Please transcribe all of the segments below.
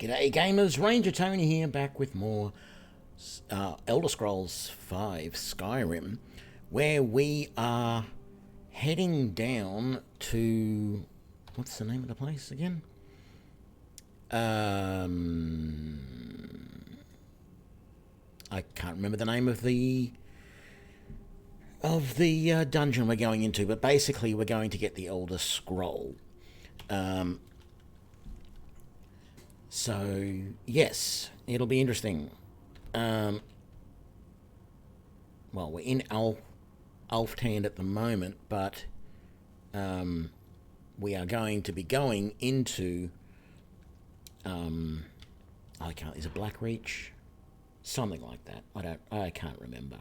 G'day gamers, Ranger Tony here, back with more Elder Scrolls V Skyrim, where we are heading down to... what's the name of the place again? I can't remember the name of the dungeon we're going into, but basically we're going to get the Elder Scroll. So, yes, it'll be interesting. Well, we're in Alftan at the moment, but we are going to be going into... is it Blackreach? Something like that. I can't remember.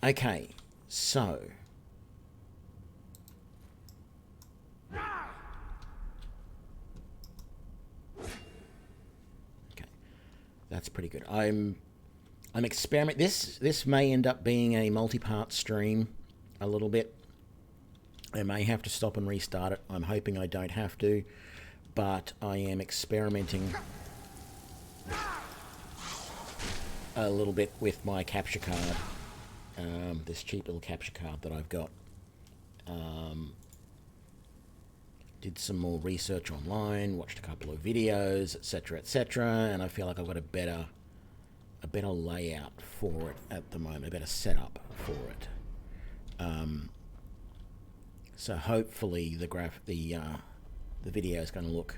Okay, so... That's pretty good. I'm experimenting. This may end up being a multi-part stream a little bit. I may have to stop and restart it. I'm hoping I don't have to, but I am experimenting a little bit with my capture card. This cheap little capture card that I've got. Did some more research online, watched a couple of videos, etc., and I feel like I've got a better layout for it at the moment, a better setup for it. So hopefully the video is going to look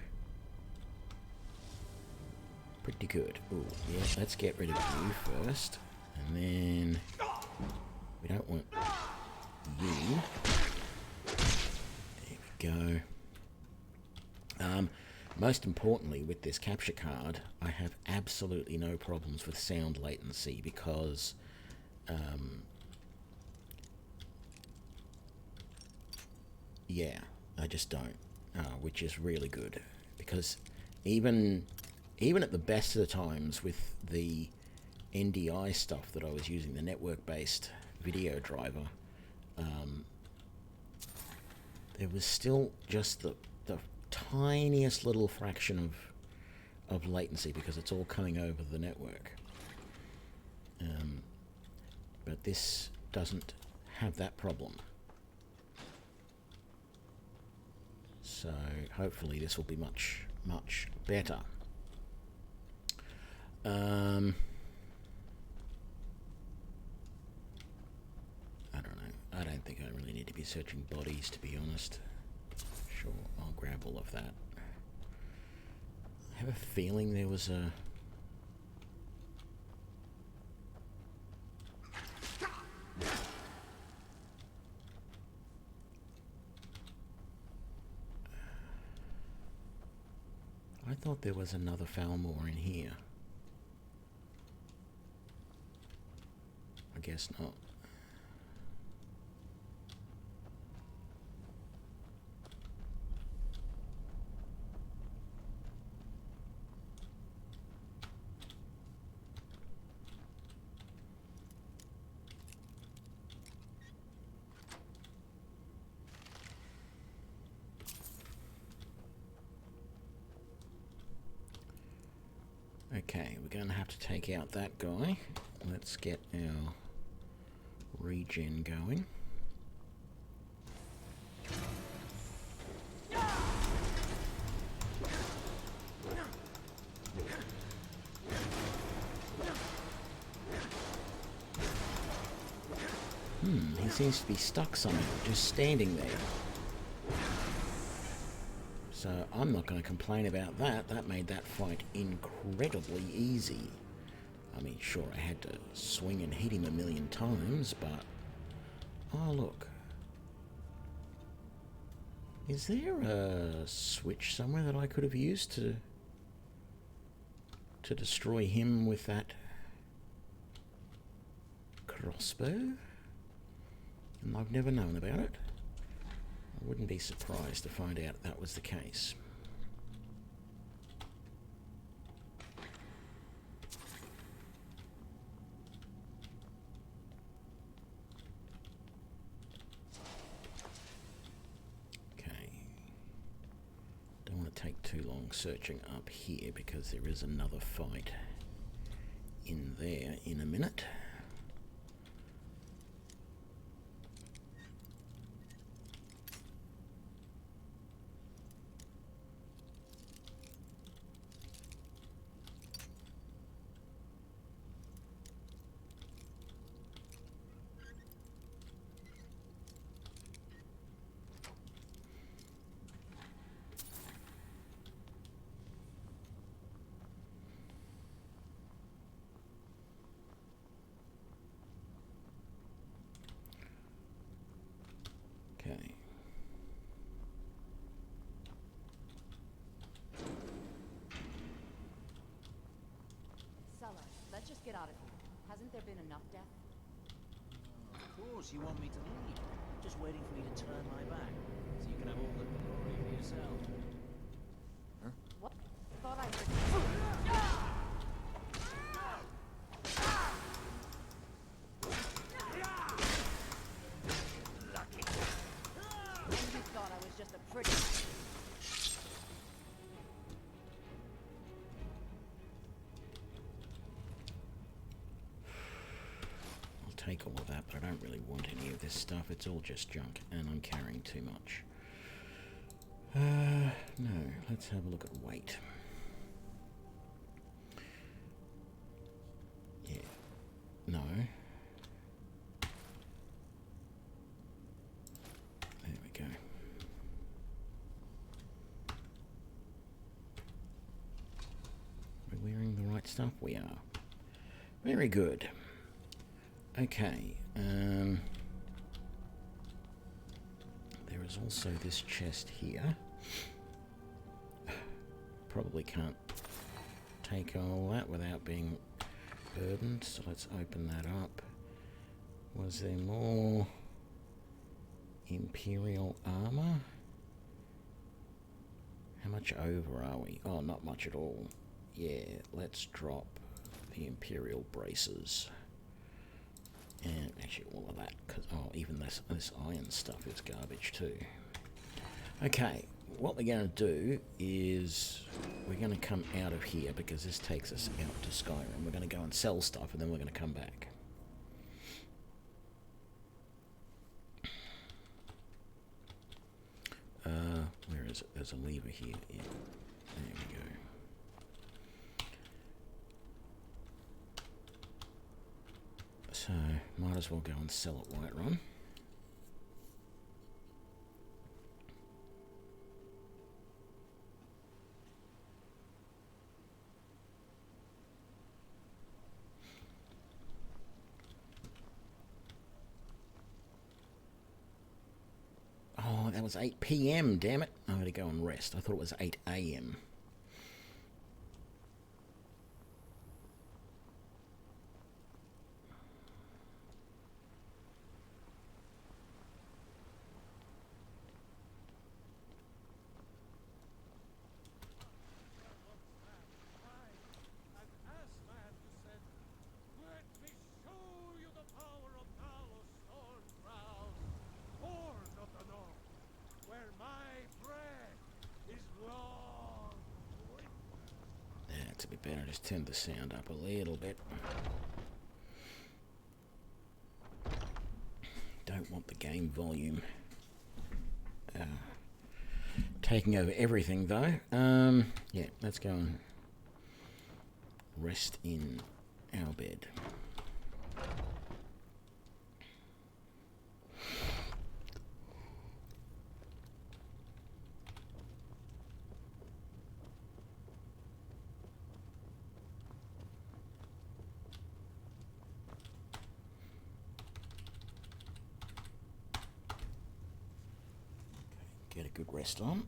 pretty good. Ooh, yeah, let's get rid of you first, and then we don't want you. There we go. Most importantly, with this capture card, I have absolutely no problems with sound latency because yeah, I just don't, which is really good, because even at the best of the times with the NDI stuff that I was using, the network-based video driver, there was still just the tiniest little fraction of latency because it's all coming over the network. But this doesn't have that problem. So hopefully this will be much, much better. I don't know. I don't think I really need to be searching bodies, to be honest. Sure, I'll grab all of that. I have a feeling there was a... I thought there was another Falmor in here. I guess not. Okay, we're going to have to take out that guy. Let's get our regen going. He seems to be stuck somewhere, just standing there. So I'm not going to complain about that. That made that fight incredibly easy. I mean, sure, I had to swing and hit him a million times, but... oh, look. Is there a switch somewhere that I could have used to destroy him with that crossbow? And I've never known about it. I wouldn't be surprised to find out that was the case. Okay. Don't want to take too long going searching up here because there is another fight in there in a minute. Okay. Seller, let's just get out of here. Hasn't there been enough death? Of course, you want me to leave. Just waiting for me to turn my back, so you can have all the glory for yourself. Huh? What? Thought I heard. Lucky. And you thought I was just a pretty. Take all of that, but I don't really want any of this stuff. It's all just junk, and I'm carrying too much. No, let's have a look at weight. Yeah. No. There we go. We're wearing the right stuff? We are. Very good. Okay, there is also this chest here. Probably can't take all that without being burdened, so let's open that up. Was there more Imperial armor? How much over are we? Oh, not much at all. Yeah, let's drop the Imperial braces. And actually all of that, because even this iron stuff is garbage too. Okay, what we're going to do is we're going to come out of here because this takes us out to Skyrim. We're going to go and sell stuff and then we're going to come back. Where is it? There's a lever here. Yeah. There we go. So, might as well go and sell at Whiterun. Oh, that was 8 PM, damn it. I'm going to go and rest. I thought it was 8 AM. That's a bit better. Just turn the sound up a little bit. Don't want the game volume taking over everything though. Yeah, let's go and rest in our bed. Get a good rest on.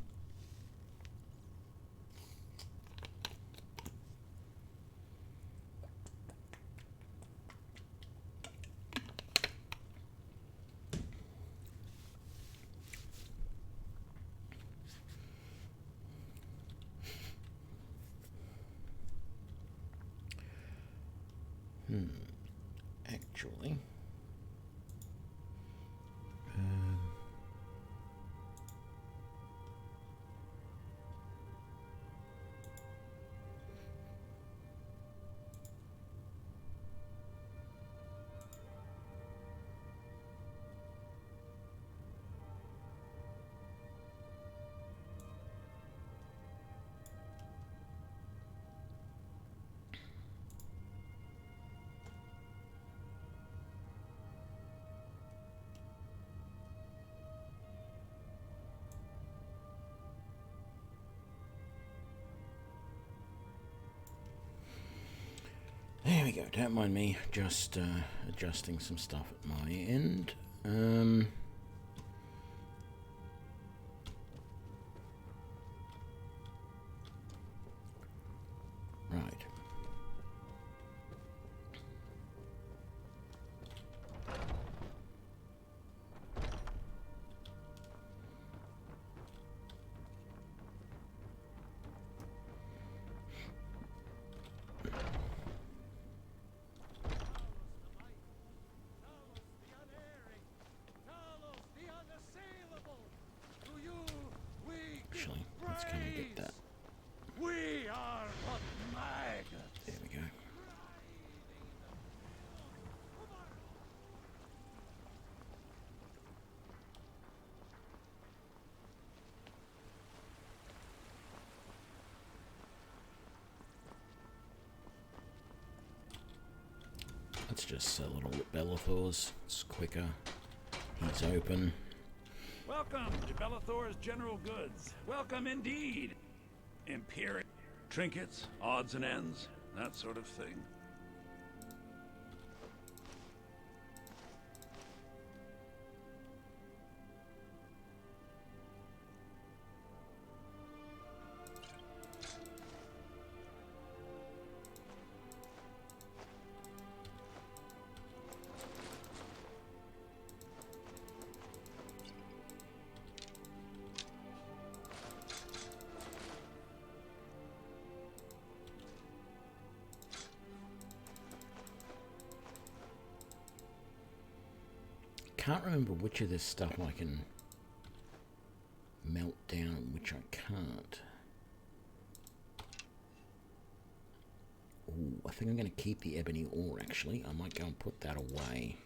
Actually, you go. Don't mind me. Just adjusting some stuff at my end. Right. Actually, let's come and get that. We are but maggots. There we go. Let's just sell it all at Bellathor's. It's quicker. He's open. Welcome to Bellathor's General Goods. Welcome indeed. Imperial trinkets, odds and ends, that sort of thing. Can't remember which of this stuff I can melt down and which I can't. Ooh, I think I'm going to keep the ebony ore actually. I might go and put that away.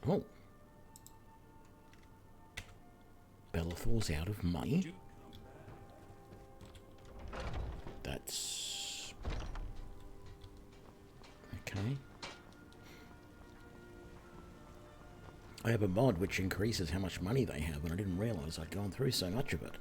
Oh. Bellathor's out of money. That's... okay. I have a mod which increases how much money they have, and I didn't realise I'd gone through so much of it.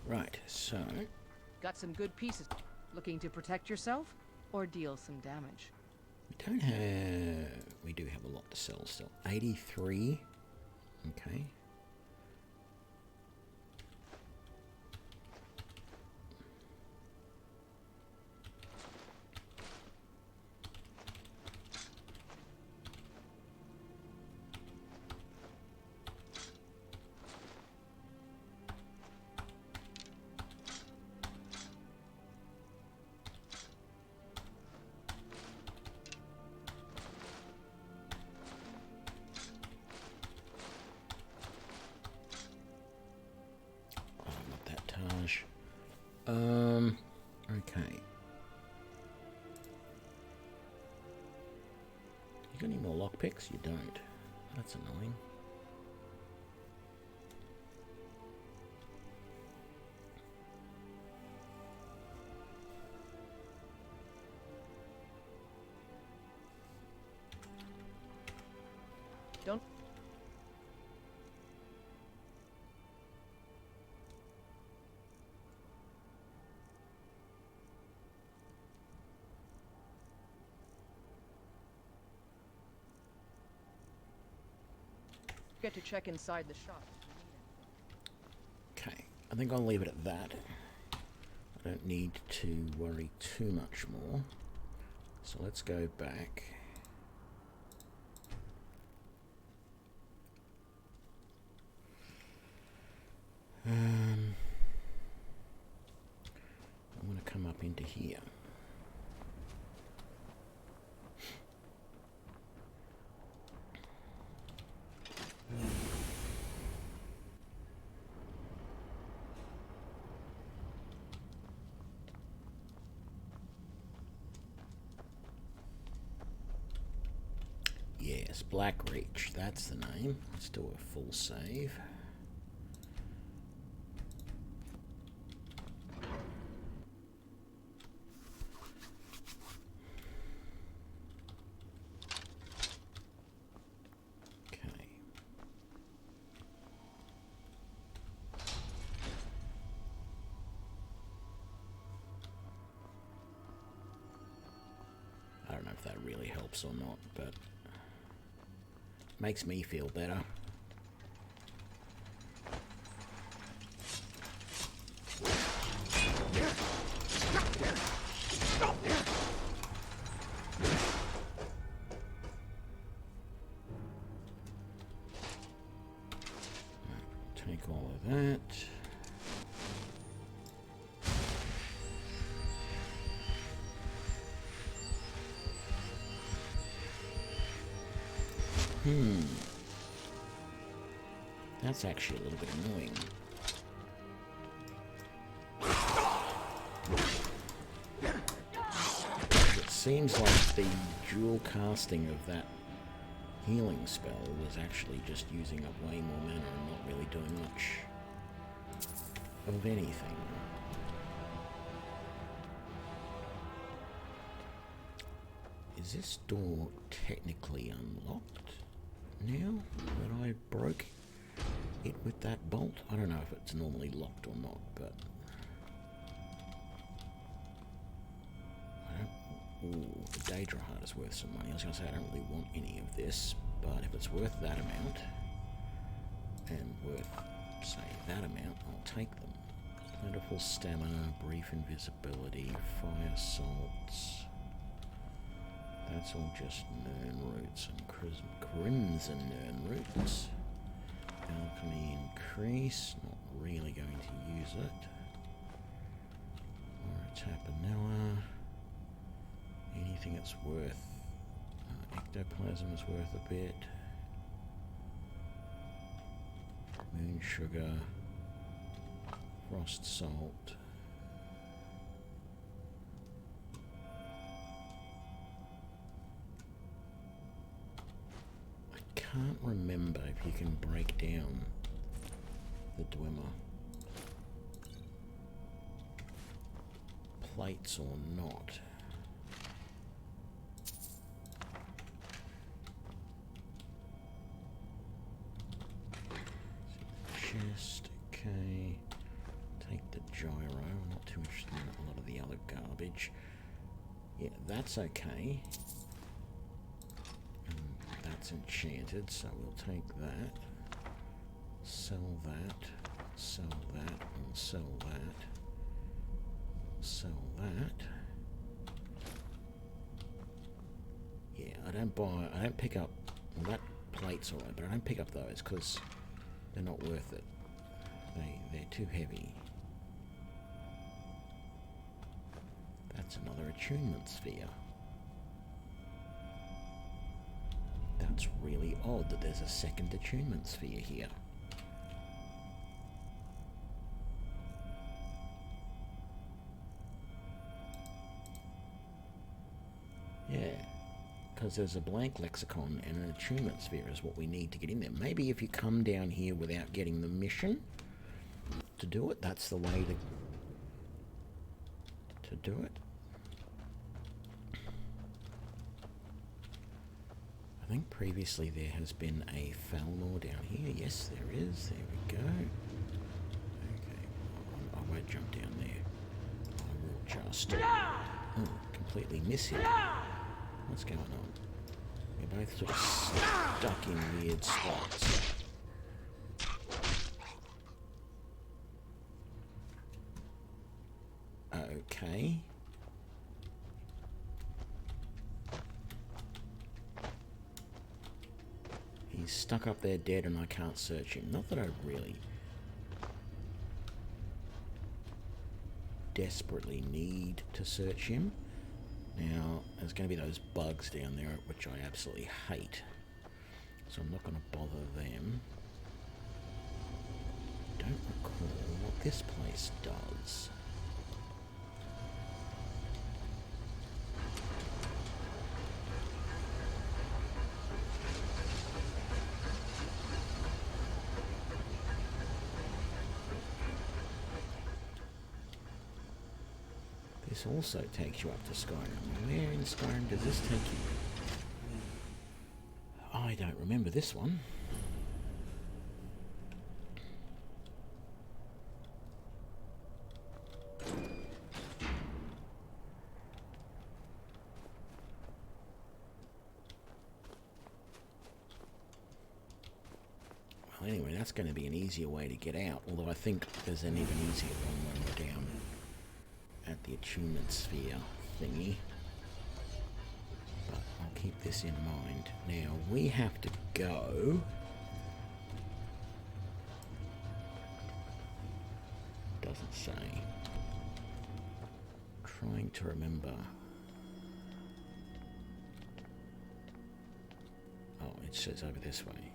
Right, so... Got some good pieces. Looking to protect yourself or deal some damage? we don't have... we do have a lot to sell still. 83. Okay. Okay. You got any more lockpicks? You don't. That's annoying. Don't. forget to check inside the shop. Okay, I think I'll leave it at that. I don't need to worry too much more. So let's go back. I want to come up into here. Yes, Black Reach, that's the name. Let's do a full save. I don't know if that really helps or not, but makes me feel better. Take all of that. That's actually a little bit annoying. It seems like the dual casting of that healing spell was actually just using up way more mana and not really doing much of anything. Is this door technically unlocked now that I broke it with that bolt? I don't know if it's normally locked or not, but ooh, the Daedra Heart is worth some money. I was going to say I don't really want any of this, but if it's worth that amount and worth, say, that amount, I'll take them. Plentiful stamina, brief invisibility, fire salts. That's all just Nern roots and crimson Nern roots. Alchemy increase, not really going to use it. Or a Tapanella. Anything that's worth. Ectoplasm is worth a bit. Moon sugar. Frost salt. I can't remember if you can break down the Dwemer plates or not. Chest, okay. Take the gyro. I'm not too interested in a lot of the other garbage. Yeah, that's okay. That's enchanted, so we'll take that. Sell that. Sell that. We'll sell that. Sell that. Yeah, I don't pick up, well, that plate's alright, but I don't pick up those because they're not worth it. They're too heavy. That's another attunement sphere. That's really odd that there's a second attunement sphere here. Yeah, because there's a blank lexicon and an attunement sphere is what we need to get in there. Maybe if you come down here without getting the mission to do it, that's the way to do it. I think previously there has been a Falnor down here. Yes, there is. There we go. Okay, I won't jump down there. I will just completely miss him. What's going on? We're both sort of stuck in weird spots. Okay. He's stuck up there dead and I can't search him. Not that I really desperately need to search him. Now, there's going to be those bugs down there, which I absolutely hate. So I'm not going to bother them. Don't recall what this place does. This also takes you up to Skyrim. Where in Skyrim does this take you? I don't remember this one. Well, anyway, that's going to be an easier way to get out, although I think there's an even easier one when we're down at the attunement sphere thingy. But I'll keep this in mind. Now, we have to go... Doesn't say. Trying to remember. Oh, it says over this way.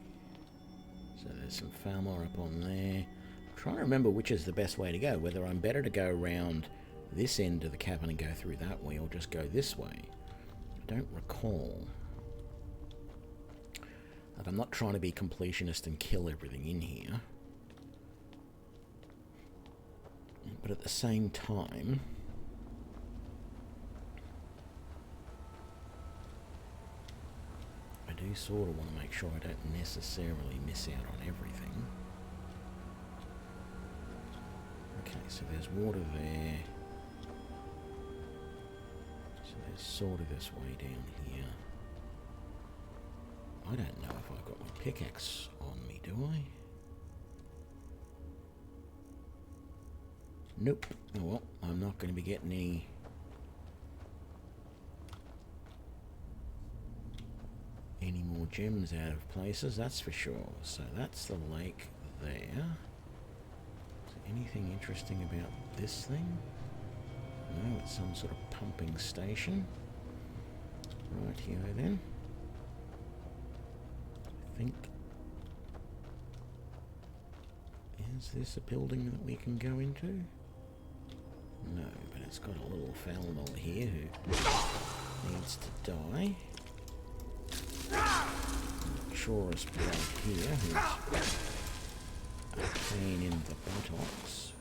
So there's some Falmor up on there. I'm trying to remember which is the best way to go. Whether I'm better to go around this end of the cavern and go through that way, or just go this way. I don't recall. But I'm not trying to be completionist and kill everything in here. But at the same time, I do sort of want to make sure I don't necessarily miss out on everything. Okay, so there's water there. So there's sort of this way down here. I don't know if I've got my pickaxe on me, do I? Nope. Oh well, I'm not going to be getting any more gems out of places, that's for sure. So that's the lake there. Is there anything interesting about this thing? No, it's some sort of pumping station. Right here then. I think... Is this a building that we can go into? No, but it's got a little Falmor here who needs to die. Chorus blood here who's a pain in the buttocks.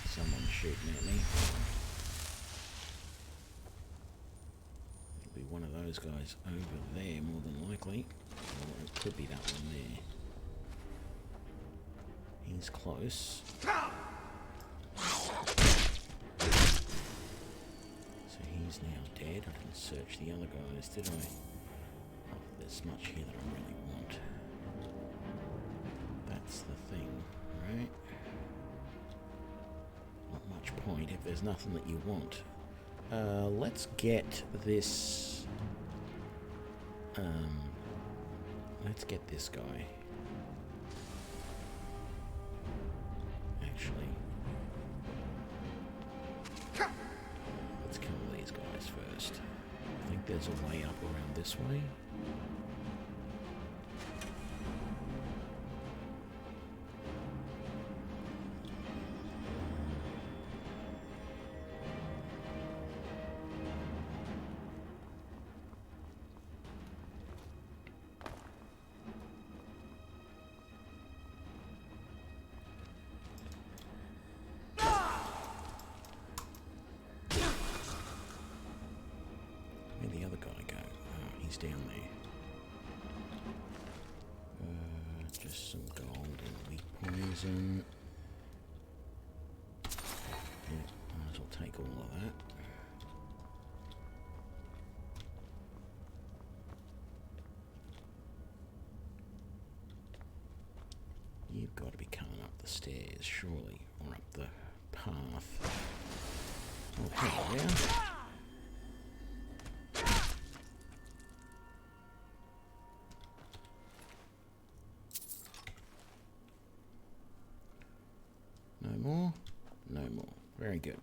Someone's shooting at me. It'll be one of those guys over there more than likely. Or it could be that one there. He's close. So he's now dead. I didn't search the other guys, did I? Oh, there's much here that I really want. That's the thing, right? Not much point if there's nothing that you want. Let's get this... let's get this guy. Actually, let's kill these guys first. I think there's a way up around this way. Where'd the other guy go? Oh, he's down there. Just some gold and weak poison. Yeah, might as well take all of that. got to be coming up the stairs, surely, or up the path. Oh, hello there. No more? No more. Very good.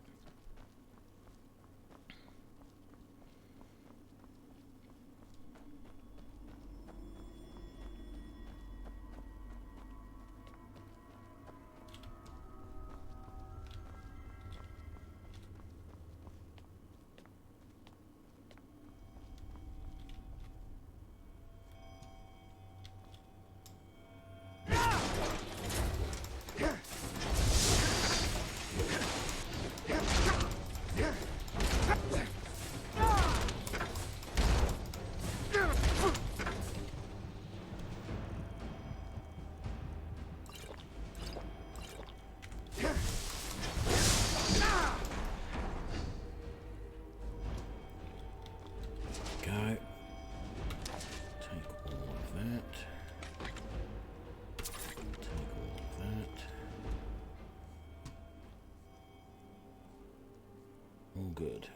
Good.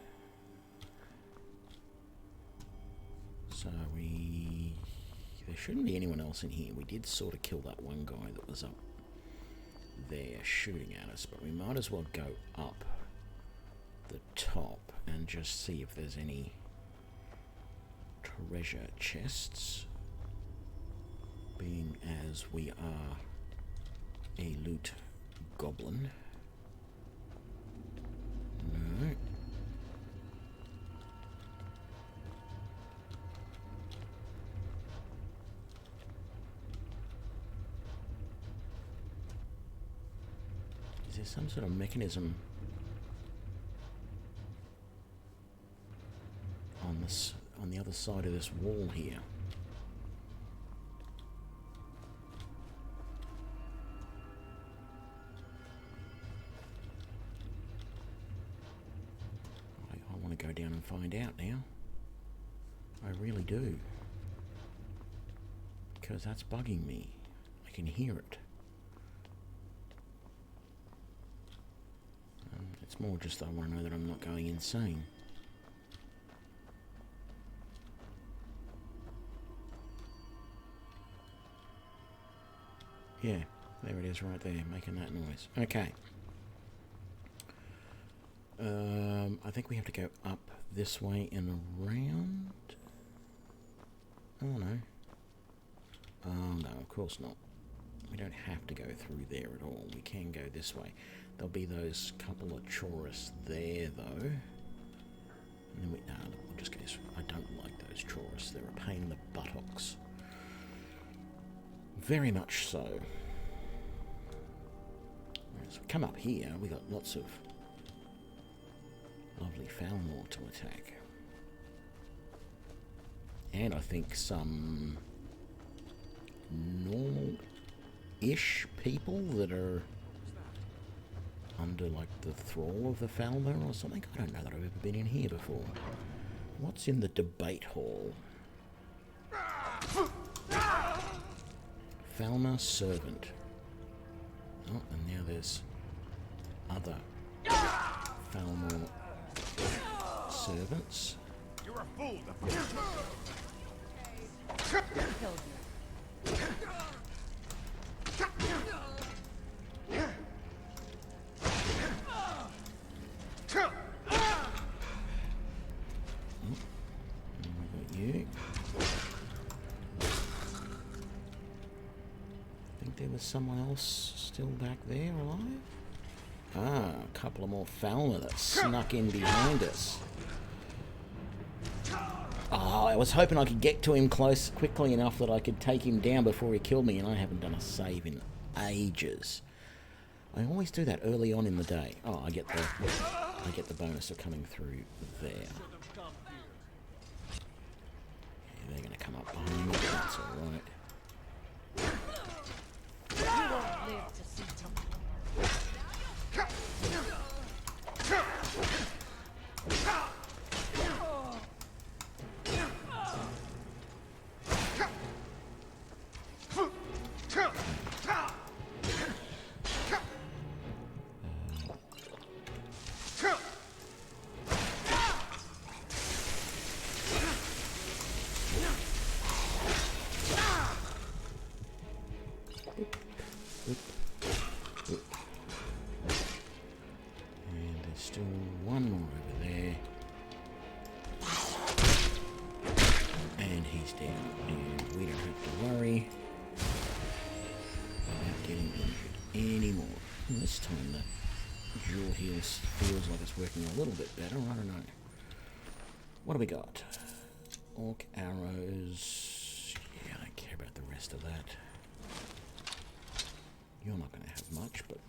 So there shouldn't be anyone else in here. We did sort of kill that one guy that was up there shooting at us, but we might as well go up the top and just see if there's any treasure chests, being as we are a loot goblin. No. Is there some sort of mechanism on the other side of this wall here? I want to go down and find out now. I really do. Because that's bugging me. I can hear it. It's more just that I want to know that I'm not going insane. Yeah, there it is right there, making that noise. Okay. I think we have to go up this way and around. Oh no. Oh no, of course not. We don't have to go through there at all. We can go this way. There'll be those couple of Chorus there, though. And then we'll just go. I don't like those Chorus. They're a pain in the buttocks. Very much so. As we come up here, we got lots of lovely Falmor to attack. And I think some normal-ish people that are under, like, the thrall of the Falmor or something. I don't know that I've ever been in here before. What's in the debate hall? Falmor servant. Oh, and now there's other Falmor servants. You're a fool. You. I think there was someone else still back there alive. Ah, a couple of more Falmor that snuck in behind us. Oh, I was hoping I could get to him quickly enough that I could take him down before he killed me, and I haven't done a save in ages. I always do that early on in the day. Oh, I get the bonus of coming through there. They're going to come up behind me, but that's alright. You won't live to see tomorrow. bit better. I don't know. What do we got? Orc arrows. Yeah, I don't care about the rest of that. You're not going to have much, but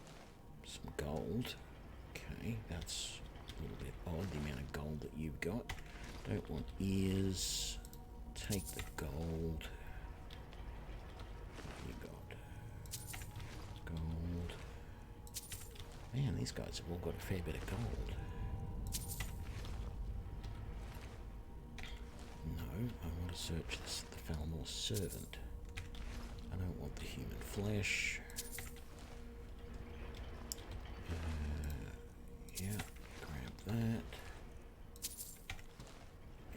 some gold. Okay, that's a little bit odd, the amount of gold that you've got. Don't want ears. Take the gold. What have you got? Gold. Man, these guys have all got a fair bit of gold. No, I want to search this, the Falmor's servant. I don't want the human flesh. Yeah, grab that.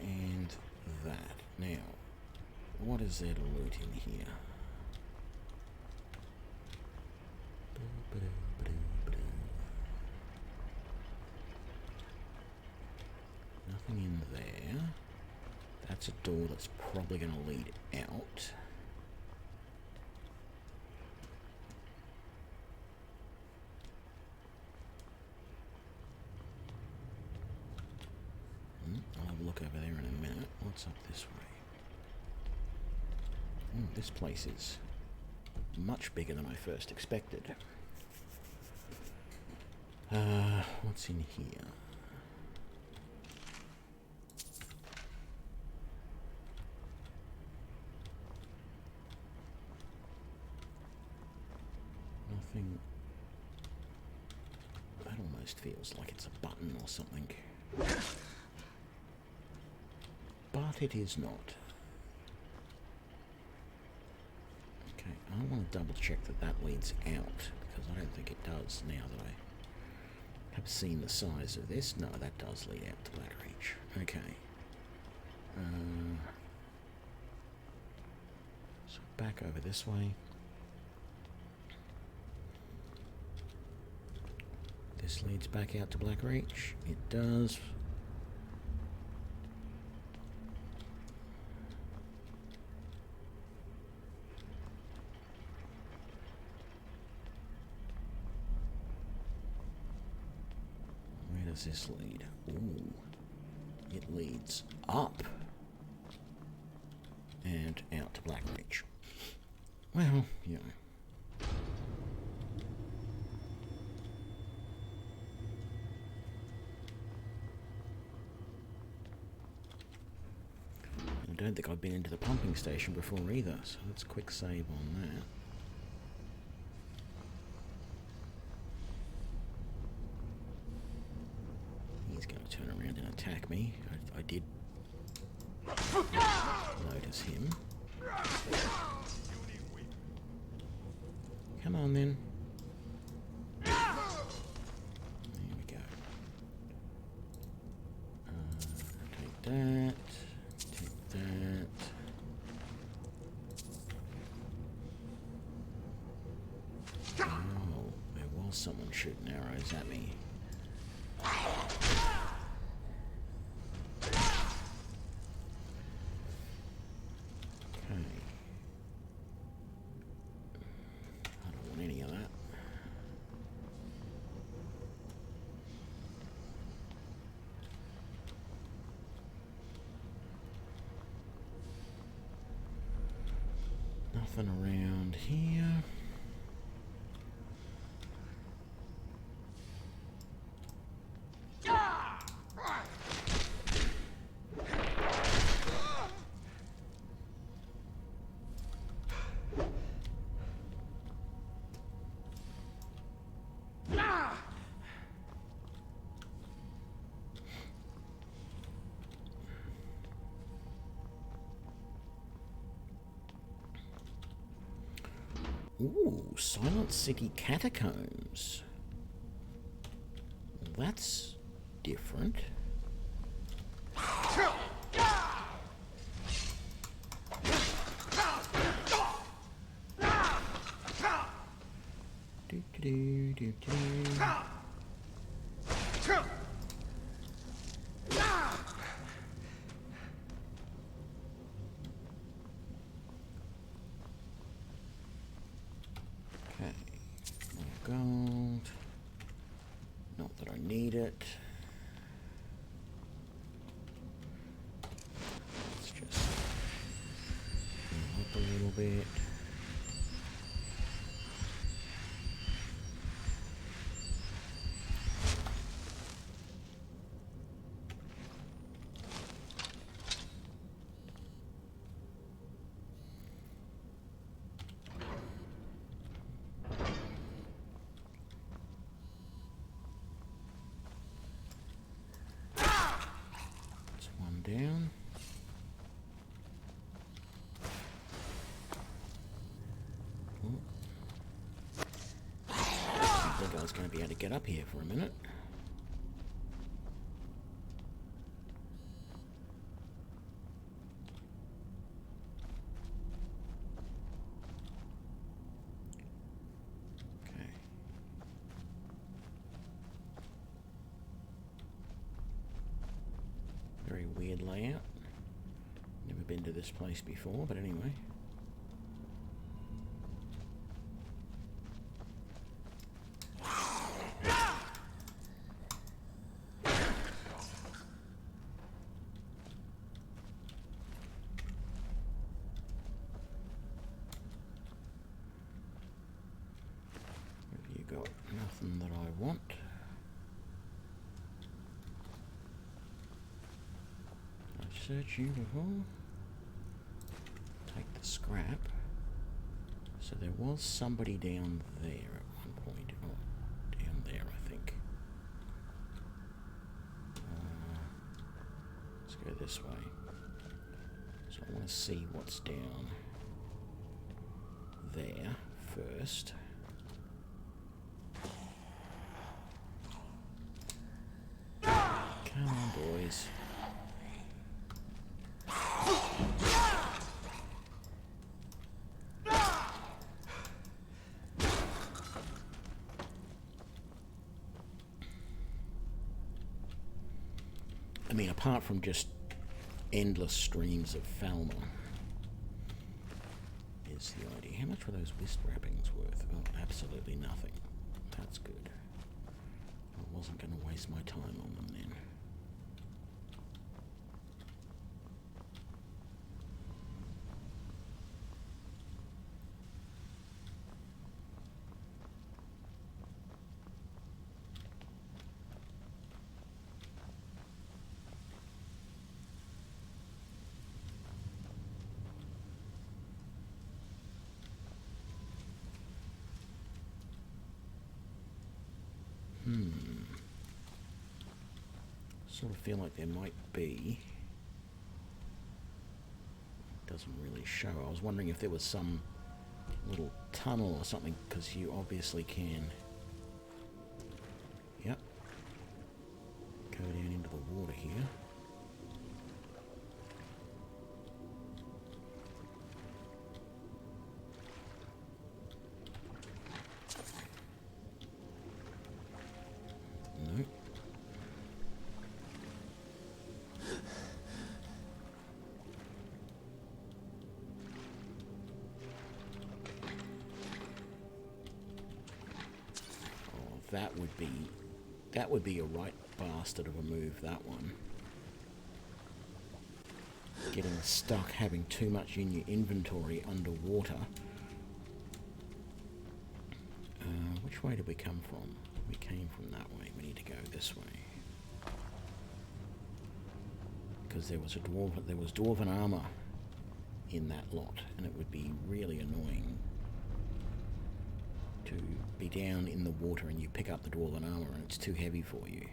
And that. Now, what is there to loot in here? Nothing in there. That's a door that's probably going to lead out. I'll have a look over there in a minute. What's up this way? This place is much bigger than I first expected. What's in here? Nothing. That almost feels like it's a button or something. But it is not. Okay, I want to double check that that leads out, because I don't think it does now that I have seen the size of this. No, that does lead out to Blackreach. Okay. So back over this way. This leads back out to Blackreach. It does. Where does this lead? Ooh. It leads up. And out to Blackreach. Well, you know. I don't think I've been into the pumping station before either, so let's quick save on that. He's going to turn around and attack me. I did notice him. Come on then. There we go. Take that. Take that. Oh, there was someone shooting arrows at me. Nothing around here. Ooh, Silent City Catacombs. That's different. Do, do, do, do. Gold. Not that I need it. bit. Down. I think I was going to be able to get up here for a minute. Okay. Very weird layout. Never been to this place before, but anyway. Have you got nothing that I want? Search you before. Take the scrap. So there was somebody down there at one point. Oh, down there, I think. Let's go this way. So I want to see what's down there first. Come on, boys. I mean, apart from just endless streams of Falmer, is the idea. How much were those wisp wrappings worth? Oh, absolutely nothing. That's good. I wasn't going to waste my time on them then. Sort of feel like there might be. Doesn't really show. I was wondering if there was some little tunnel or something, because you obviously can. Yep. Go down into the water here. That would be a right bastard of a move, that one. Getting stuck, having too much in your inventory underwater. Which way did we come from? We came from that way. We need to go this way. Because there was dwarven armor in that lot, and it would be really annoying to be down in the water and you pick up the dwarven armor and it's too heavy for you.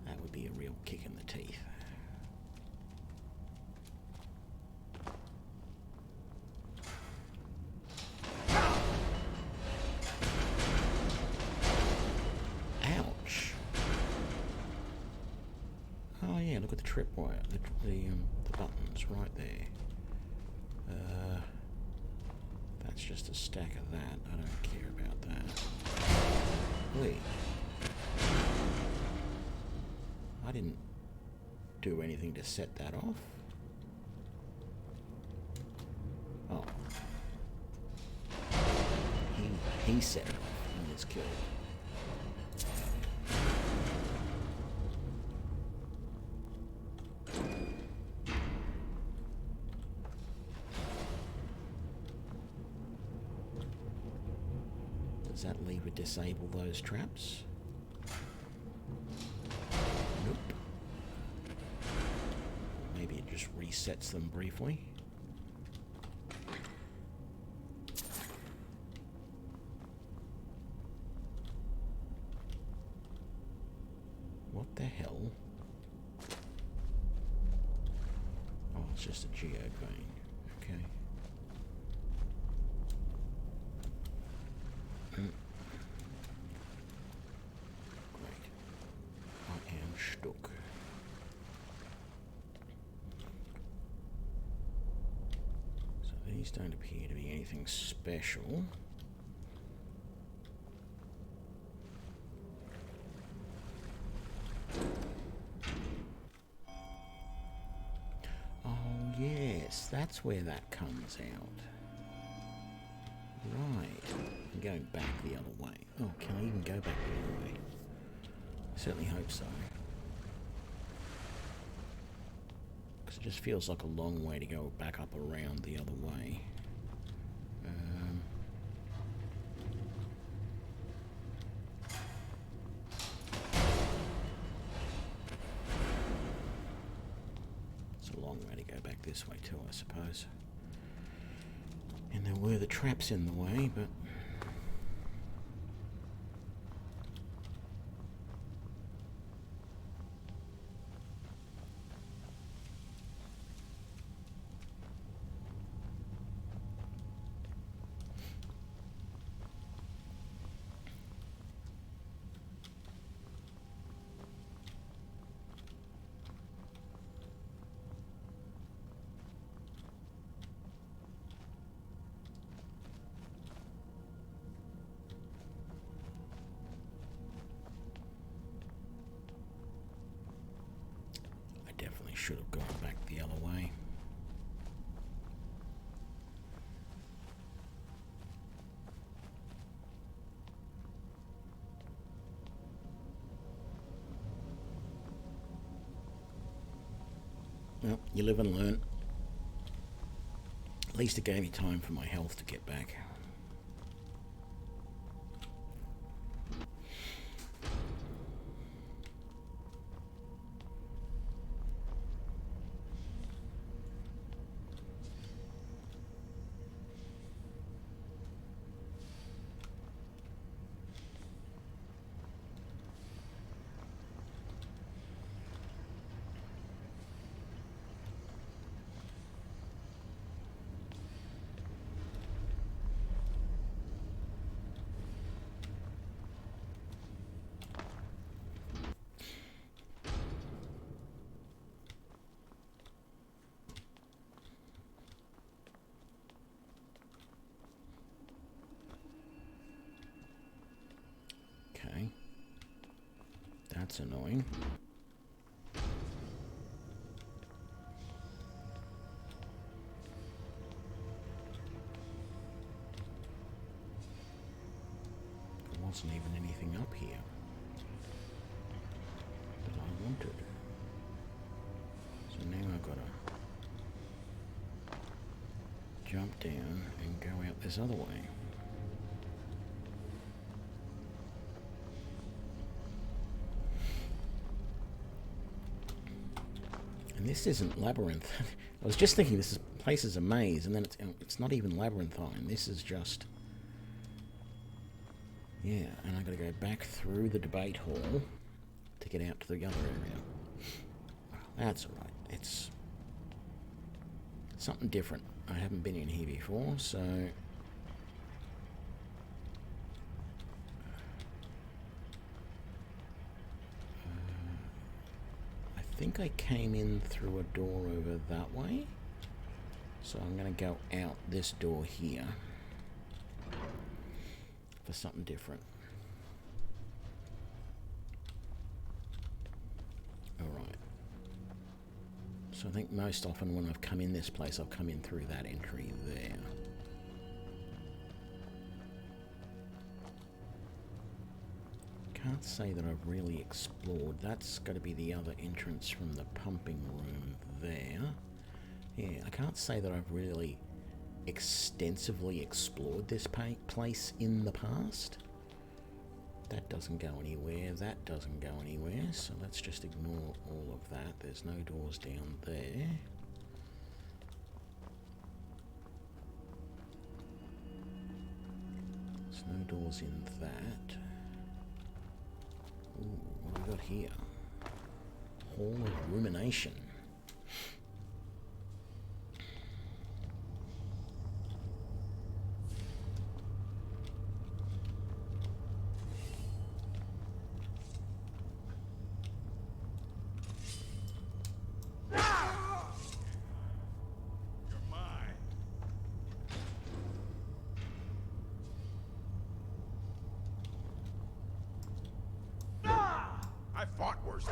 That would be a real kick in the teeth. Ouch. Oh yeah, look at the tripwire, the buttons right there. That's just a stack of that. I don't care about that. Wait. I didn't do anything to set that off. Oh. He set it off and was killed. Does that lever disable those traps? Nope. Maybe it just resets them briefly. What the hell? Oh, it's just a geo vein. Okay. Great. I am stuck. So these don't appear to be anything special. Oh yes, that's where that comes out. Right. I'm going back the other way. Oh, can I even go back the other way? I certainly hope so. Because it just feels like a long way to go back up around the other way. It's a long way to go back this way too, I suppose. And there were the traps in the way, but... should have gone back the other way. Well, you live and learn. At least it gave me time for my health to get back. Okay. That's annoying. There wasn't even anything up here that I wanted. So now I've got to jump down and go out this other way. And this isn't labyrinth. I was just thinking this place is a maze, and then it's not even labyrinthine. This is just... Yeah, and I've got to go back through the debate hall to get out to the other area. Well, that's alright. It's something different. I haven't been in here before, so... I think I came in through a door over that way, so I'm going to go out this door here for something different. Alright, so I think most often when I've come in this place, I've come in through that entry there. Can't say that I've really explored. That's got to be the other entrance from the pumping room there. Yeah, I can't say that I've really extensively explored this place in the past. That doesn't go anywhere. That doesn't go anywhere. So let's just ignore all of that. There's no doors down there. There's no doors in that. Ooh, what do we got here? Hall of Rumination. I fought worse.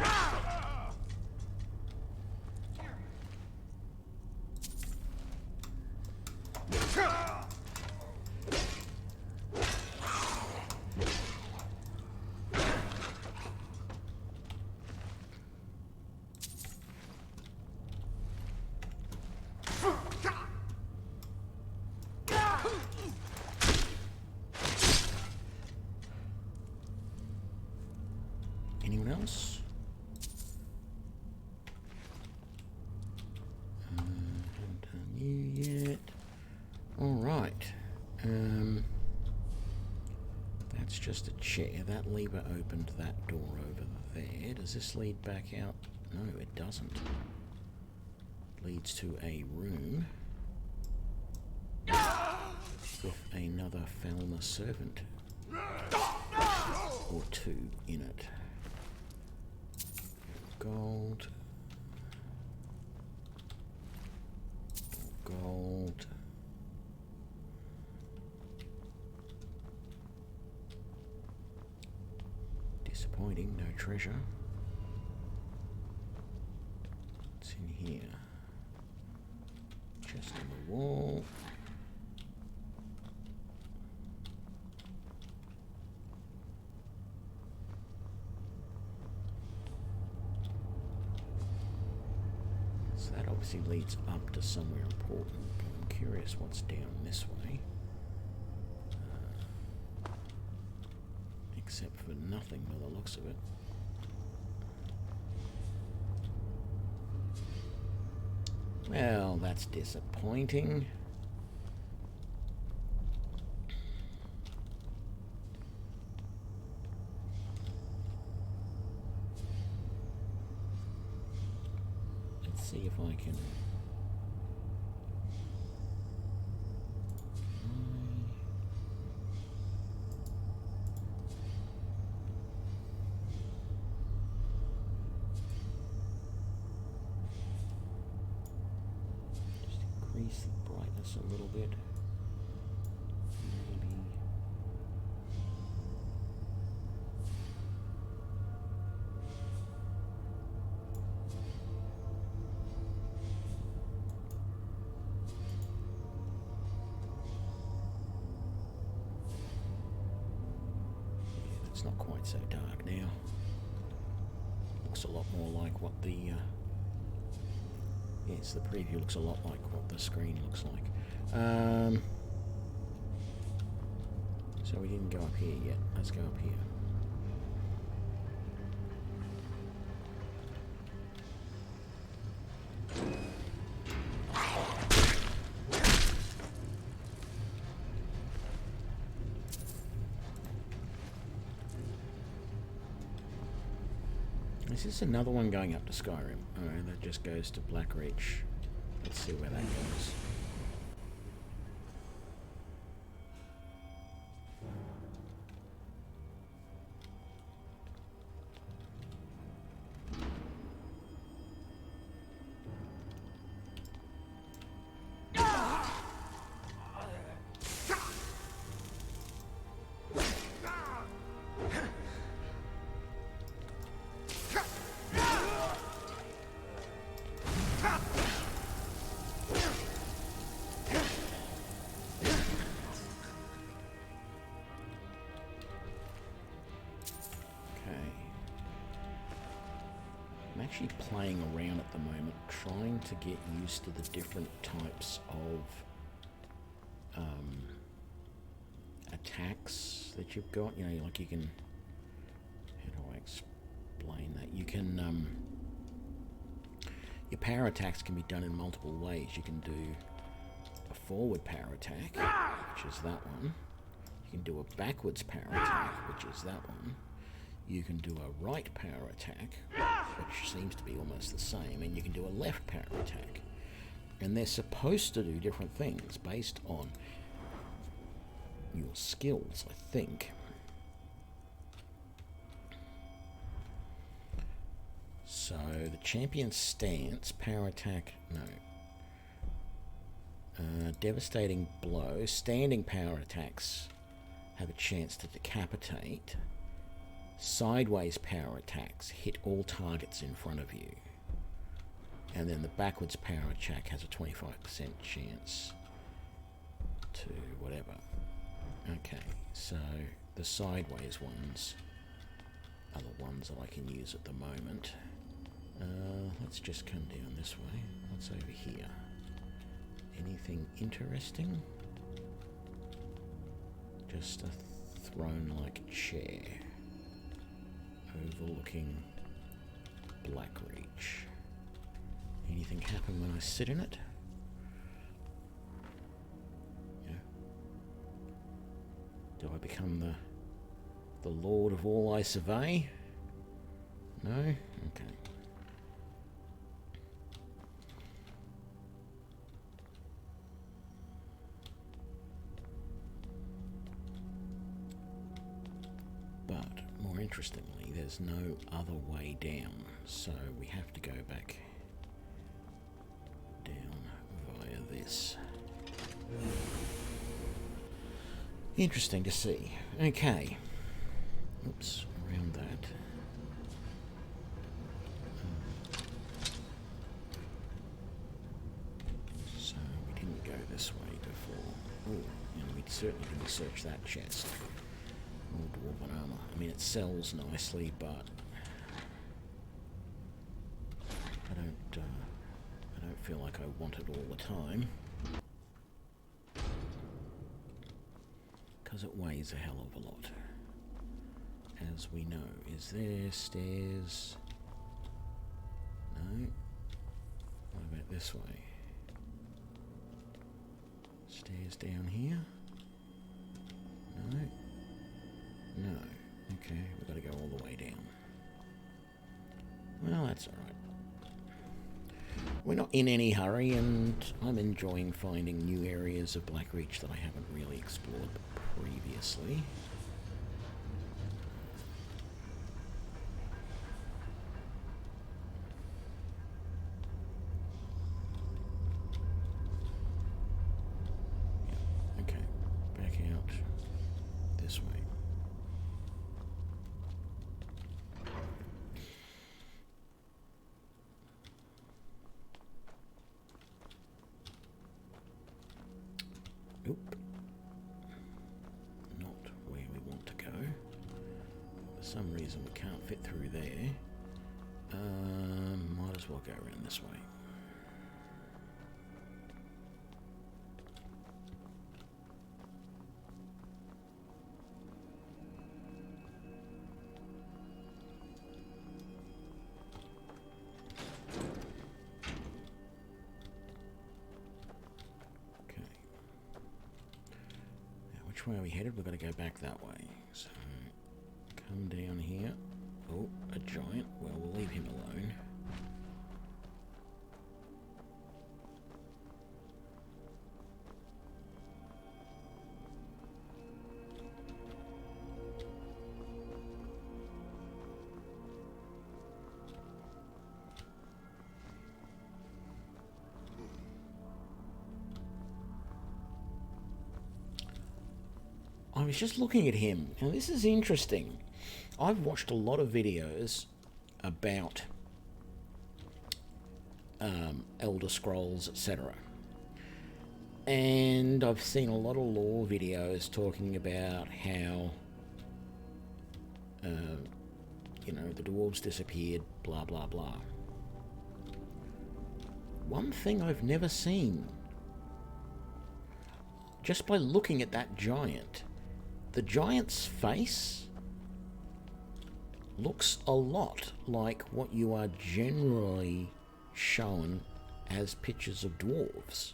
Anyone else? Haven't done you yet. All right. That's just a chair. That lever opened that door over there. Does this lead back out? No, it doesn't. Leads to a room with another Falmer servant or two in it. Gold. Gold. Disappointing, no treasure. What's in here? Chest on the wall. So that obviously leads up to somewhere important, but I'm curious what's down this way. Except for nothing by the looks of it. Well, that's disappointing. Let's see if I can... increase the brightness a little bit. Maybe. Yeah, it's not quite so dark now. Looks a lot more like what the yes, the preview looks a lot like what the screen looks like. So we didn't go up here yet. Let's go up here. Is this another one going up to Skyrim? Oh, that just goes to Blackreach. Let's see where that goes. I'm actually playing around at the moment, trying to get used to the different types of attacks that you've got. You know, like you can explain that. You can your power attacks can be done in multiple ways. You can do a forward power attack, which is that one. You can do a backwards power attack, which is that one. You can do a right power attack, which seems to be almost the same, and you can do a left power attack. And they're supposed to do different things based on your skills, I think. So the champion stance, power attack, no. Devastating blow. Standing power attacks have a chance to decapitate. Sideways power attacks hit all targets in front of you. And then the backwards power attack has a 25% chance to whatever. Okay, so the sideways ones are the ones that I can use at the moment. Let's just come down this way. What's over here? Anything interesting? Just a throne-like chair overlooking Blackreach. Anything happen when I sit in it? Yeah. Do I become the lord of all I survey? No? Okay. But, more interestingly, there's no other way down, so we have to go back down via this. Interesting to see. Okay. Oops, around that. So we didn't go this way before. Oh, and we certainly didn't search that chest. More dwarven armor. I mean, it sells nicely, but I don't feel like I want it all the time, because it weighs a hell of a lot, as we know. Is there stairs? No. What about this way? Stairs down here? No. No. Okay, we've got to go all the way down. Well, that's alright. We're not in any hurry, and I'm enjoying finding new areas of Blackreach that I haven't really explored previously. Yeah, okay. Back out this way. Oop. Not where we want to go. For some reason we can't fit through there. Might as well go around this way. Where are we headed? We've got to go back that way. So, come down here. Oh, a giant. Well, we'll leave him alone. I was just looking at him, and this is interesting. I've watched a lot of videos about Elder Scrolls, etc. And I've seen a lot of lore videos talking about how, you know, the dwarves disappeared, blah, blah, blah. One thing I've never seen, just by looking at that giant, the giant's face looks a lot like what you are generally shown as pictures of dwarves.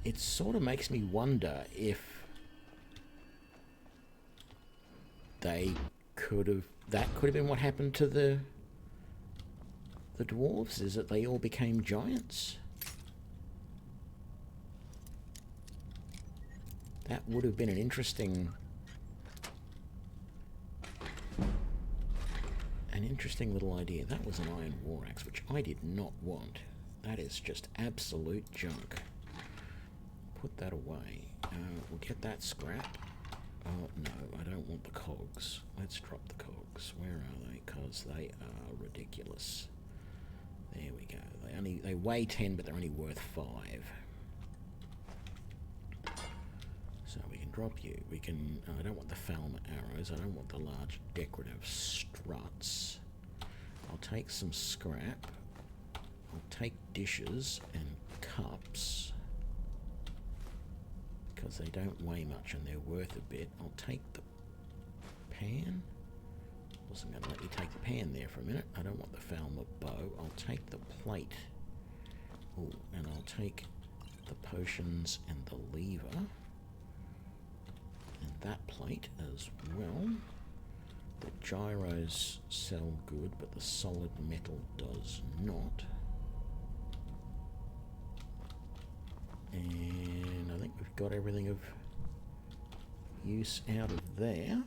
It sort of makes me wonder if that could have been what happened to the dwarves, is that they all became giants. That would have been an interesting little idea. That was an iron war axe, which I did not want. That is just absolute junk. Put that away. We'll get that scrap. Oh, no, I don't want the cogs. Let's drop the cogs. Where are they? Because they are ridiculous. There we go. They weigh 10, but they're only worth 5. So we can drop you. We can... I don't want the Falmer arrows. I don't want the large decorative struts. I'll take some scrap. I'll take dishes and cups, because they don't weigh much and they're worth a bit. I'll take the pan. Wasn't going to let you take the pan there for a minute. I don't want the Falmer bow. I'll take the plate. Ooh, and I'll take the potions and the lever. And that plate as well. The gyros sell good, but the solid metal does not. And I think we've got everything of use out of there.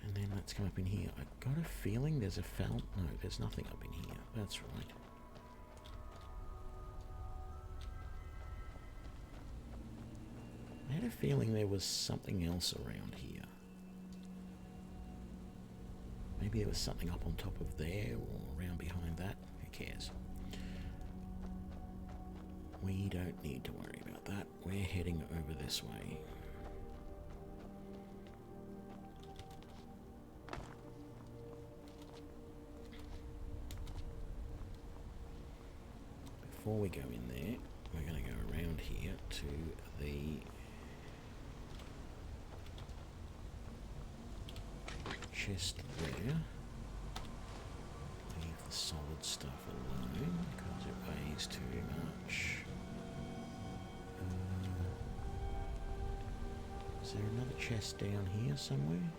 And then let's come up in here. I've got a feeling there's a no, there's nothing up in here. That's right. I had a feeling there was something else around here. Maybe there was something up on top of there or around behind that. Who cares? We don't need to worry about that. We're heading over this way. Before we go in there, we're going to go around here to the chest there. Leave the solid stuff alone because it weighs too much. Is there another chest down here somewhere?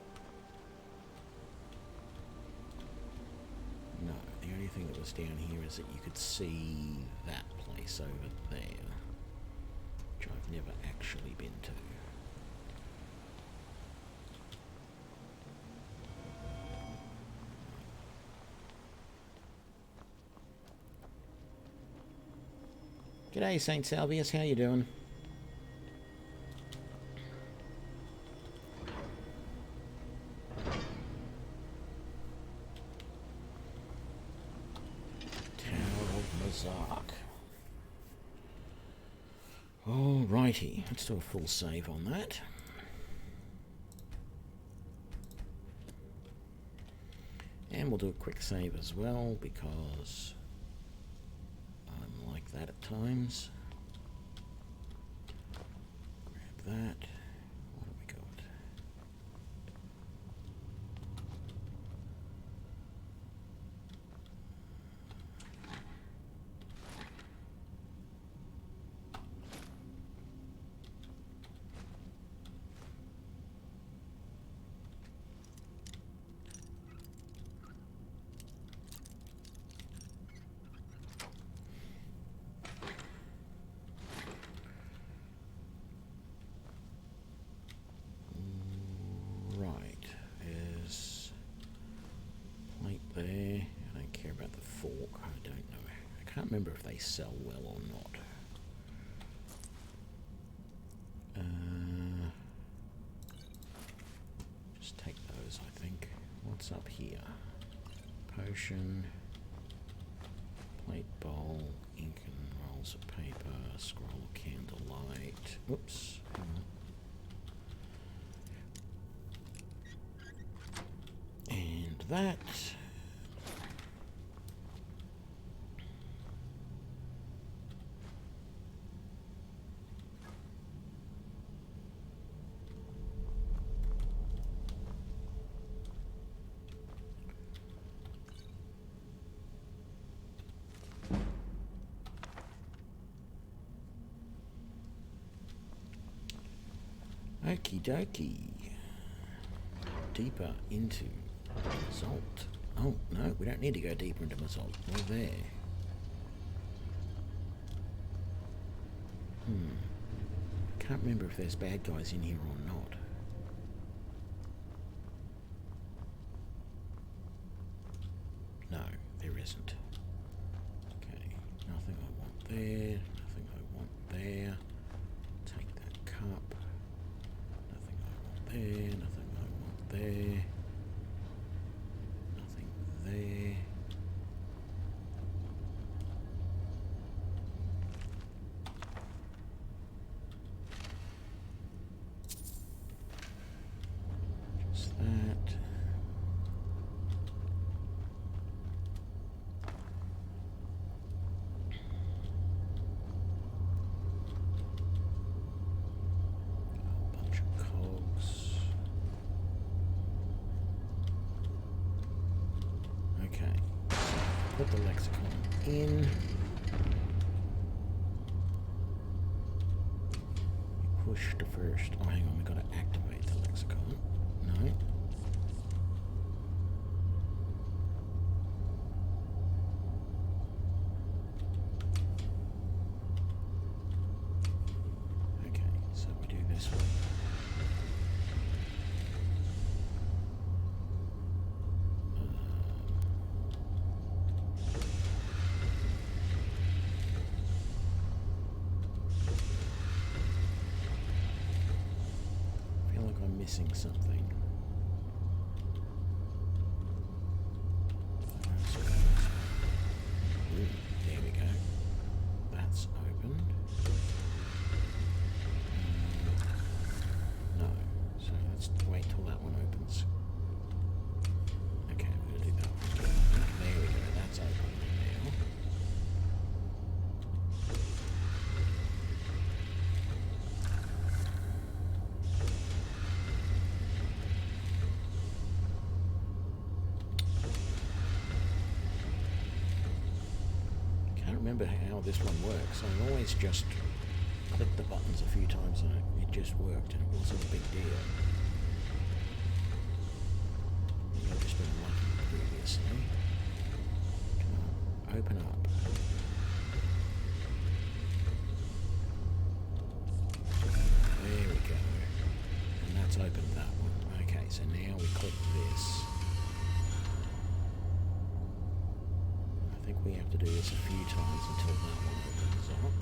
No, the only thing that was down here is that you could see that place over there, which I've never actually been to. G'day, St. Salvius, how you doing? Alrighty, let's do a full save on that. And we'll do a quick save as well, because I'm like that at times. Grab that. What have we got? I can't remember if they sell well or not. Just take those, I think. What's up here? Potion, plate bowl, ink and rolls of paper, scroll of candlelight. Whoops. And that. Okie dokie. Deeper into Basalt. Oh, no, we don't need to go deeper into Basalt. We're there. Can't remember if there's bad guys in here or not. No, there isn't. Okay, nothing I want there, nothing I want there. Take that cup. Nothing I want there, nothing I want there. Nothing there. Just that. Bunch of cogs. Okay. Put the lexicon in. Push to first. Oh, hang on, we got to activate the lexicon. No. Okay, so we do this one. I feel like I'm missing something. Ooh, there we go. That's opened. No. So let's wait till that one opens. Okay, we're gonna do that one. There we go. That's open now. Can't remember how this one works. I always just click the buttons a few times and it just worked and it wasn't a big deal. Maybe I've just been lucky previously. Come on, open up. There we go. And that's opened that one. Okay, so now we click this. I think we have to do this a few times until that one opens up.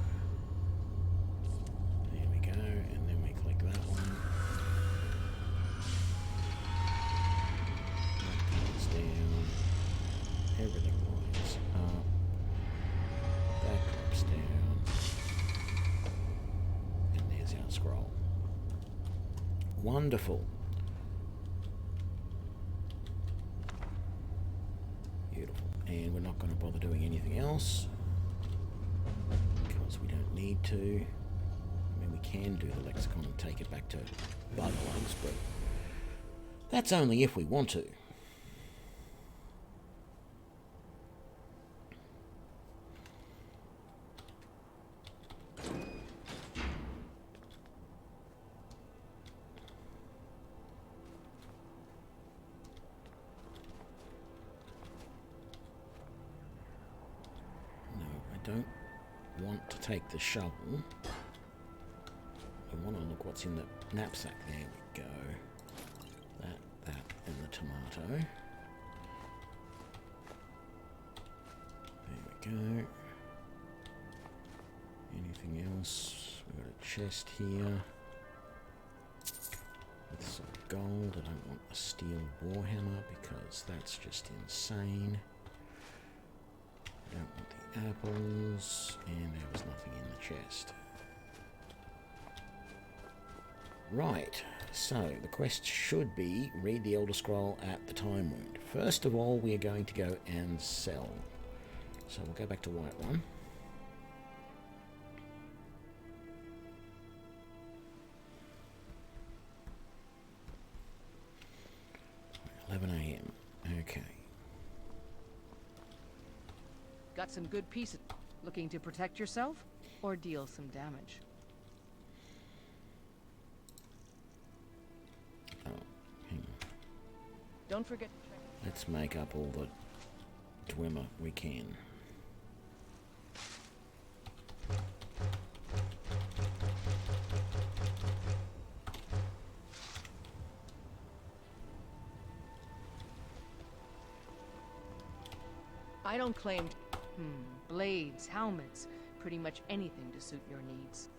There we go, and then we click that one. That comes down. Everything lines up. That drops down. And there's our scroll. Wonderful. Beautiful. And we're not going to bother doing anything else because we don't need to. I mean, we can do the lexicon and take it back to bug lugs, but that's only if we want to. Don't want to take the shovel. I want to look what's in the knapsack. There we go. That, and the tomato. There we go. Anything else? We've got a chest here. With some gold. I don't want a steel warhammer because that's just insane. I don't want the apples, and there was nothing in the chest. Right, so the quest should be read the Elder Scroll at the Time Wound. First of all, we are going to go and sell. So we'll go back to Whiterun. AM. Okay. Got some good pieces. Looking to protect yourself or deal some damage? Don't forget to check. Let's make up all the Dwemer we can. I don't claim. Blades, helmets, pretty much anything to suit your needs.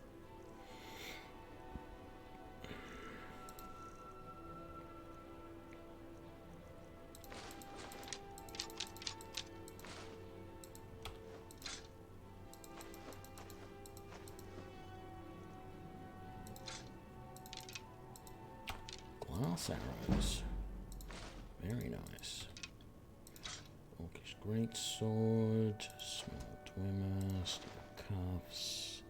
Glass arrows. Very nice. Orcish greatsword, small dwemer, steel cuffs,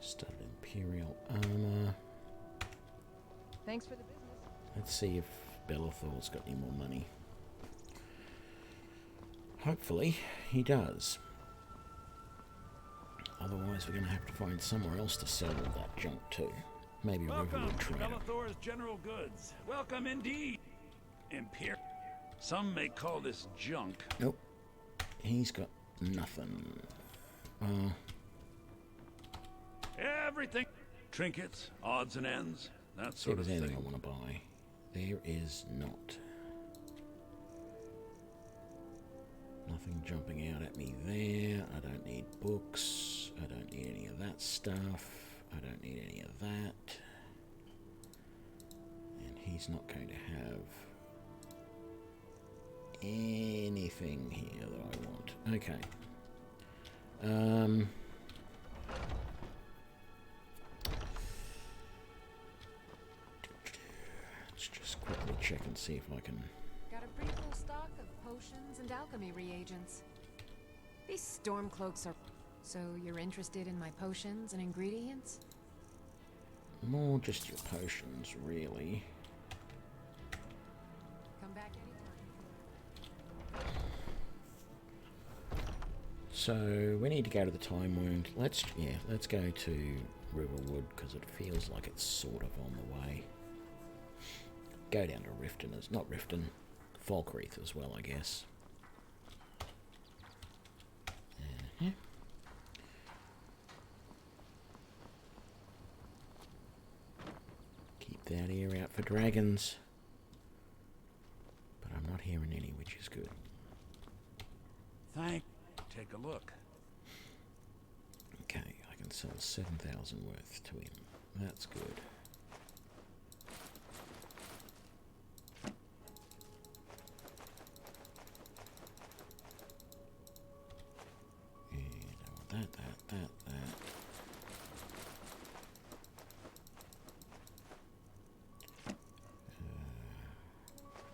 studded imperial armor. Thanks for the business. Let's see if Belethor's got any more money. Hopefully he does. Otherwise we're going to have to find somewhere else to sell all that junk to. Maybe Welcome Riverwood to Trader. Belethor's General Goods. Welcome indeed. Imperial. Some may call this junk. Nope. He's got nothing. Everything. Trinkets, odds and ends, that See if sort of there's anything thing. I want to buy. There is not. Nothing jumping out at me there. I don't need books. I don't need any of that stuff. I don't need any of that. And he's not going to have anything here that I want. Okay. Let's just quickly check and see if I can... Got a pretty full stock of potions and alchemy reagents. These Stormcloaks are... So you're interested in my potions and ingredients? More just your potions, really. Come back anytime. So we need to go to the Time Wound. Let's go to Riverwood because it feels like it's sort of on the way. Go down to Riften, not Riften, Falkreath as well, I guess. Keep that ear out for dragons. But I'm not hearing any, which is good. Take a look. Okay, I can sell 7,000 worth to him. That's good. And I want that.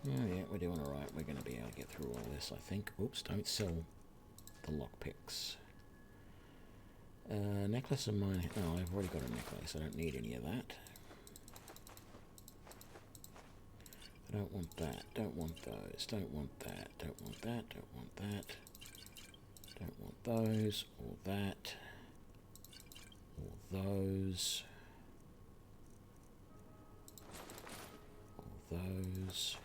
Yeah, we're doing alright. We're going to be able to get through all this, I think. Oops, don't sell the lockpicks. Necklace of mine. Oh, I've already got a necklace. I don't need any of that. I don't want that. Don't want those. Don't want that. Don't want that. Don't want that. Don't want those. Or that. Or those. Or those.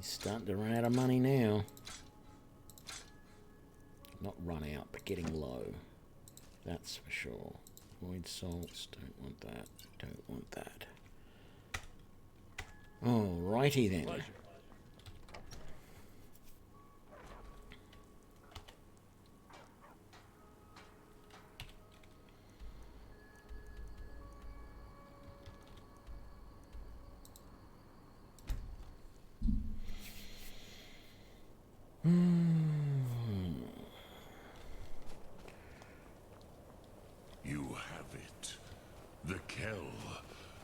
Starting to run out of money now. Not run out, but getting low. That's for sure. Void salts, don't want that, don't want that. Alrighty then. Pleasure. You have it. The Kell,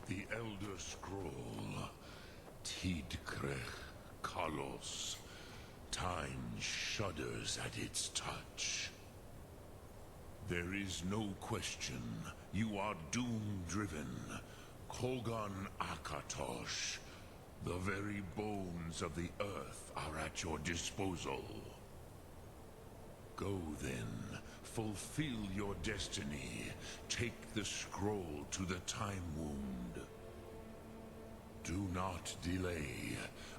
the Elder Scroll. Tidkrech Kalos. Time shudders at its touch. There is no question. You are doom-driven. Kogan Akatosh. The very bones of the earth are at your disposal. Go then, fulfill your destiny. Take the scroll to the Time Wound. Do not delay.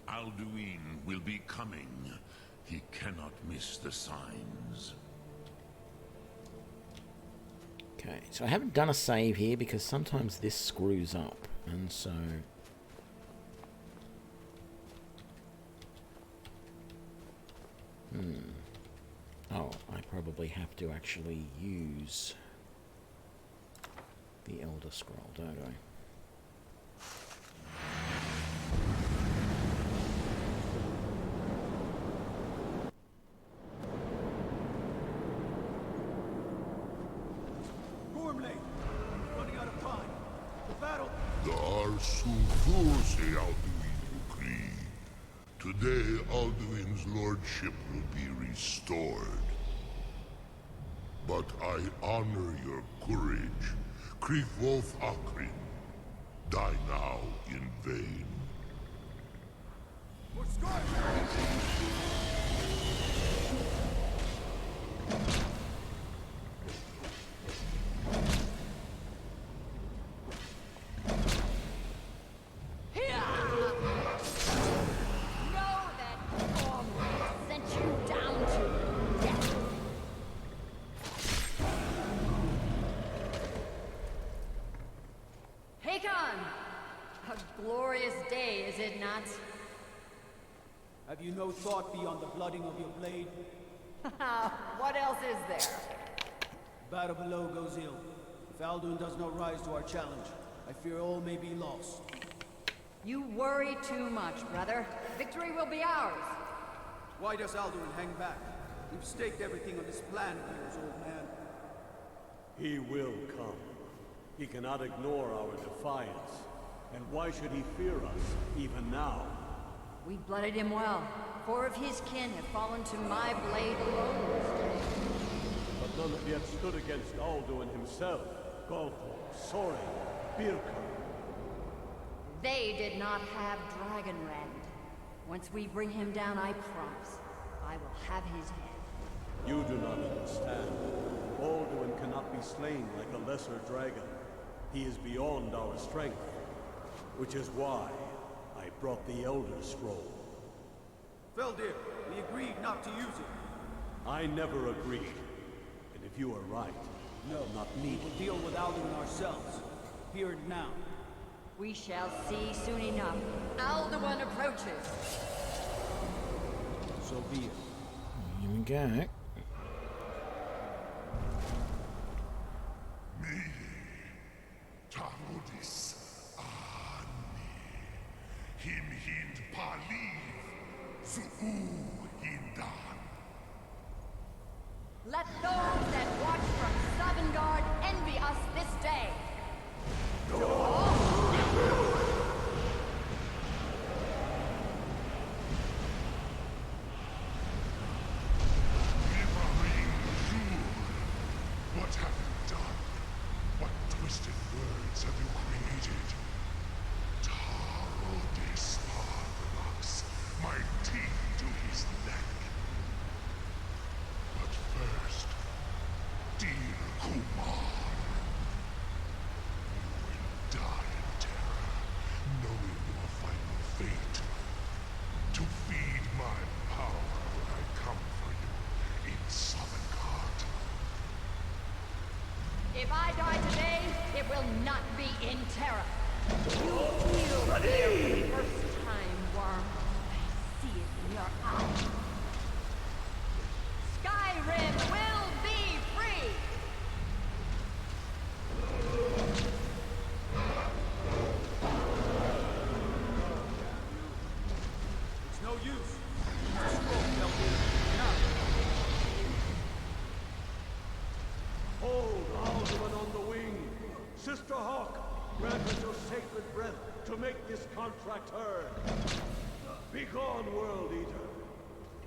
Alduin will be coming. He cannot miss the signs. Okay, so I haven't done a save here because sometimes this screws up, and so... Oh, I probably have to actually use the Elder Scroll, don't I? Running out of time. The battle. The Arsu Alduin decree. Today, Alduin's lordship will be restored. But I honor your courage. Kriegwolf Akrin. Die now in vain. For Skyrim! Have you no thought beyond the blooding of your blade? What else is there? Battle below goes ill. If Alduin does not rise to our challenge, I fear all may be lost. You worry too much, brother. Victory will be ours. Why does Alduin hang back? We've staked everything on this plan of yours, old man. He will come. He cannot ignore our defiance. And why should he fear us, even now? We blooded him well. 4 of his kin have fallen to my blade alone. But none have yet stood against Alduin himself. Golfo, Sori, Birka. They did not have Dragonrend. Once we bring him down, I promise, I will have his head. You do not understand. Alduin cannot be slain like a lesser dragon. He is beyond our strength. Which is why I brought the Elder Scroll. Feldir, we agreed not to use it. I never agreed. And if you are right, no, not me. We'll deal with Alduin ourselves. Here and now. We shall see soon enough. Alduin approaches. So be it. Here we go. Tarodis Ani. Him hind paliv. Zuu hindan. Let those that watch from Sovngarde envy us this day. What have you done? What twisted words have you created? Tarodis Parthenox, my teeth to his neck. But first, dear Kumar, you will die in terror, knowing your final fate. To feed my power when I come for you in Sovngarde. If I die today, it will not be in terror. You feel fear for the first time, Worm. I see it in your eyes. Skyrim will be free! It's no use. The scroll dealt with it. Now. Hold Alduin on the wing! Sister Hawk, grant us your sacred breath to make this contract heard. Begone, World Eater!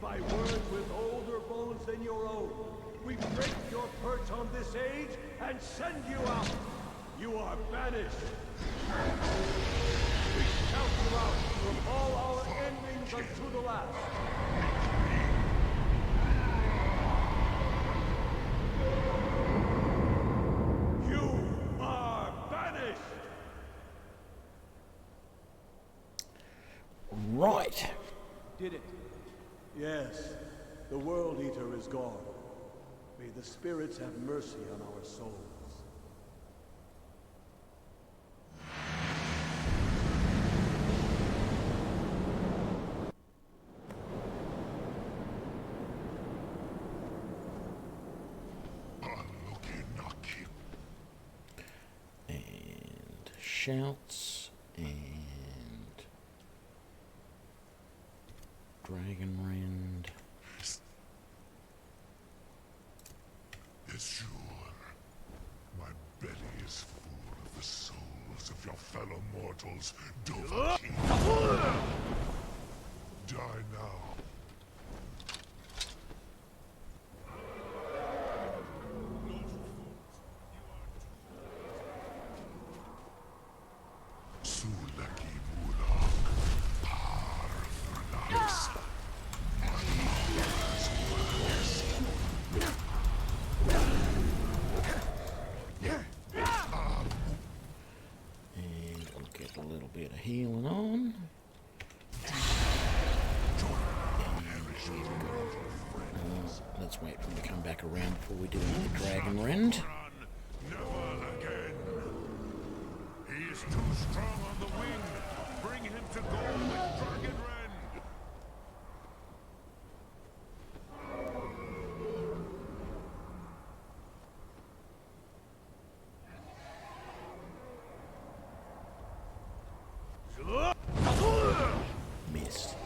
By words with older bones than your own, we break your perch on this age and send you out! You are banished! Count you out from all our endings unto the last. You are banished! Right. Did it? Yes, the World Eater is gone. May the spirits have mercy on our souls. And shouts and Dragon Rend. Sure. My belly is full of the souls of your fellow mortals, Dovahkiin. Die now. Sulaki Mulak, Par Thrax. And we'll get a little bit of healing on. Let's wait for him to come back around before we do another Dragon Rend. Never again. He is too strong on the wing. Bring him to goal with Dragon Rend. Missed. I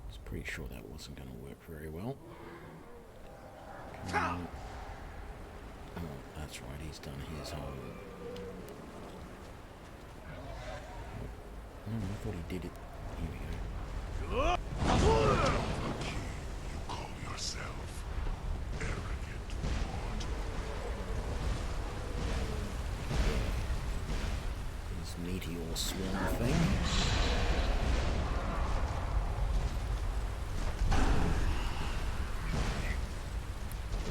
was pretty sure that wasn't going to work very well. Come on. Oh, that's right, he's done his whole... Oh, I thought he did it. Here we go. You call yourself arrogant mortal. His meteor swarm thing.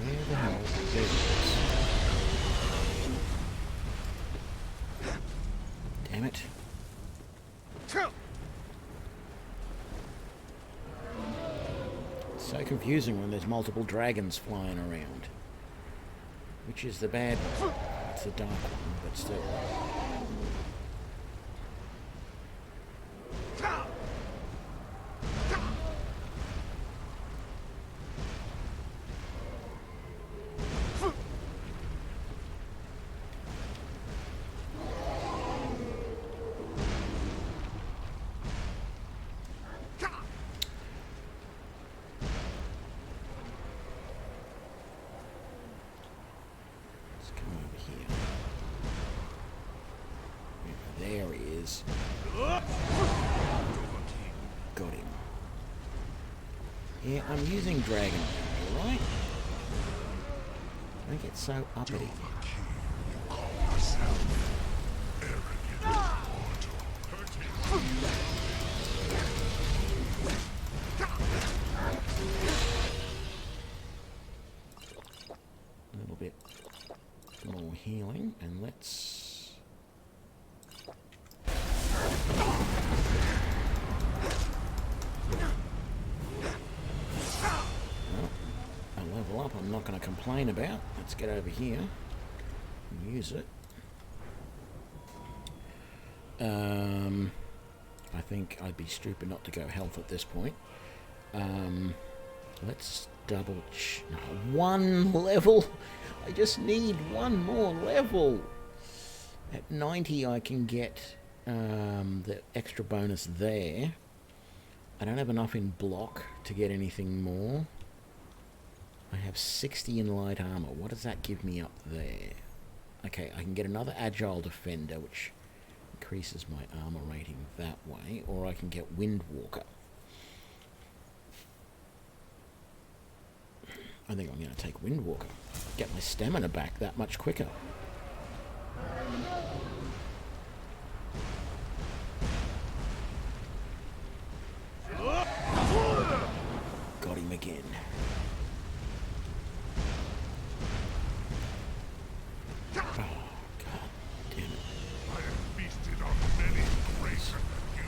Where the hell? There it is. Damn it. It's so confusing when there's multiple dragons flying around. Which is the bad one? It's the dark one, but still. There he is. Got him. Yeah, I'm using Dragon, alright? Don't get so uppity. You call yourself arrogant mortal. A little bit more healing, and let's... A level up I'm not going to complain about. Let's get over here and use it. I think I'd be stupid not to go health at this point. Let's double no, one level. I just need one more level. At 90 I can get the extra bonus there. I don't have enough in block to get anything more. I have 60 in light armor. What does that give me up there? Okay, I can get another agile defender, which increases my armor rating that way, or I can get Windwalker. I think I'm going to take Windwalker. Get my stamina back that much quicker. Got him again. Oh, God damn it. I have feasted on many graces you.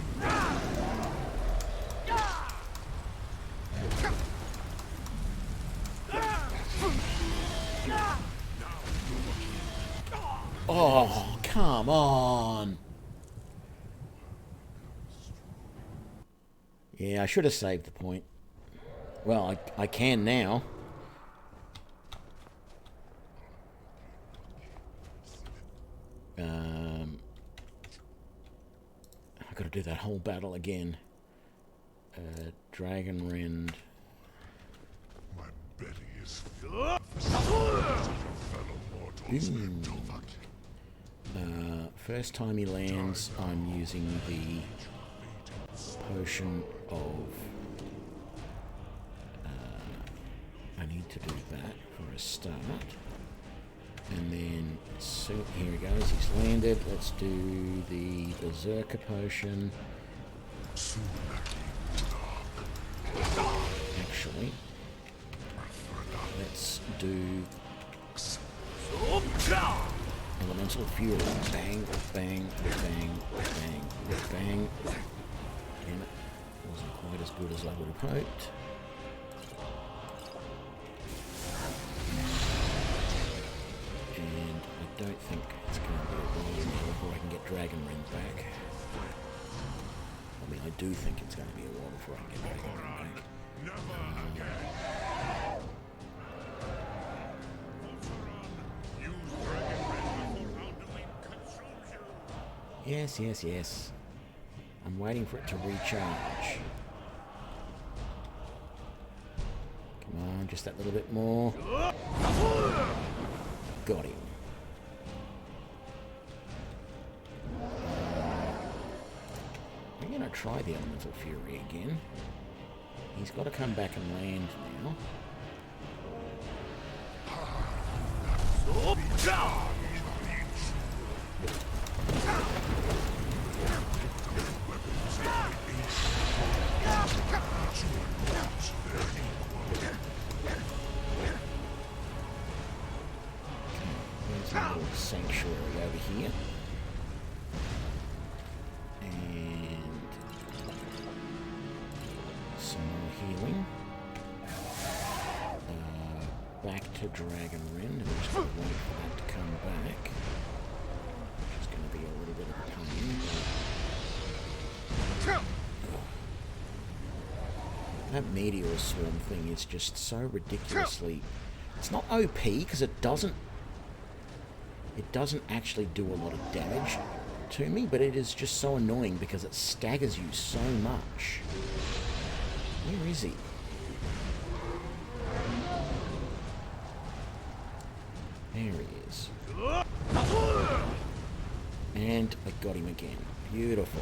Oh, come on. Yeah, I should have saved the point. Well, I can now. I've got to do that whole battle again. Dragon Rend. My belly is filled with fellow mortals. First time he lands, I'm using the potion of... I need to do that for a start. And then, so here he goes, he's landed. Let's do the Berserker potion. Actually, let's do Elemental Fury. Bang, bang, bang, bang, bang. Again, it wasn't quite as good as I would have hoped. And I don't think it's going to be a while now before I can get Dragon Rend back. I mean, I do think it's going to be a while before I can get Dragon Rend back. Yes, yes, yes. I'm waiting for it to recharge. Come on, just that little bit more. Got him. We're going to try the Elemental Fury again. He's got to come back and land now. There's a little sanctuary over here. And some more healing. Back to Dragon Rend. I'm just going to wait for that to come back. Which is going to be a little bit of a pain. That Meteor Swarm thing is just so ridiculously... It's not OP, because it doesn't actually do a lot of damage to me, but it is just so annoying because it staggers you so much. Where is he? There he is. And I got him again. Beautiful.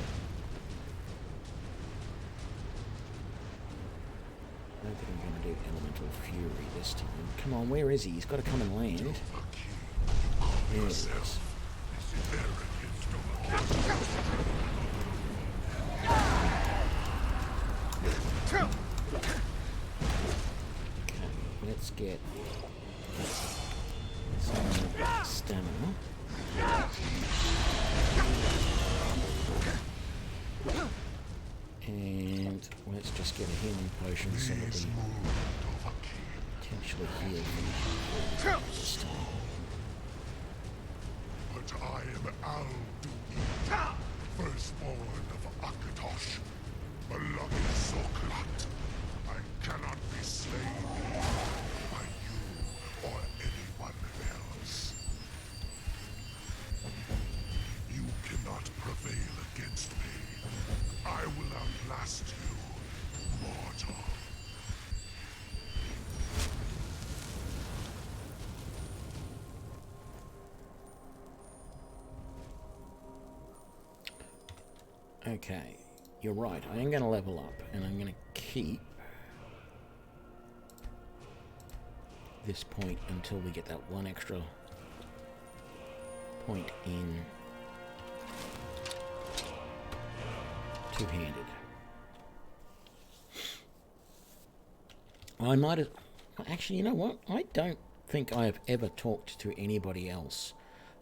I don't think I'm going to do Elemental Fury this time. Come on, where is he? He's got to come and land. There he is. Okay, let's get some stamina. And let's just get a healing potion so that we potentially heal from this time. But I am Al-Duin, firstborn of Akatosh, beloved Stormcloak. I cannot be slain by you or anyone else. You cannot prevail against me. I will outlast you, mortal. Okay, you're right. I am going to level up, and I'm going to keep this point until we get that one extra point in two-handed. I might have... Actually, you know what? I don't think I have ever talked to anybody else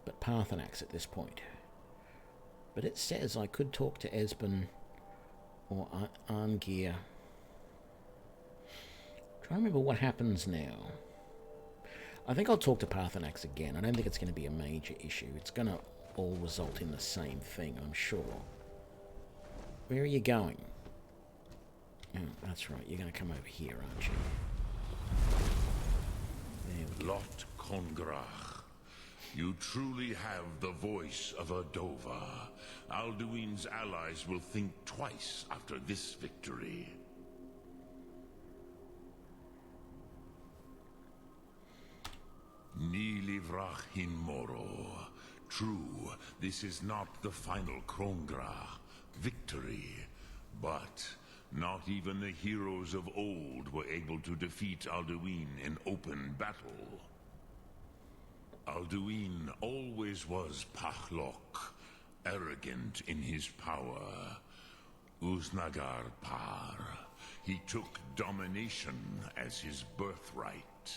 but Parthenax at this point. But it says I could talk to Esben or Arngir. Try to remember what happens now. I think I'll talk to Parthenax again. I don't think it's going to be a major issue. It's going to all result in the same thing, I'm sure. Where are you going? Oh, that's right. You're going to come over here, aren't you? There we go. Lot Kongrach. You truly have the voice of a Dova. Alduin's allies will think twice after this victory. Ni livrach hin moro. True, this is not the final Kongrach victory, but not even the heroes of old were able to defeat Alduin in open battle. Alduin always was Pachlok, arrogant in his power. Uznagar Par. He took domination as his birthright.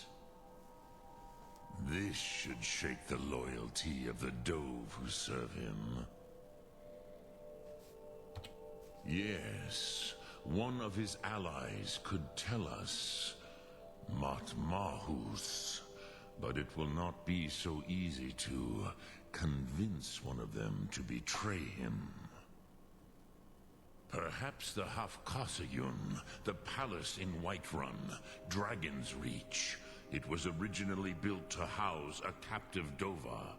This should shake the loyalty of the Dove who serve him. Yes, one of his allies could tell us. Mat Mahus. But it will not be so easy to convince one of them to betray him. Perhaps the Hafkasayun, the palace in Whiterun, Dragon's Reach. It was originally built to house a captive Dova.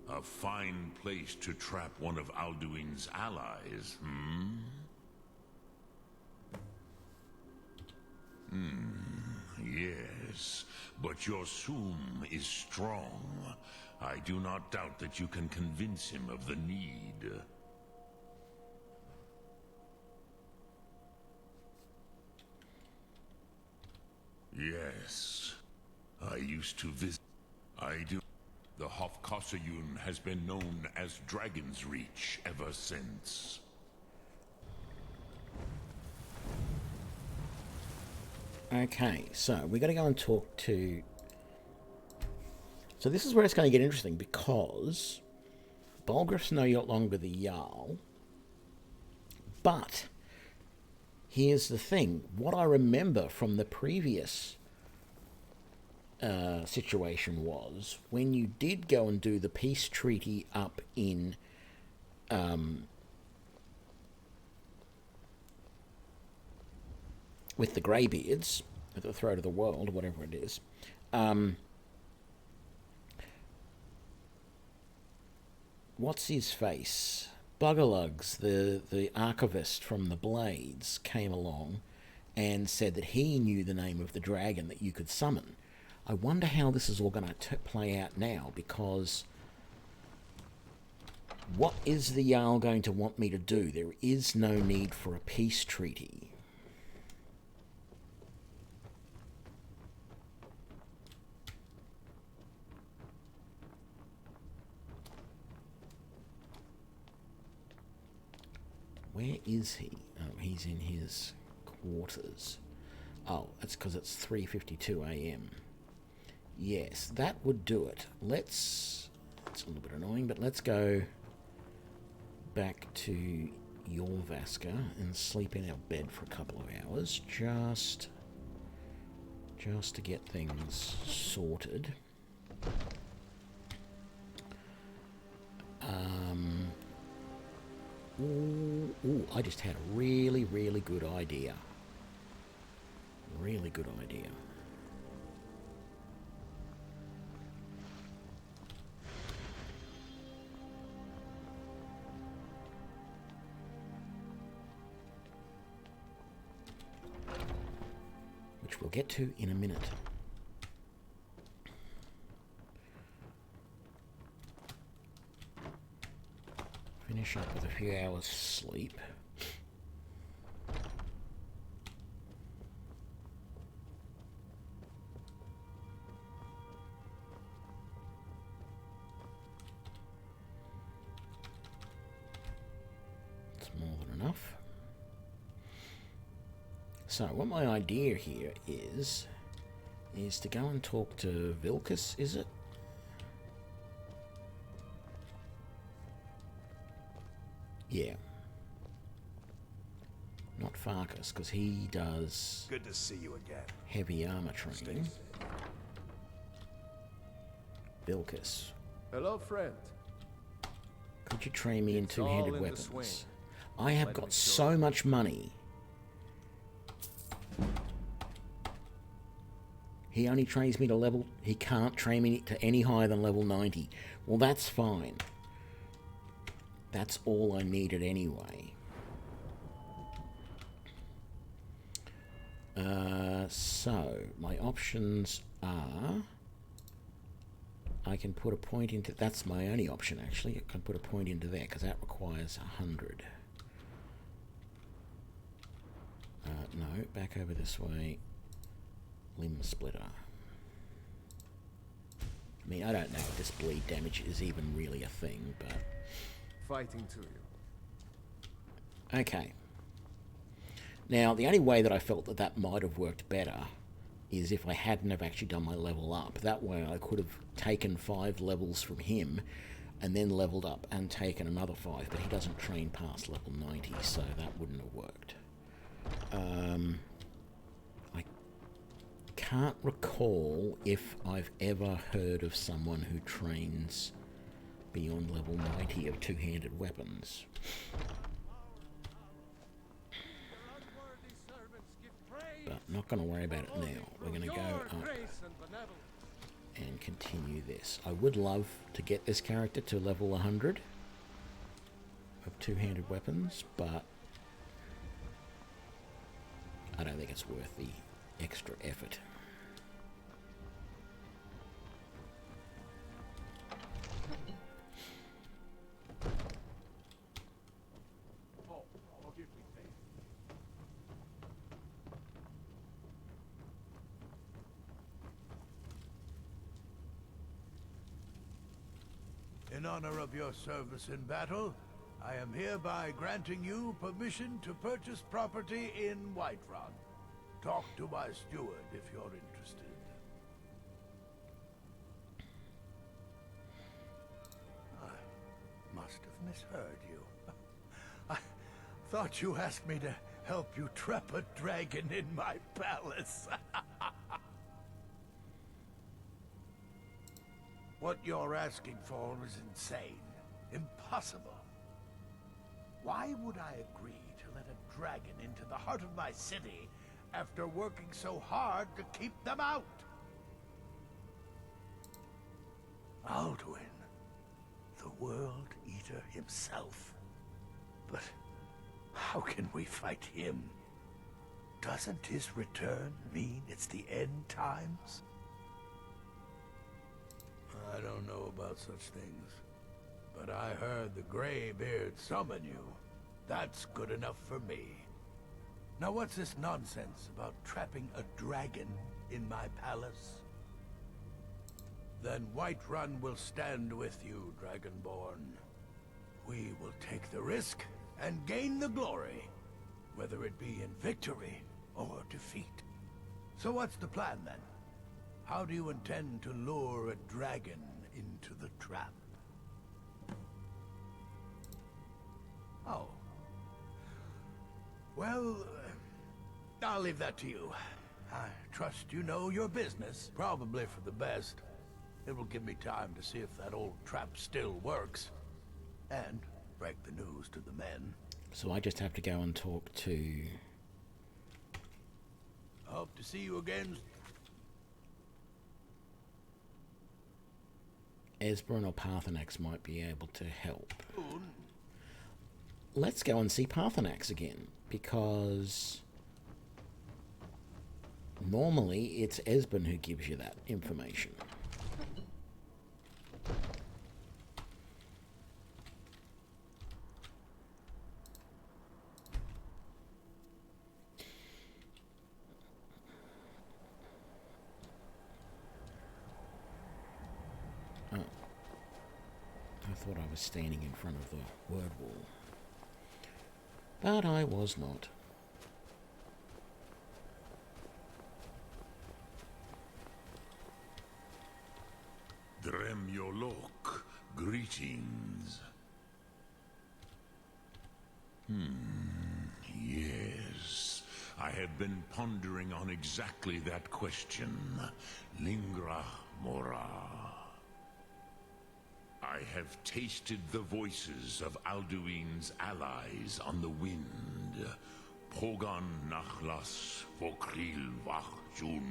A fine place to trap one of Alduin's allies, Yes, but your Sum is strong. I do not doubt that you can convince him of the need. Yes, I used to visit. I do. The Hofkasayun has been known as Dragon's Reach ever since. Okay, so we're going to go and talk to... So this is where it's going to get interesting, because Bolgrif's no longer the Jarl. But here's the thing. What I remember from the previous situation was when you did go and do the peace treaty up in with the Greybeards at the throat of the world, whatever it is, what's his face? Buggerlugs, the archivist from the Blades, came along and said that he knew the name of the dragon that you could summon. I wonder how this is all going to play out now, because what is the Jarl going to want me to do? There is no need for a peace treaty. Where is he? Oh, he's in his quarters. Oh, that's because it's 3:52 a.m. Yes, that would do it. It's a little bit annoying, but let's go back to Jorvaska and sleep in our bed for a couple of hours, just to get things sorted. Ooh, I just had a really, really good idea. Really good idea. Which we'll get to in a minute. Finish up with a few hours sleep. So what my idea here is to go and talk to Vilcus, is it? Yeah. Not Farkas, because he does Good to see you again. heavy armor training. Vilcus, Hello, friend. could you train me in It's all two-handed in the swing. weapons? I have Let got me so much money. He only trains me to level... He can't train me to any higher than level 90. Well, that's fine. That's all I needed anyway. So, my options are... I can put a point into... That's my only option, actually. I can put a point into there, because that requires 100. No, back over this way. Limb splitter. I mean, I don't know if this bleed damage is even really a thing, but... Fighting to you. Okay. Now, the only way that I felt that that might have worked better is if I hadn't have actually done my level up. That way I could have taken 5 levels from him and then leveled up and taken another 5, but he doesn't train past level 90, so that wouldn't have worked. I can't recall if I've ever heard of someone who trains beyond level 90 of two-handed weapons. But not going to worry about it now. We're going to go up and continue this. I would love to get this character to level 100 of two-handed weapons, but I don't think it's worth the extra effort. In honor of your service in battle, I am hereby granting you permission to purchase property in Wuuthrad. Talk to my steward if you're interested. I must have misheard you. I thought you asked me to help you trap a dragon in my palace. What you're asking for is insane. Impossible. Why would I agree to let a dragon into the heart of my city after working so hard to keep them out? Alduin, the World Eater himself. But how can we fight him? Doesn't his return mean it's the end times? I don't know about such things, but I heard the Greybeard summon you. That's good enough for me. Now what's this nonsense about trapping a dragon in my palace? Then Whiterun will stand with you, Dragonborn. We will take the risk and gain the glory, whether it be in victory or defeat. So what's the plan then? How do you intend to lure a dragon into the trap? Oh. Well, I'll leave that to you. I trust you know your business, probably for the best. It will give me time to see if that old trap still works. And break the news to the men. So I just have to go and talk to... Hope to see you again. Esbern or Parthenax might be able to help. Let's go and see Parthenax again, because normally it's Esbern who gives you that information. I thought I was standing in front of the word wall, but I was not. Drem your look. Greetings. Yes. I have been pondering on exactly that question. Lingra mora. I have tasted the voices of Alduin's allies on the wind. Pogan nachlas vokril vachjun.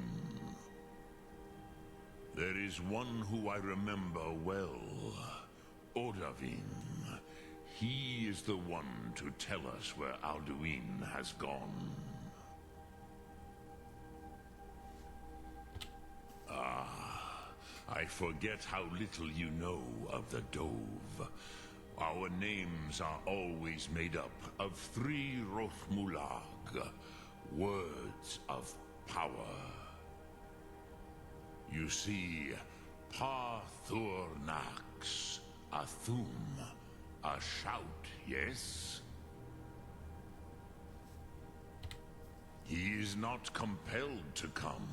There is one who I remember well. Odavin. He is the one to tell us where Alduin has gone. I forget how little you know of the Dove. Our names are always made up of 3 Rothmulag, words of power. You see, Parthurnax, a thum, a shout, yes? He is not compelled to come.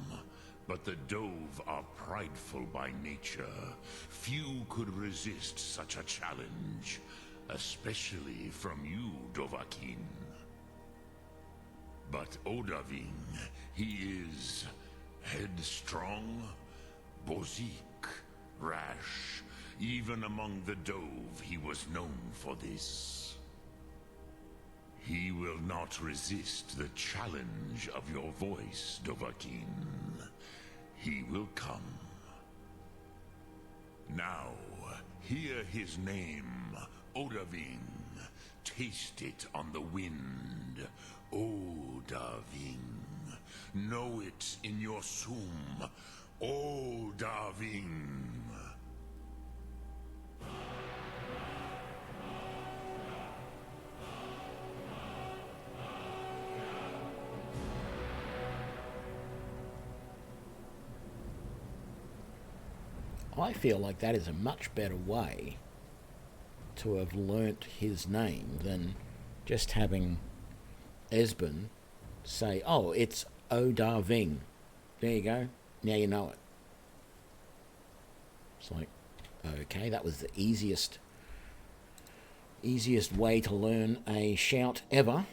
But the Dove are prideful by nature. Few could resist such a challenge, especially from you, Dovahkiin. But Odahviing, he is headstrong, bozik, rash. Even among the Dove, he was known for this. He will not resist the challenge of your voice, Dovahkiin. He will come. Now, hear his name, Odahviing. Taste it on the wind, Odahviing. Know it in your sum, Odahviing. I feel like that is a much better way to have learnt his name than just having Esben say, oh, it's Odahviing. There you go. Now you know it. It's like, okay, that was the easiest way to learn a shout ever.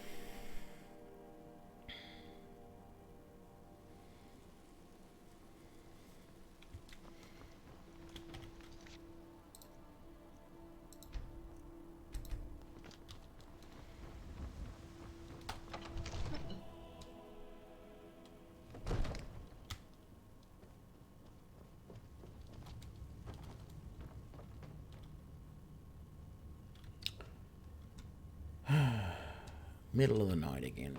Middle of the night again.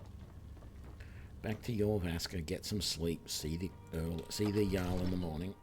Back to Jorvaska, get some sleep, see the Jarl in the morning.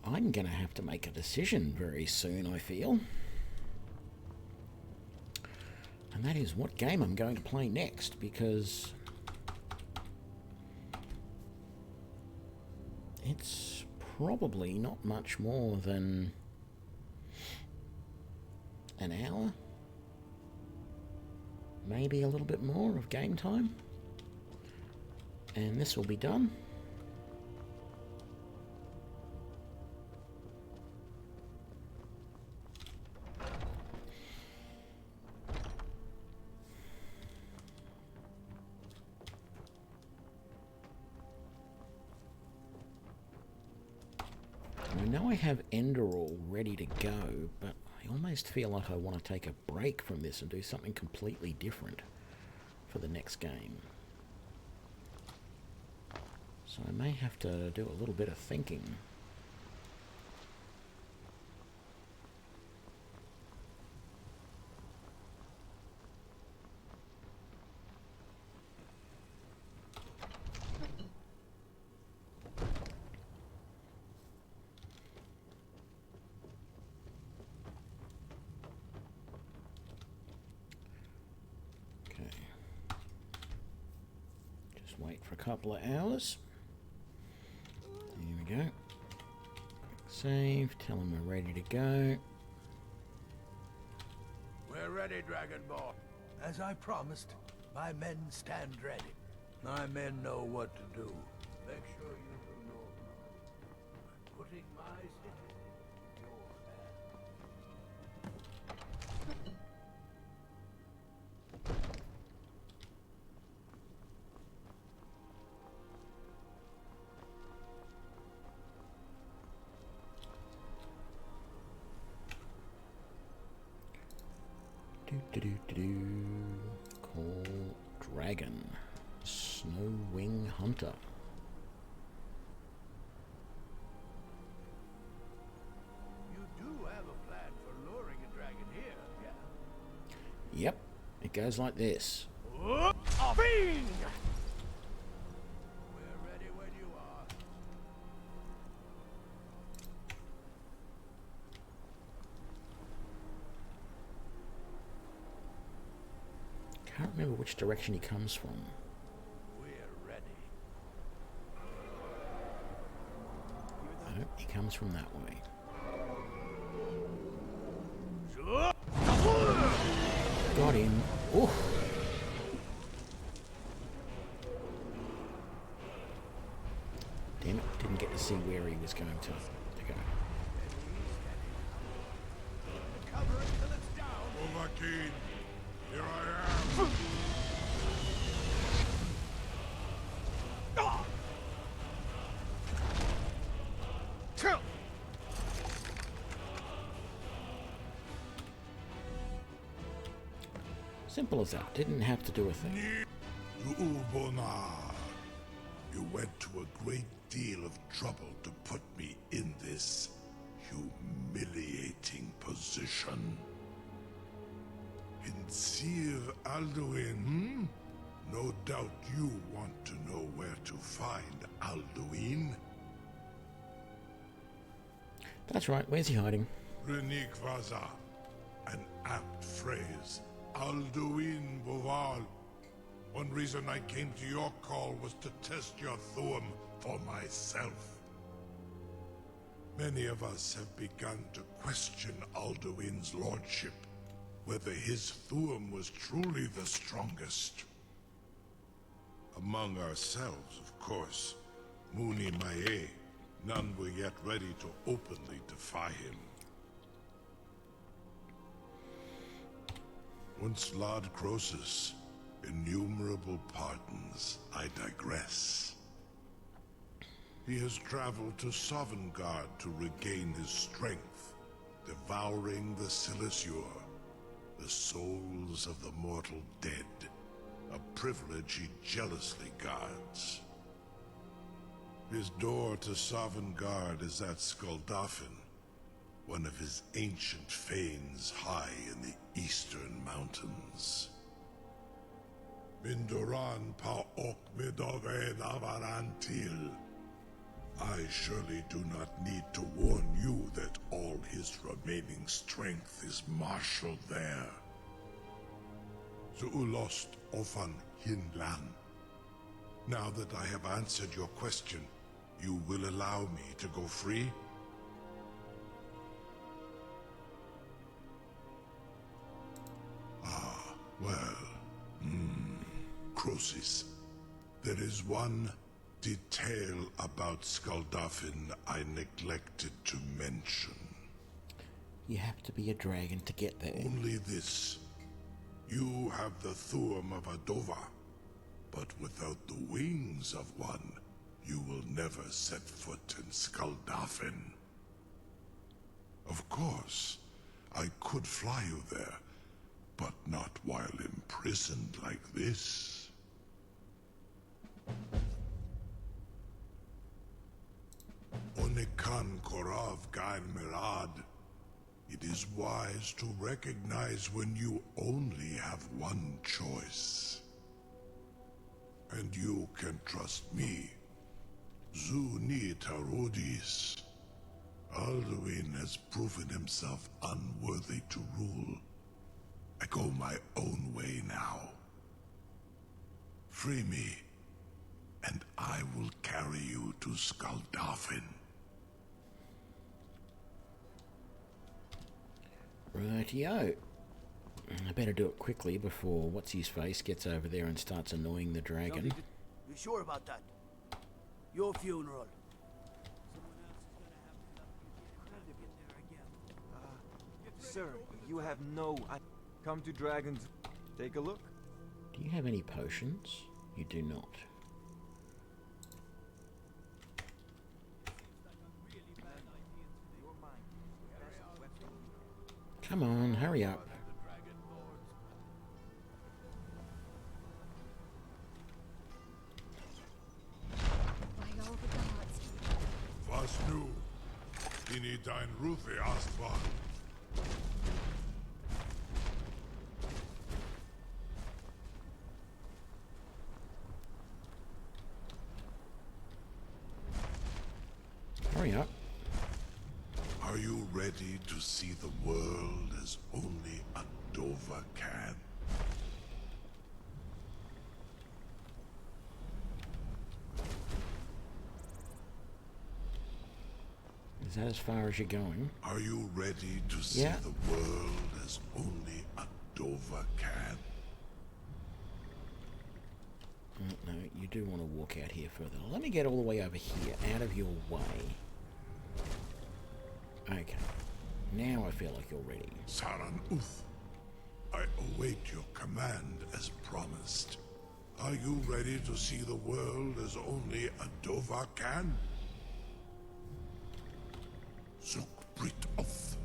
I'm going to have to make a decision very soon, I feel. And that is what game I'm going to play next, because it's probably not much more than an hour, maybe a little bit more of game time, and this will be done. I know I have Enderall ready to go, but I almost feel like I want to take a break from this and do something completely different for the next game. So I may have to do a little bit of thinking. for a couple of hours. Here we go. Quick save. Tell him we're ready to go. We're ready, Dragonborn. As I promised, my men stand ready. My men know what to do. Make sure you do your part. I'm putting my city in your hands. Call Dragon. Snowwing Hunter. You do have a plan for luring a dragon here, yeah? Yep, it goes like this. We're ready when you are. Can't remember which direction he comes from. We're ready. No, he comes from that way. Got him. Ooh. Damn it, didn't get to see where he was going to go. Cover it till it's down. Arcane, here I am. Simple as that. Didn't have to do a thing. You went to a great deal of trouble to put me in this humiliating position. Sincere Alduin, No doubt you want to know where to find Alduin. That's right. Where's he hiding? Renik Vaza. An apt phrase. Alduin Boval. One reason I came to your call was to test your Thuum for myself. Many of us have begun to question Alduin's lordship, whether his Thuum was truly the strongest. Among ourselves, of course, Muni Mae, none were yet ready to openly defy him. Once Lord Croesus, innumerable pardons, I digress. He has traveled to Sovngarde to regain his strength, devouring the Silesur, the souls of the mortal dead, a privilege he jealously guards. His door to Sovngarde is at Skuldafn, one of his ancient fanes high in the eastern mountains. Mindoran pa ok midoven avarantil. I surely do not need to warn you that all his remaining strength is marshaled there. Zuulost ofan hinlan. Now that I have answered your question, you will allow me to go free? Ah, well, Croesus, there is one detail about Skuldafn I neglected to mention. You have to be a dragon to get there. Only this. You have the Thuum of Adova, but without the wings of one, you will never set foot in Skuldafn. Of course, I could fly you there, but not while imprisoned like this. Onikan Korav Gain Mirad. It is wise to recognize when you only have one choice. And you can trust me. Zuni Tarudis. Alduin has proven himself unworthy to rule. I go my own way now. Free me, and I will carry you to Skuldafn. Rightio. I better do it quickly before what's-his-face gets over there and starts annoying the dragon. You sure about that? Your funeral. Sir, you have no... Come to Dragons. Take a look. Do you have any potions? You do not. Come on, hurry up. Was nu? Dini dein Rufe Astval. Hurry up. Are you ready to see the world as only a Dova can? Is that as far as you're going? Are you ready to see the world as only a Dova can? No, you do want to walk out here further. Let me get all the way over here, out of your way. Okay. Now I feel like you're ready. Saran Uth, I await your command as promised. Are you ready to see the world as only a Dova can? Zukbrit Oth,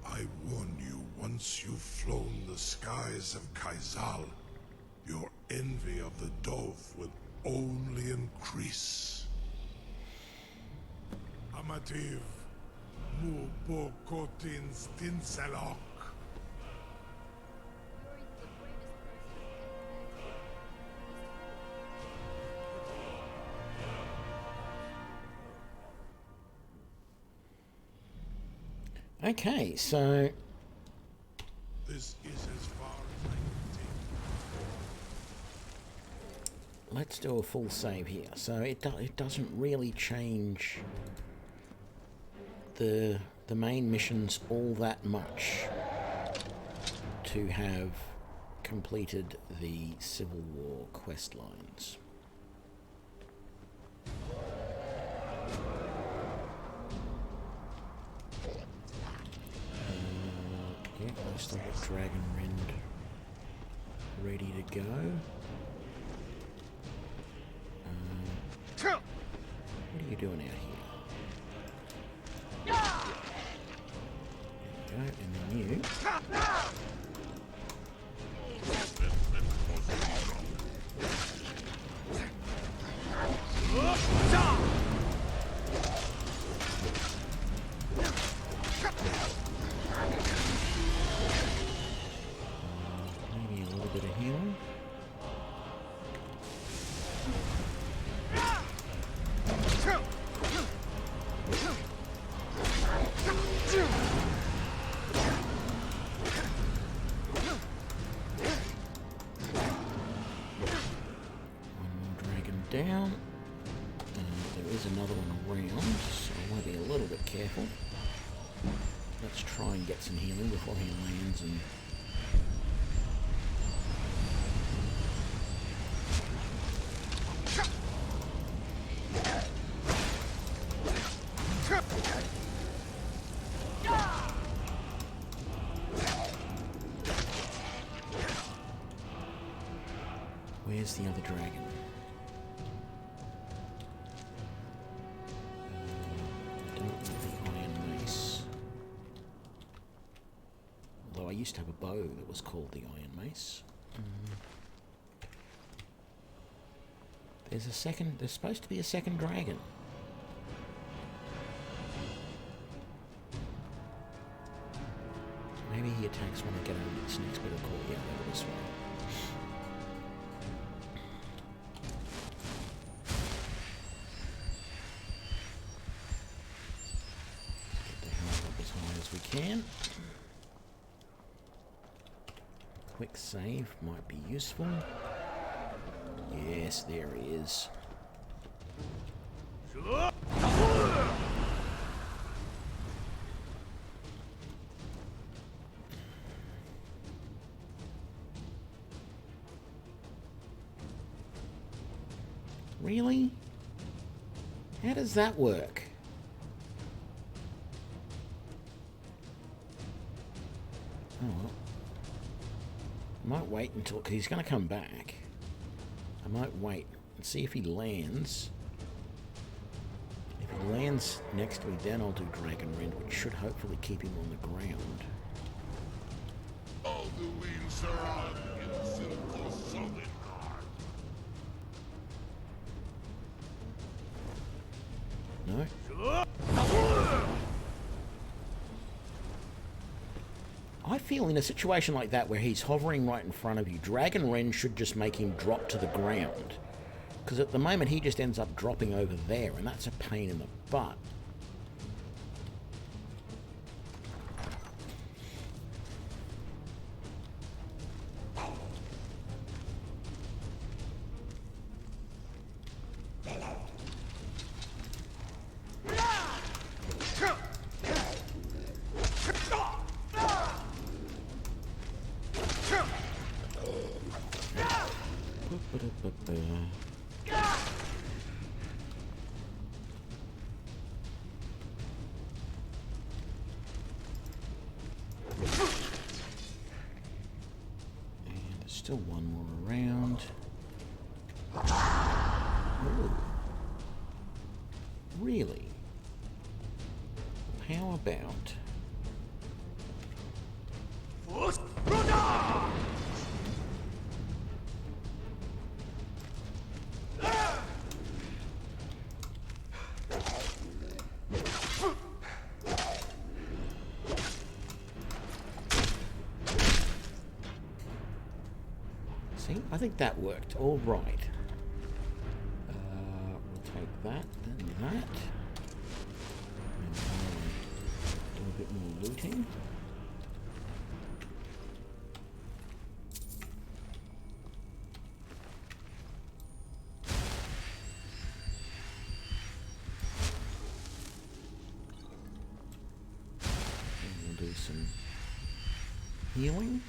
I warn you, once you've flown the skies of Kaizal, your envy of the Dove will only increase. Amativ, Mubo Kotin Stinselok. Okay, so This is as far as I can take. let's do a full save here. So it doesn't really change the main missions all that much to have completed the Civil War quest lines. Yeah, I still got Dragon Rend ready to go. What are you doing out here? There we go, and then you. Maybe a little bit of healing. Down. There is another one around, so I want to be a little bit careful. Let's try and get some healing before he lands and... Where's the other dragon? I used to have a bow that was called the Iron Mace. There's supposed to be a second dragon. Maybe he attacks when I get over this next bit of courtyard over this way. Get the health up as high as we can. Quick save might be useful. Yes, there he is. Really? How does that work? Oh well. I might wait until... because he's going to come back. I might wait and see if he lands. If he lands next to me, then I'll do Dragon Rend, which should hopefully keep him on the ground. All the wings are on in simple solid guard. No? I feel in a situation like that where he's hovering right in front of you, Dragon Rend should just make him drop to the ground. Because at the moment he just ends up dropping over there, and that's a pain in the butt. Still one more around. Ooh. Really? How about... I think that worked all right. We'll take that, then that. And do a bit more looting. And we'll do some healing.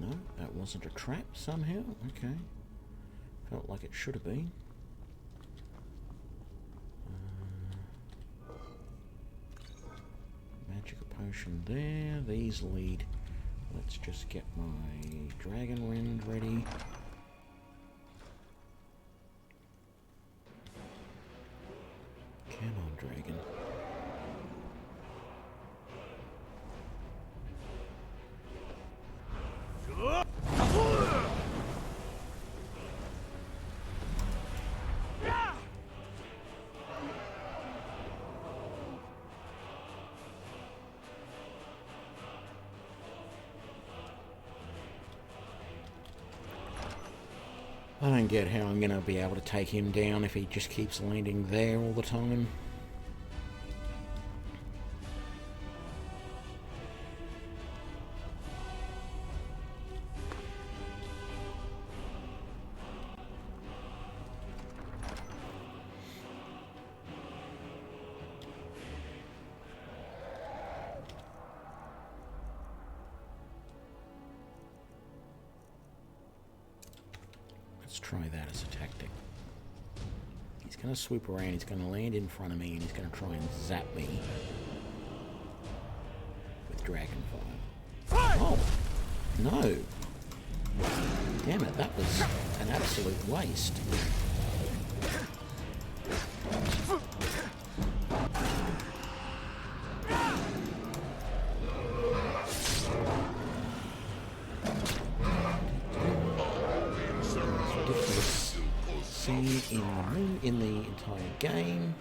No, that wasn't a trap somehow. Okay. Felt like it should have been. Magical potion there. These lead. Let's just get my Dragon Rend ready. Come on, dragon. I don't get how I'm going to be able to take him down if he just keeps landing there all the time. Let's try that as a tactic. He's going to swoop around, he's going to land in front of me, and he's going to try and zap me with Dragon Fire. Oh! No! Damn it, that was an absolute waste. In the entire game,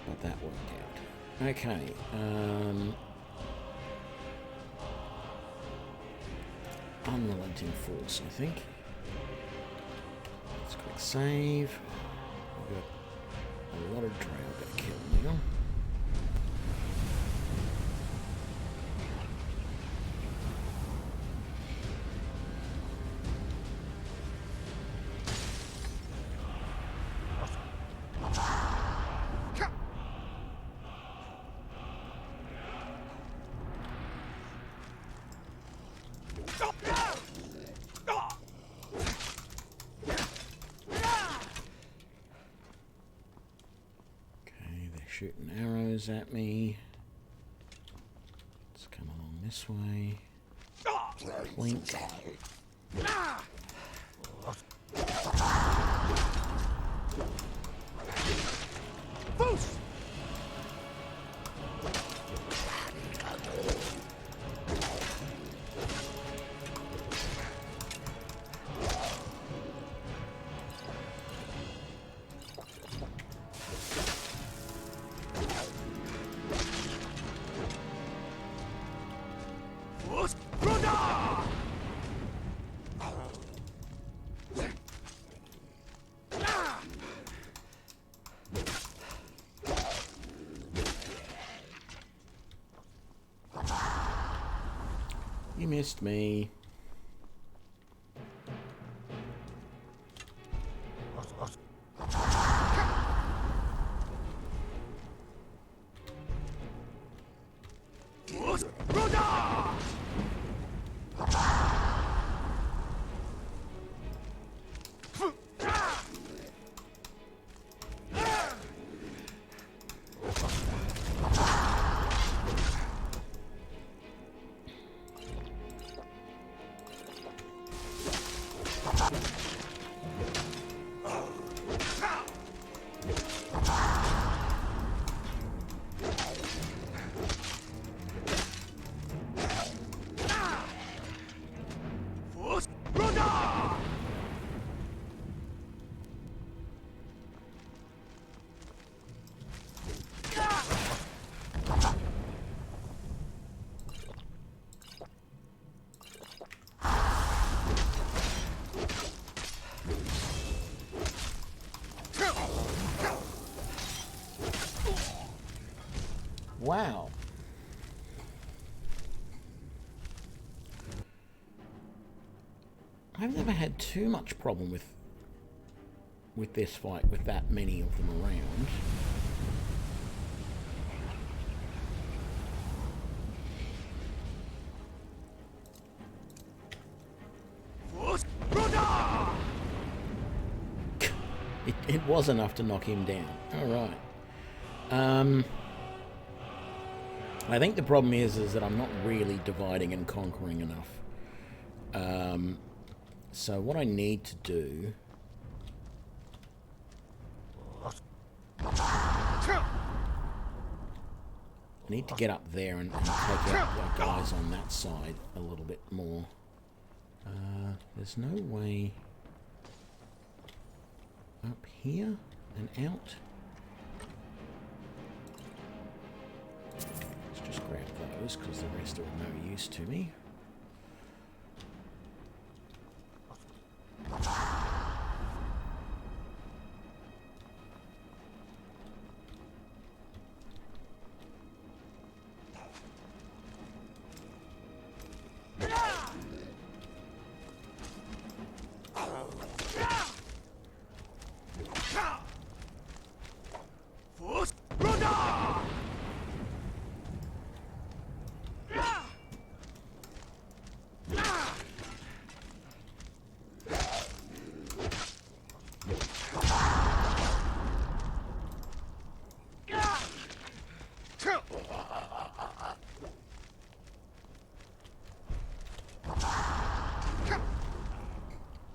but that worked out. Okay, unrelenting force, I think. Let's quick save. We've got a lot of drow I've got to kill now. Shooting arrows at me. Let's come along this way. Plink. Boost! You missed me. Wow. I've never had too much problem with this fight with that many of them around. It was enough to knock him down. All right. I think the problem is that I'm not really dividing and conquering enough. So what I need to do... I need to get up there and take out the guys on that side a little bit more. There's no way up here and out. Let's just grab those because the rest are of no use to me.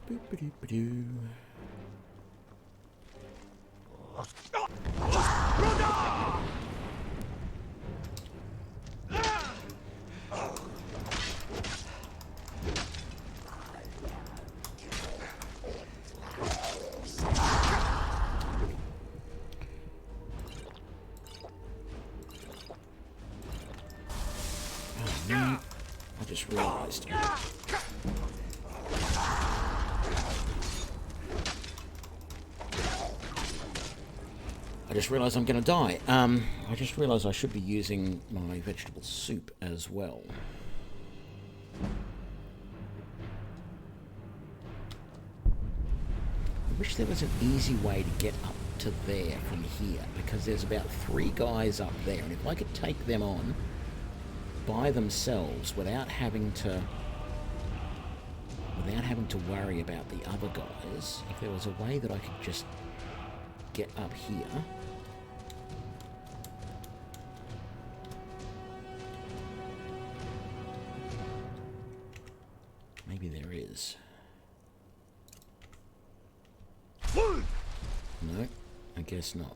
Boop-a-doop-a-doo. I just realised. just realised I'm going to die. I just realised I should be using my vegetable soup as well. I wish there was an easy way to get up to there from here, because there's about 3 guys up there, and if I could take them on by themselves without having to worry about the other guys, if there was a way that I could just get up here. Maybe there is. No, I guess not.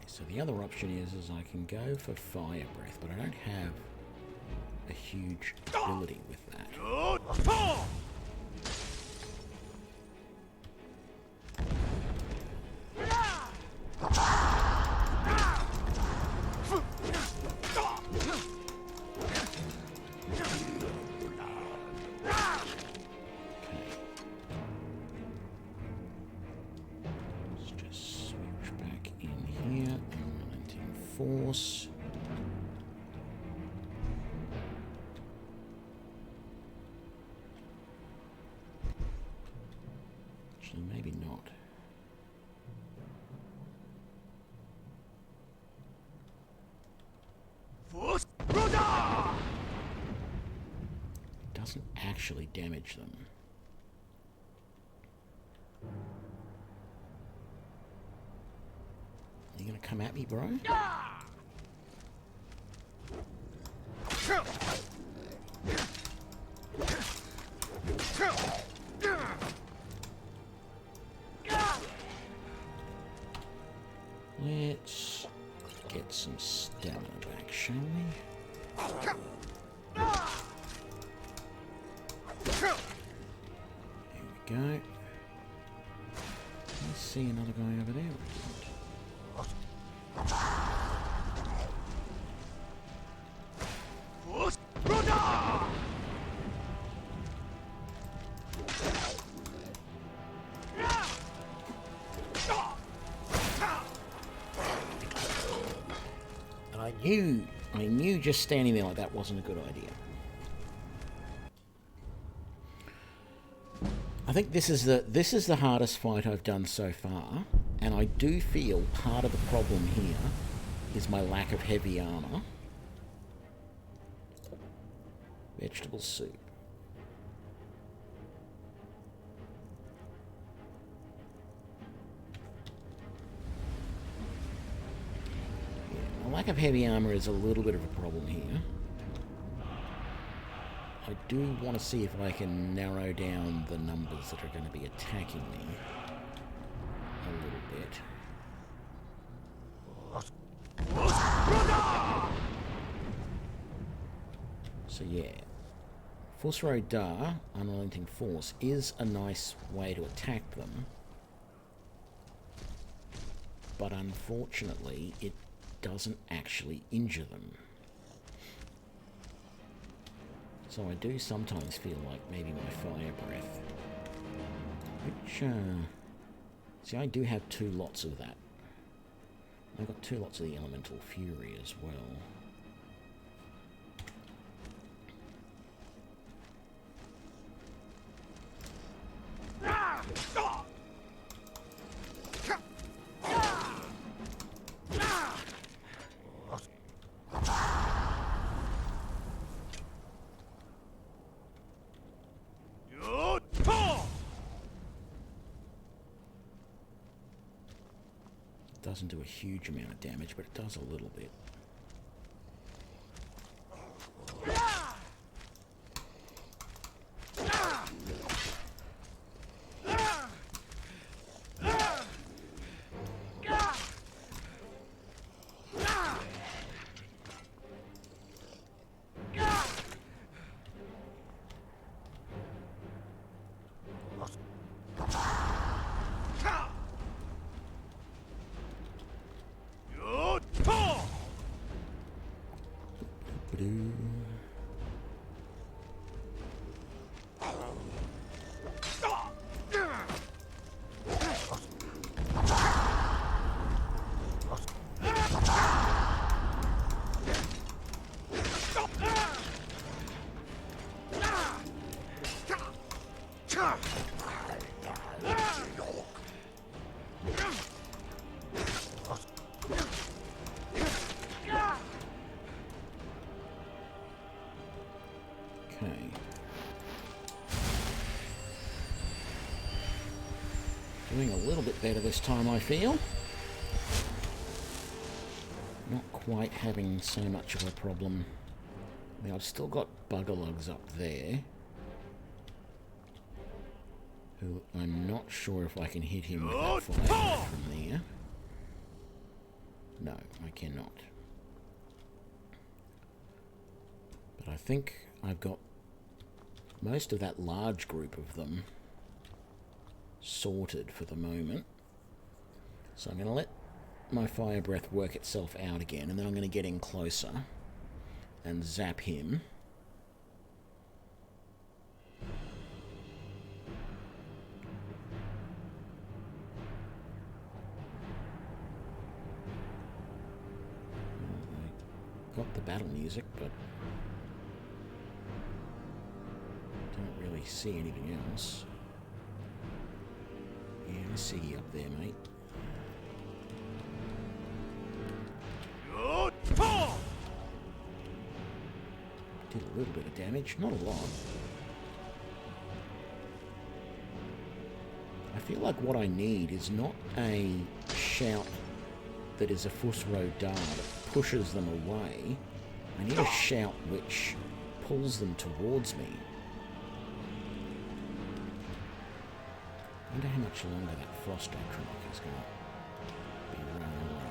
So the other option is I can go for fire breath, but I don't have a huge ability with that. Force. Actually, maybe not. It doesn't actually damage them. You gonna come at me, bro? Let's get some stamina back, shall we? There we go. Let's see another guy over there. I knew just standing there like that wasn't a good idea. I think this is the hardest fight I've done so far, and I do feel part of the problem here is my lack of heavy armor. Vegetable soup. Lack of heavy armor is a little bit of a problem here. I do want to see if I can narrow down the numbers that are going to be attacking me a little bit. So yeah, Wuuthrad, Unrelenting Force, is a nice way to attack them, but unfortunately it doesn't actually injure them. So I do sometimes feel like maybe my fire breath, which, see, I do have 2 lots of that. I've got 2 lots of the Elemental Fury as well. Doesn't do a huge amount of damage, but it does a little bit. Ba-doo. Doing a little bit better this time, I feel. Not quite having so much of a problem. I mean, I've still got Buggerlugs up there, who I'm not sure if I can hit him with that fire from there. No, I cannot. But I think I've got most of that large group of them sorted for the moment. So I'm going to let my fire breath work itself out again, and then I'm going to get in closer and zap him. I got the battle music, but don't really see anything else. Yeah, I see you up there, mate. Did a little bit of damage, not a lot. I feel like what I need is not a shout that is a Fusro Dar that pushes them away. I need a shout which pulls them towards me. I wonder how much longer that frost doctrine is going to be running around.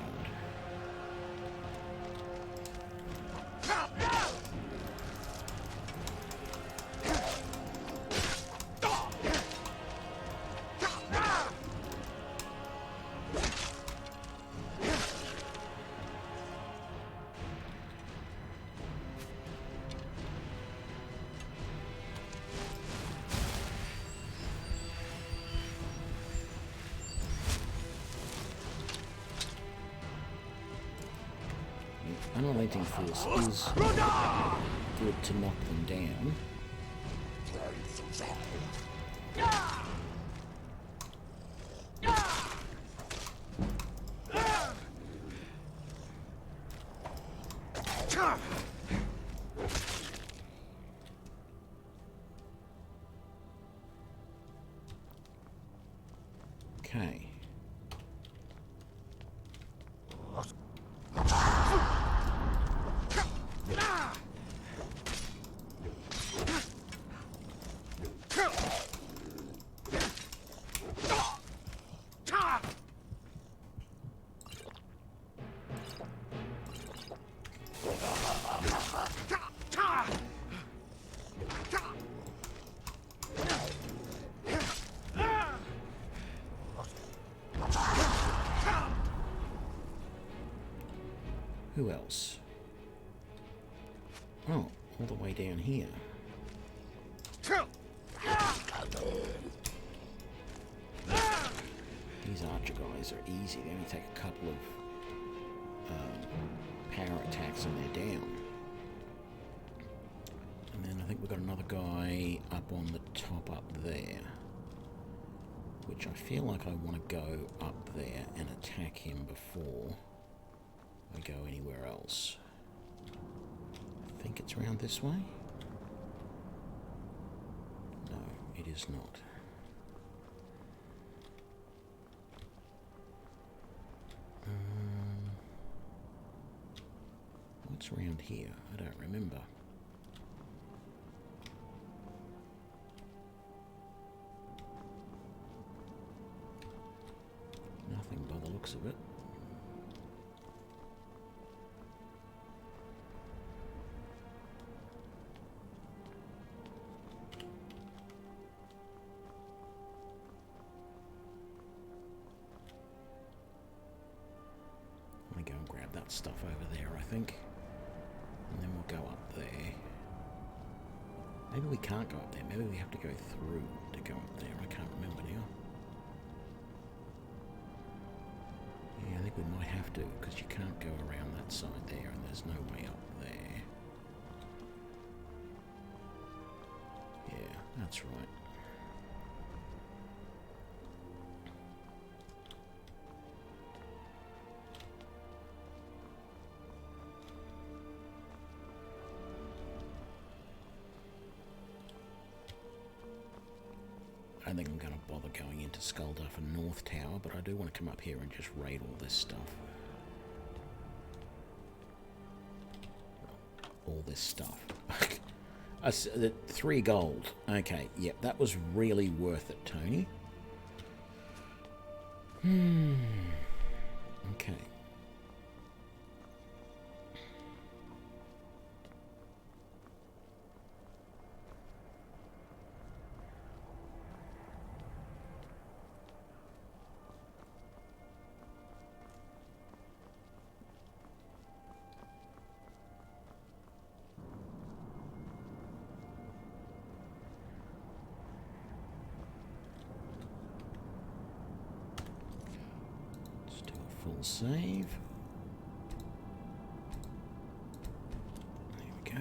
Unrelenting Force is good to knock them down. Okay. Who else? Oh, all the way down here. These archer guys are easy. They only take a couple of power attacks and they're down. And then I think we've got another guy up on the top up there, which I feel like I want to go up there and attack him before I go anywhere else. I think it's around this way. No, it is not. What's around here? I don't remember. Nothing by the looks of it. Go and grab that stuff over there, I think, and then we'll go up there. Maybe we can't go up there. Maybe we have to go through to go up there. I can't remember now. Yeah, I think we might have to, because you can't go around that side there, and there's no way up there. Yeah, that's right. I don't think I'm going to bother going into Skullduffer North Tower, but I do want to come up here and just raid all this stuff. All this stuff. 3 gold. Okay, yep, that was really worth it, Tony. Okay. Full save. There we go.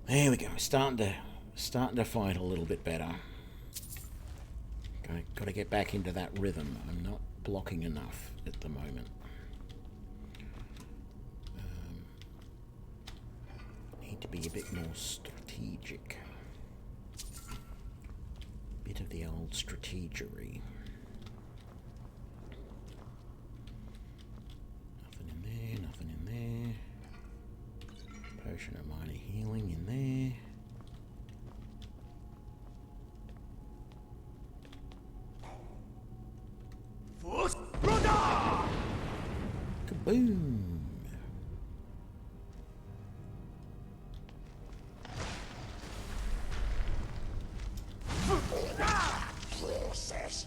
There we go. Starting to fight a little bit better. Got to get back into that rhythm. I'm not blocking enough at the moment. Need to be a bit more strategic. Bit of the old strategery. Nothing in there. Nothing in there. Potion of minor healing in there. Kaboom! Process.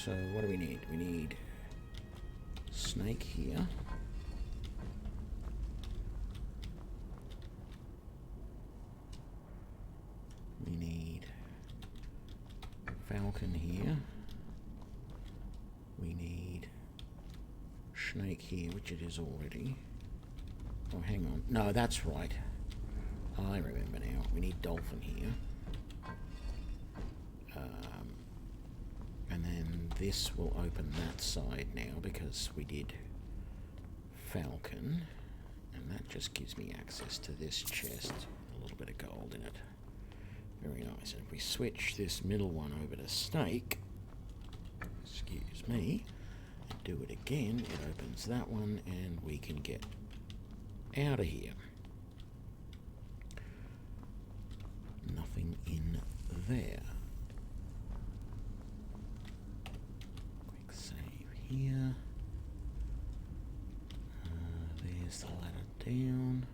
So what do we need? We need snake here. We need falcon here. We need snake here, which it is already. Oh, hang on. No, that's right. I remember now. We need dolphin here. And then this will open that side now because we did falcon. And that just gives me access to this chest. A little bit of gold in it. Very nice. And if we switch this middle one over to snake, excuse me, and do it again, it opens that one and we can get out of here. Nothing in there. Quick save here. There's the ladder down.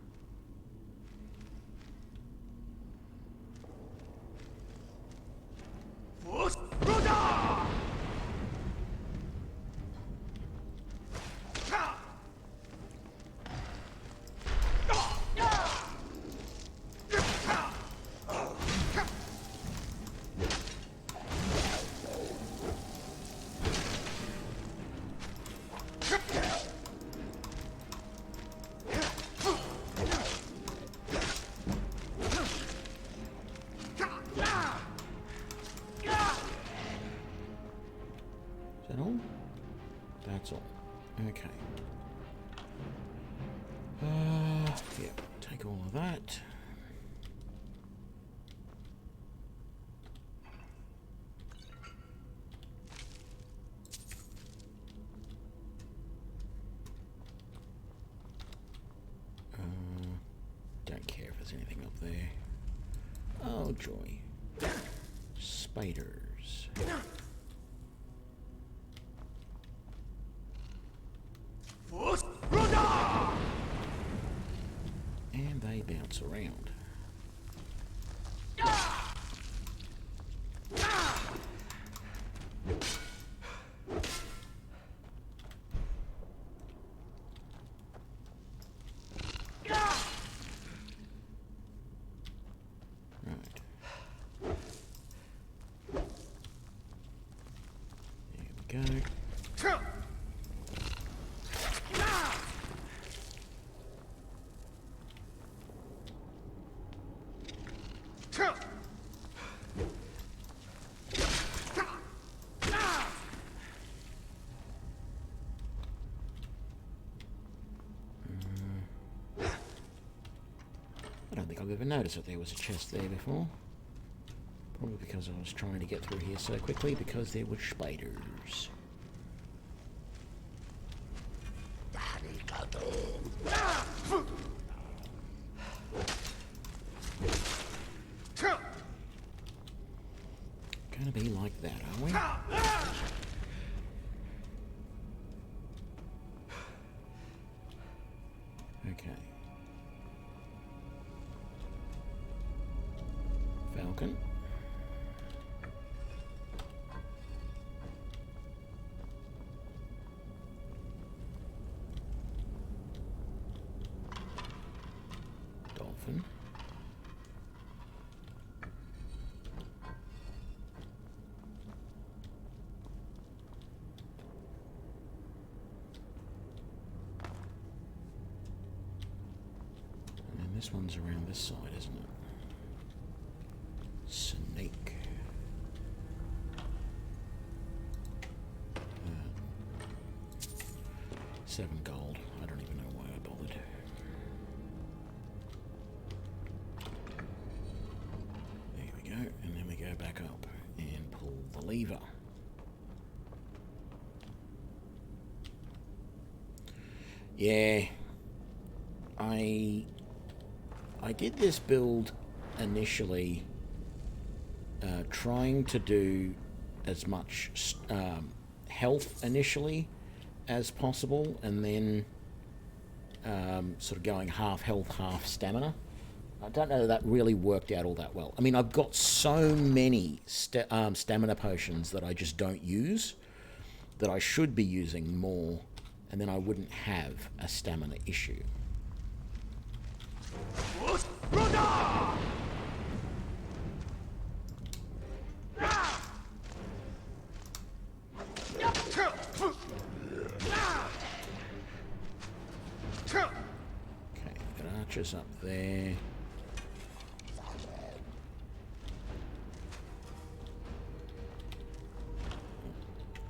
That's all. Okay. Yeah, take all of that. Don't care if there's anything up there. Oh, joy. Spiders. And they bounce around. There we go. I don't think I've ever noticed that there was a chest there before. Probably because I was trying to get through here so quickly because there were spiders. Gonna be like that, are we? Okay. Falcon. Dolphin. And this one's around this side, isn't it? Snake. 7 gold. I don't even know why I bothered. There we go. And then we go back up and pull the lever. Yeah. I did this build initially trying to do as much health initially as possible, and then sort of going half health, half stamina. I don't know that really worked out all that well. I mean, I've got so many stamina potions that I just don't use, that I should be using more, and then I wouldn't have a stamina issue. Okay, got archers up there.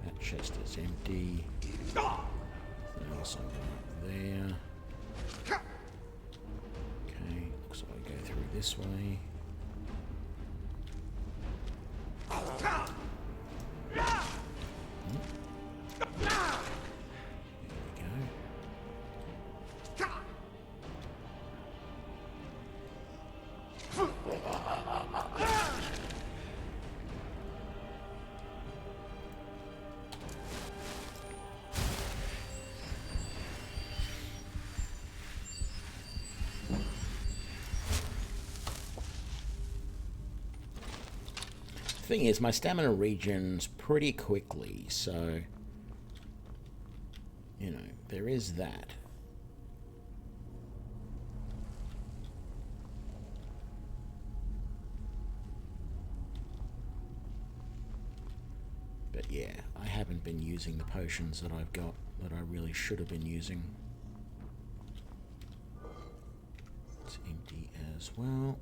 That chest is empty. There's also one up there. Okay, looks like I go through this way. thing is, my stamina regens pretty quickly, so, you know, there is that. But yeah, I haven't been using the potions that I've got that I really should have been using. It's empty as well.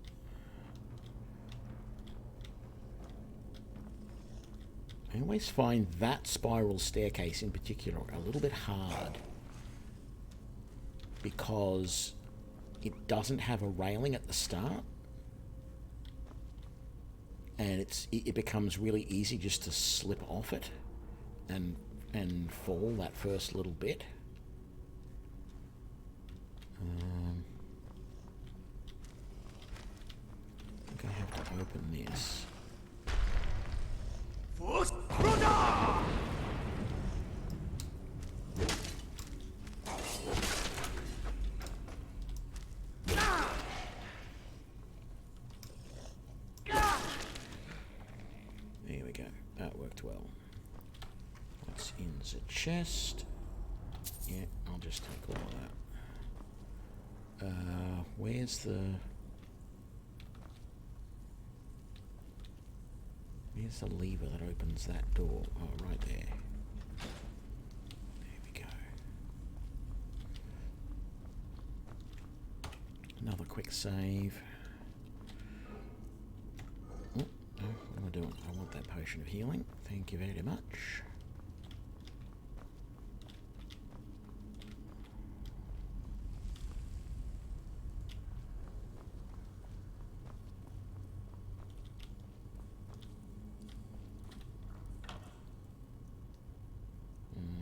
I always find that spiral staircase in particular a little bit hard because it doesn't have a railing at the start, and it becomes really easy just to slip off it and fall that first little bit. I think I have to open this. There we go. That worked well. What's in the chest? Yeah, I'll just take all of that. Where's the lever that opens that door? Oh, right there. There we go. Another quick save. Oh, no, what am I doing? I want that potion of healing. Thank you very much.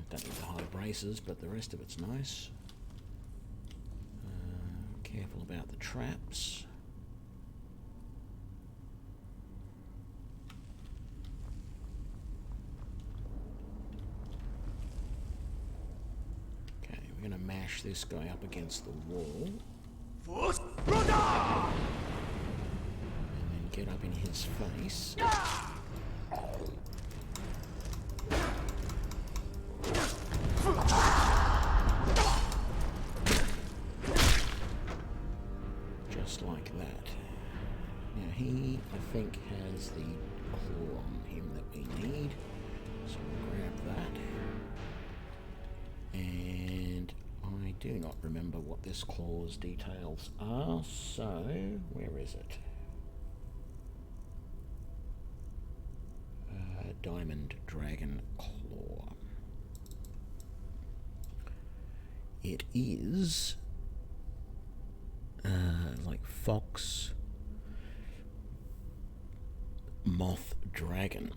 Don't need the high braces, but the rest of it's nice. Careful about the traps. Okay, we're going to mash this guy up against the wall. And then get up in his face. Just like that. Now he, I think, has the claw on him that we need. So we'll grab that. And I do not remember what this claw's details are, so where is it? Diamond Dragon Claw. It is like fox, moth, dragon.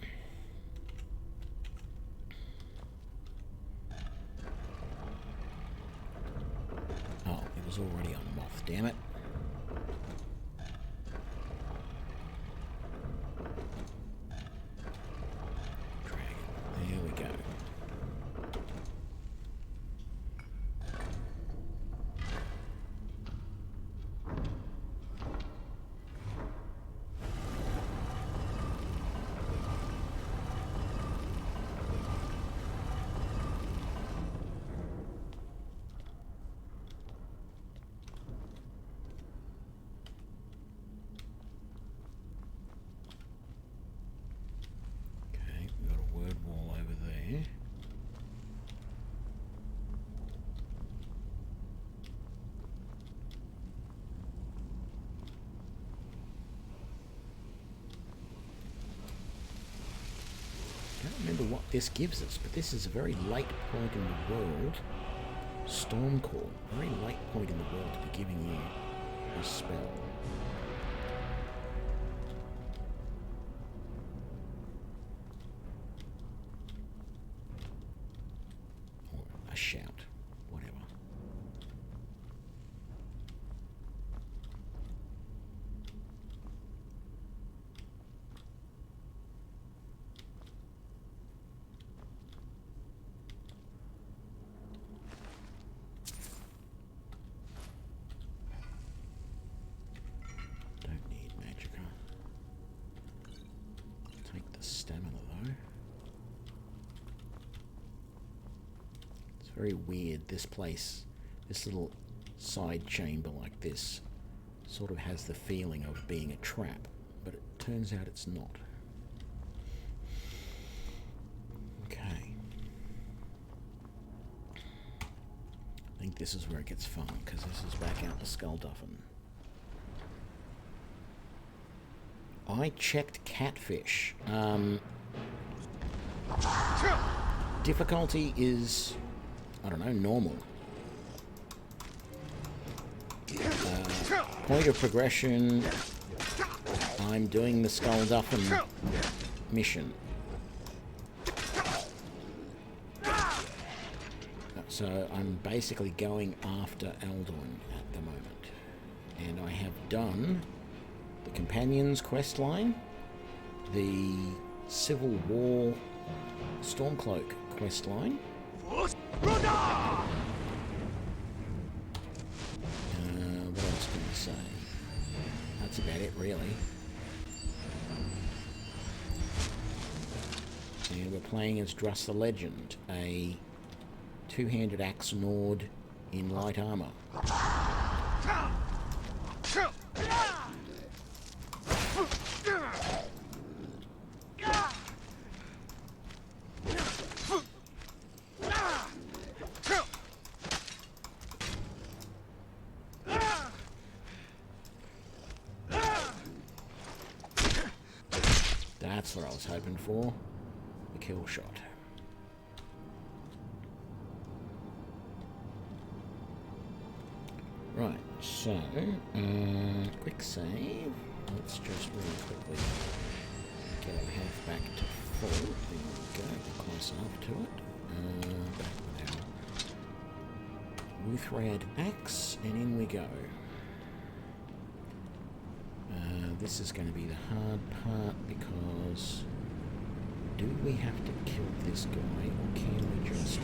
Oh, it was already on moth, damn it. Dragon, there we go. What this gives us, but this is a very late point in the world. Stormcloak, very late point in the world to be giving you a spell. Or a shout, whatever. very weird. This place, this little side chamber like this, sort of has the feeling of being a trap, but it turns out it's not. Okay. I think this is where it gets fun, because this is back out to Skullduffin. I checked Catfish. Difficulty is, I don't know, normal. Point of progression, I'm doing the Skullduffin mission. So I'm basically going after Alduin at the moment. And I have done the Companions questline, the Civil War Stormcloak questline. What else can I say? That's about it, really. And we're playing as Druss the Legend, a two-handed axe Nord in light armor. That's what I was hoping for. The kill shot. Right, so, quick save. Let's just really quickly get our health back to full. There we go, we're close enough to it. Back with our Wuuthrad axe, and in we go. This is going to be the hard part, because do we have to kill this guy, or can we just...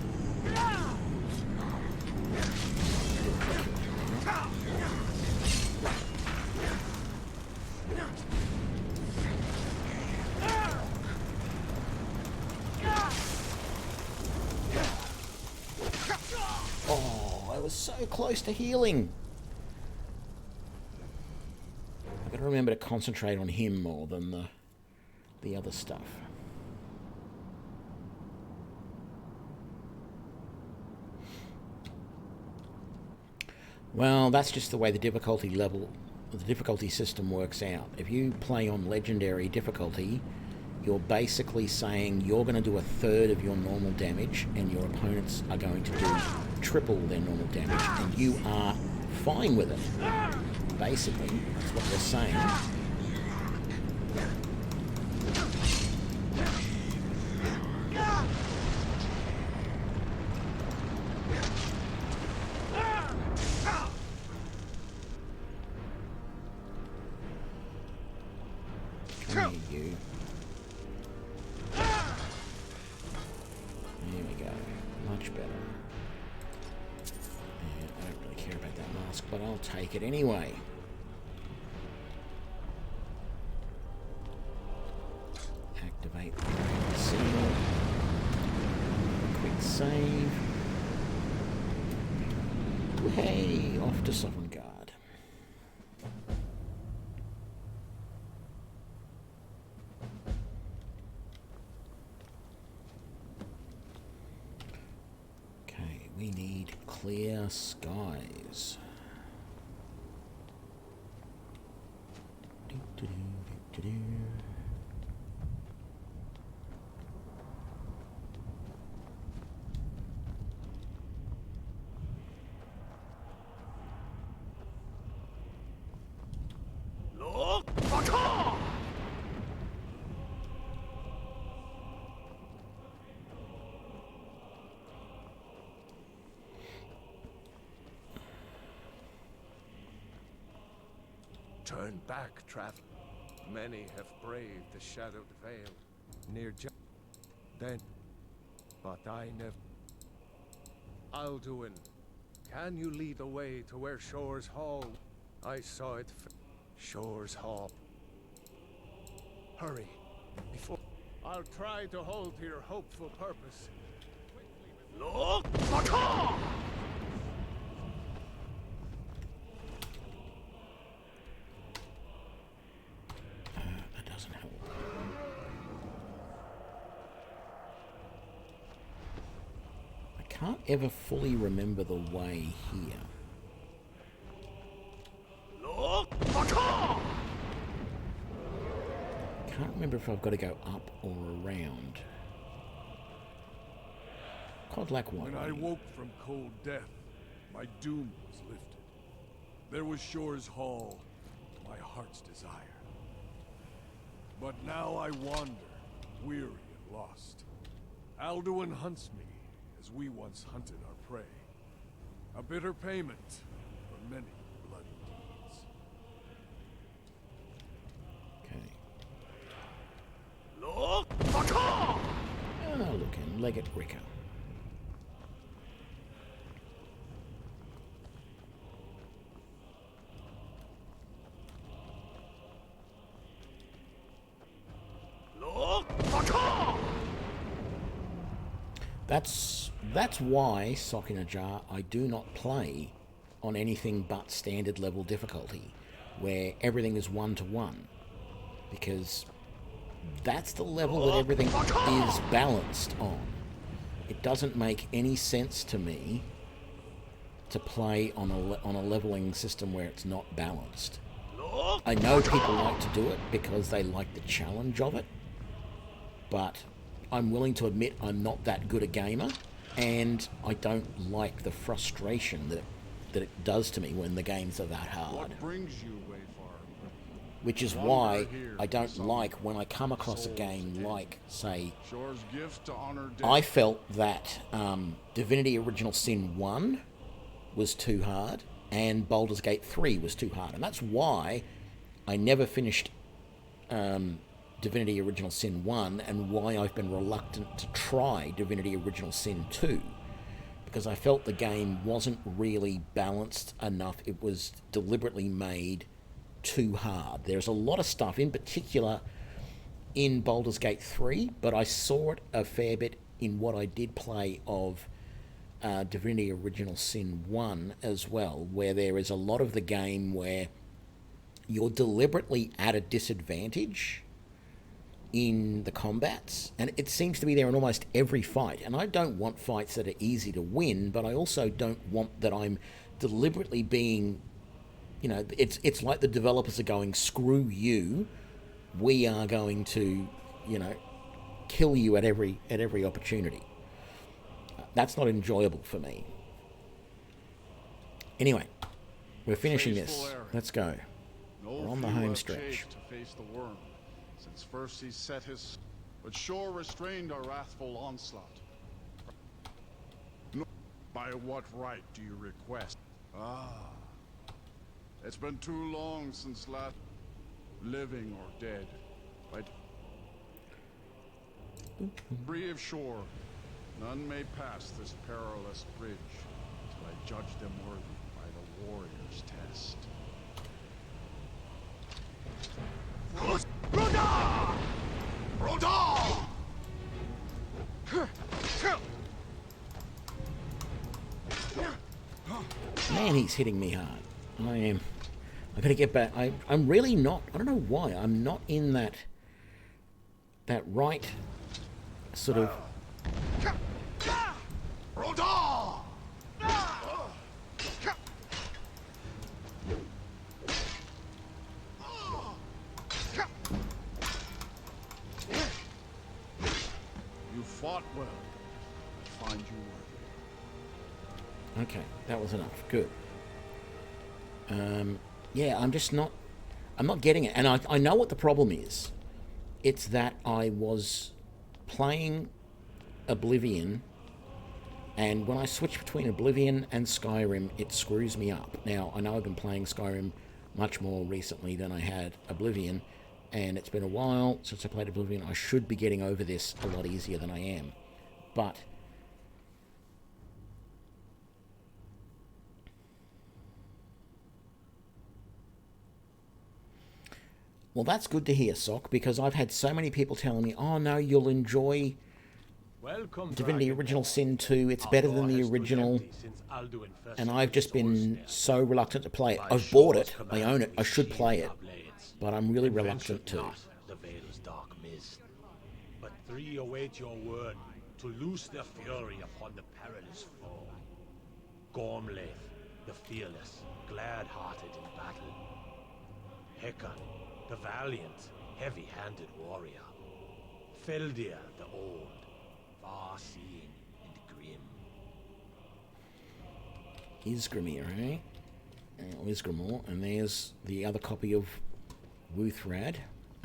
Oh, I was so close to healing. I've got to remember to concentrate on him more than the other stuff. Well, that's just the way the difficulty system works out. If you play on legendary difficulty, you're basically saying you're going to do a third of your normal damage, and your opponents are going to do triple their normal damage, and you are fine with it. Basically, that's what they're saying. Come here, you. There we go. Much better. And I don't really care about that mask, but I'll take it anyway. Activate the seal. Quick save. Hey, off to Sovereign Guard. Okay, we need clear skies. Turn back, traveler. Many have braved the shadowed veil near then, but I never. Alduin, can you lead the way to where Shore's Hall? I saw it. Shore's Hall. Hurry, before. I'll try to hold to your hopeful purpose. Look! can't ever fully remember the way here. Can't remember if I've got to go up or around. Codlac one. When I woke from cold death, my doom was lifted. There was Shore's Hall, my heart's desire. But now I wander, weary and lost. Alduin hunts me, as we once hunted our prey. A bitter payment for many bloody deeds. Okay. Oh, look in Legate Ricker. That's why, Sock in a Jar, I do not play on anything but standard level difficulty, where everything is 1-to-1, because that's the level that everything is balanced on. It doesn't make any sense to me to play on a leveling system where it's not balanced. I know people like to do it because they like the challenge of it, but I'm willing to admit I'm not that good a gamer, and I don't like the frustration that it does to me when the games are that hard. What brings you, Wayfarer? Which is why I don't like when I come across a game like, say, Shore's gift to honor death. I felt that Divinity Original Sin 1 was too hard, and Baldur's Gate 3 was too hard, and that's why I never finished Divinity Original Sin 1, and why I've been reluctant to try Divinity Original Sin 2, because I felt the game wasn't really balanced enough. It was deliberately made too hard. There's a lot of stuff, in particular in Baldur's Gate 3, but I saw it a fair bit in what I did play of Divinity Original Sin 1 as well, where there is a lot of the game where you're deliberately at a disadvantage in the combats, and it seems to be there in almost every fight. And I don't want fights that are easy to win, but I also don't want that I'm deliberately being, you know, it's like the developers are going, screw you, we are going to, you know, kill you at every opportunity. That's not enjoyable for me. Anyway, we're finishing this. Let's go. We're on the home stretch. To face the worm. Since first he set his... But Shore restrained our wrathful onslaught. By what right do you request? It's been too long since last... Living or dead. But... Free of Shore, none may pass this perilous bridge till I judge them worthy by the warrior's test. Man, he's hitting me hard. I gotta get back. I'm really not, I don't know why, I'm not in that right sort of... You fought well. I find you worthy. Okay, that was enough. Good. Yeah, I'm not getting it. And I know what the problem is. It's that I was playing Oblivion, and when I switch between Oblivion and Skyrim, it screws me up. Now, I know I've been playing Skyrim much more recently than I had Oblivion, and it's been a while since I played Oblivion. I should be getting over this a lot easier than I am. But... well, that's good to hear, Sock, because I've had so many people telling me, oh no, you'll enjoy Divinity Original Sin 2, it's better than the original, and I've just been so reluctant to play it. I've bought it, I own it, I should play it, but I'm really reluctant to. The veil's dark mist, but three await your word. to loose their fury upon the perilous foe. Gormlaith, the fearless, glad-hearted in battle. Hecon, the valiant, heavy-handed warrior. Feldir, the old, far-seeing and grim. Isgrimir, eh? Isgrimor, and there's the other copy of Wuuthrad.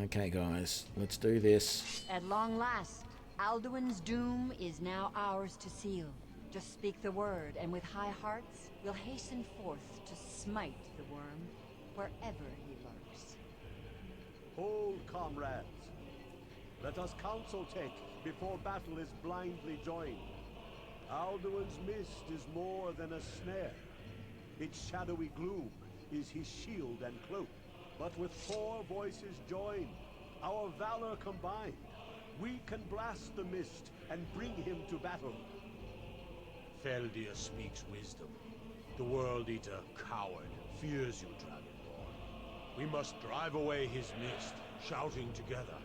Okay, guys, let's do this. At long last, Alduin's doom is now ours to seal. Just speak the word, and with high hearts, we'll hasten forth to smite the worm wherever he lurks. Hold, comrades. Let us counsel take before battle is blindly joined. Alduin's mist is more than a snare. Its shadowy gloom is his shield and cloak. But with 4 voices joined, our valor combined, we can blast the mist and bring him to battle. Feldir speaks wisdom. The World Eater, coward, fears you, Dragonborn. We must drive away his mist, shouting together,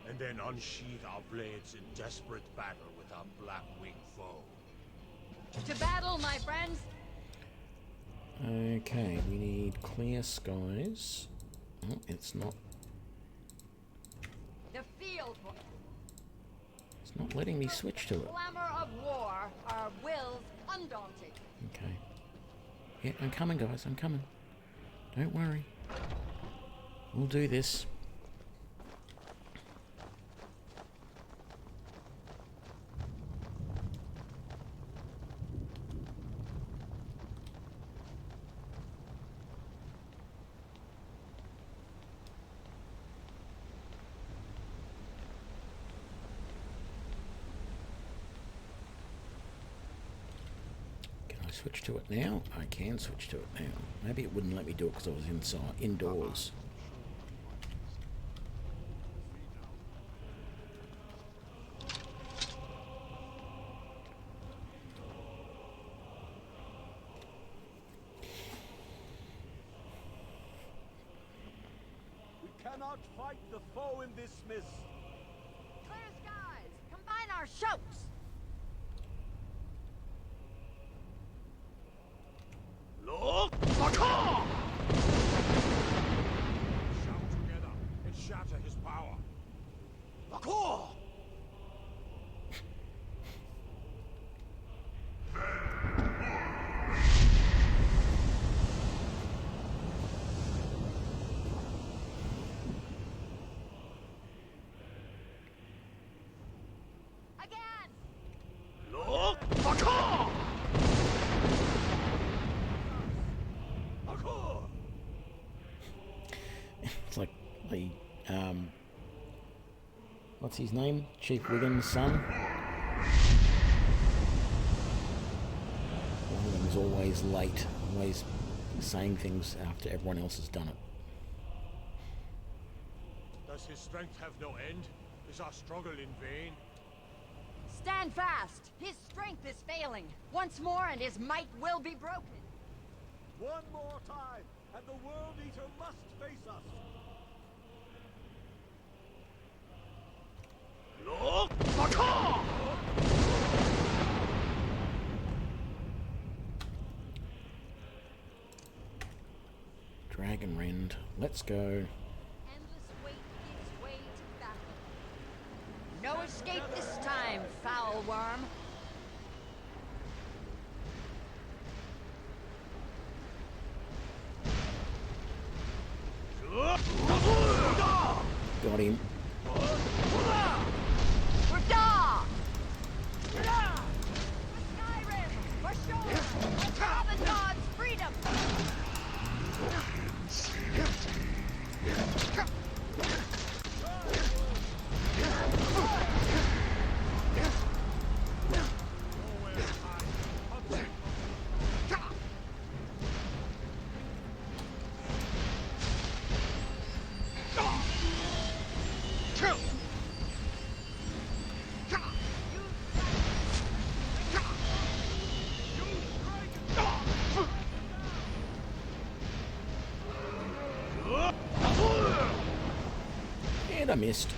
and then unsheath our blades in desperate battle with our black-winged foe. To battle, my friends! Okay, we need clear skies. Oh, it's not. The field. It's not letting me switch to it. Clamor of war, our wills undaunted. Okay. Yeah, I'm coming, guys. I'm coming. Don't worry. We'll do this. Switch to it now? I can switch to it now. Maybe it wouldn't let me do it because I was indoors. We cannot fight the foe in this mist. Clear skies! Combine our shouts! Look! Shout together and shatter his power. Lakor! Again! Look! Lakor! It's like the, what's his name? Chief Wiggum's son? One of them is always late, always saying things after everyone else has done it. Does his strength have no end? Is our struggle in vain? Stand fast! His strength is failing. Once more and his might will be broken. One more time, and the World Eater must face us. Look! Lakor! Dragon Rend. Let's go. Endless wait gives way to battle. No escape this time, foul worm. Got him. For Da! For Skyrim! For sure! For all the gods' freedom! And I missed.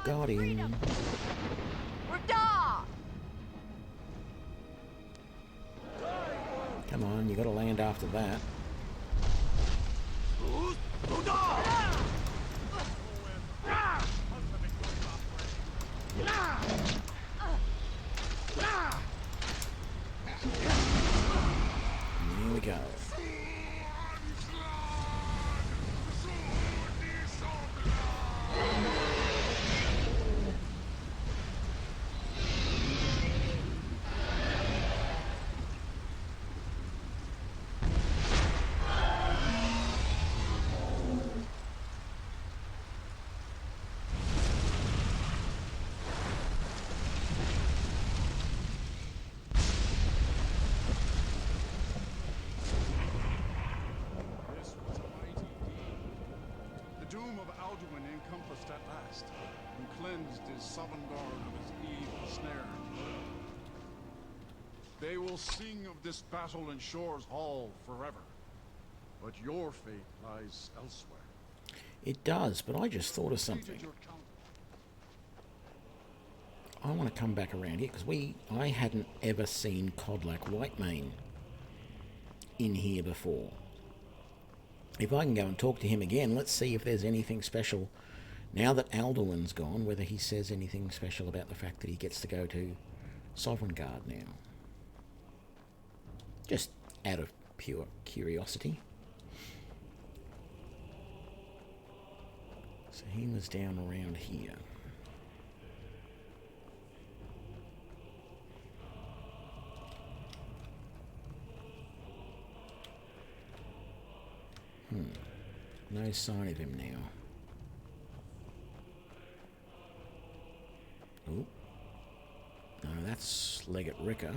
Got him. Come on, you gotta land after that. Here we go. At last, and cleansed his Sovngarde of his evil snare. They will sing of this battle in Shore's Hall forever, but your fate lies elsewhere. It does, but I just thought of something. I want to come back around here because I hadn't ever seen Codlac Whitemane in here before. If I can go and talk to him again, let's see if there's anything special. Now that Alduin's gone, whether he says anything special about the fact that he gets to go to Sovngarde now. Just out of pure curiosity. So he was down around here. No sign of him now. Oh, no, that's Legate Ricker.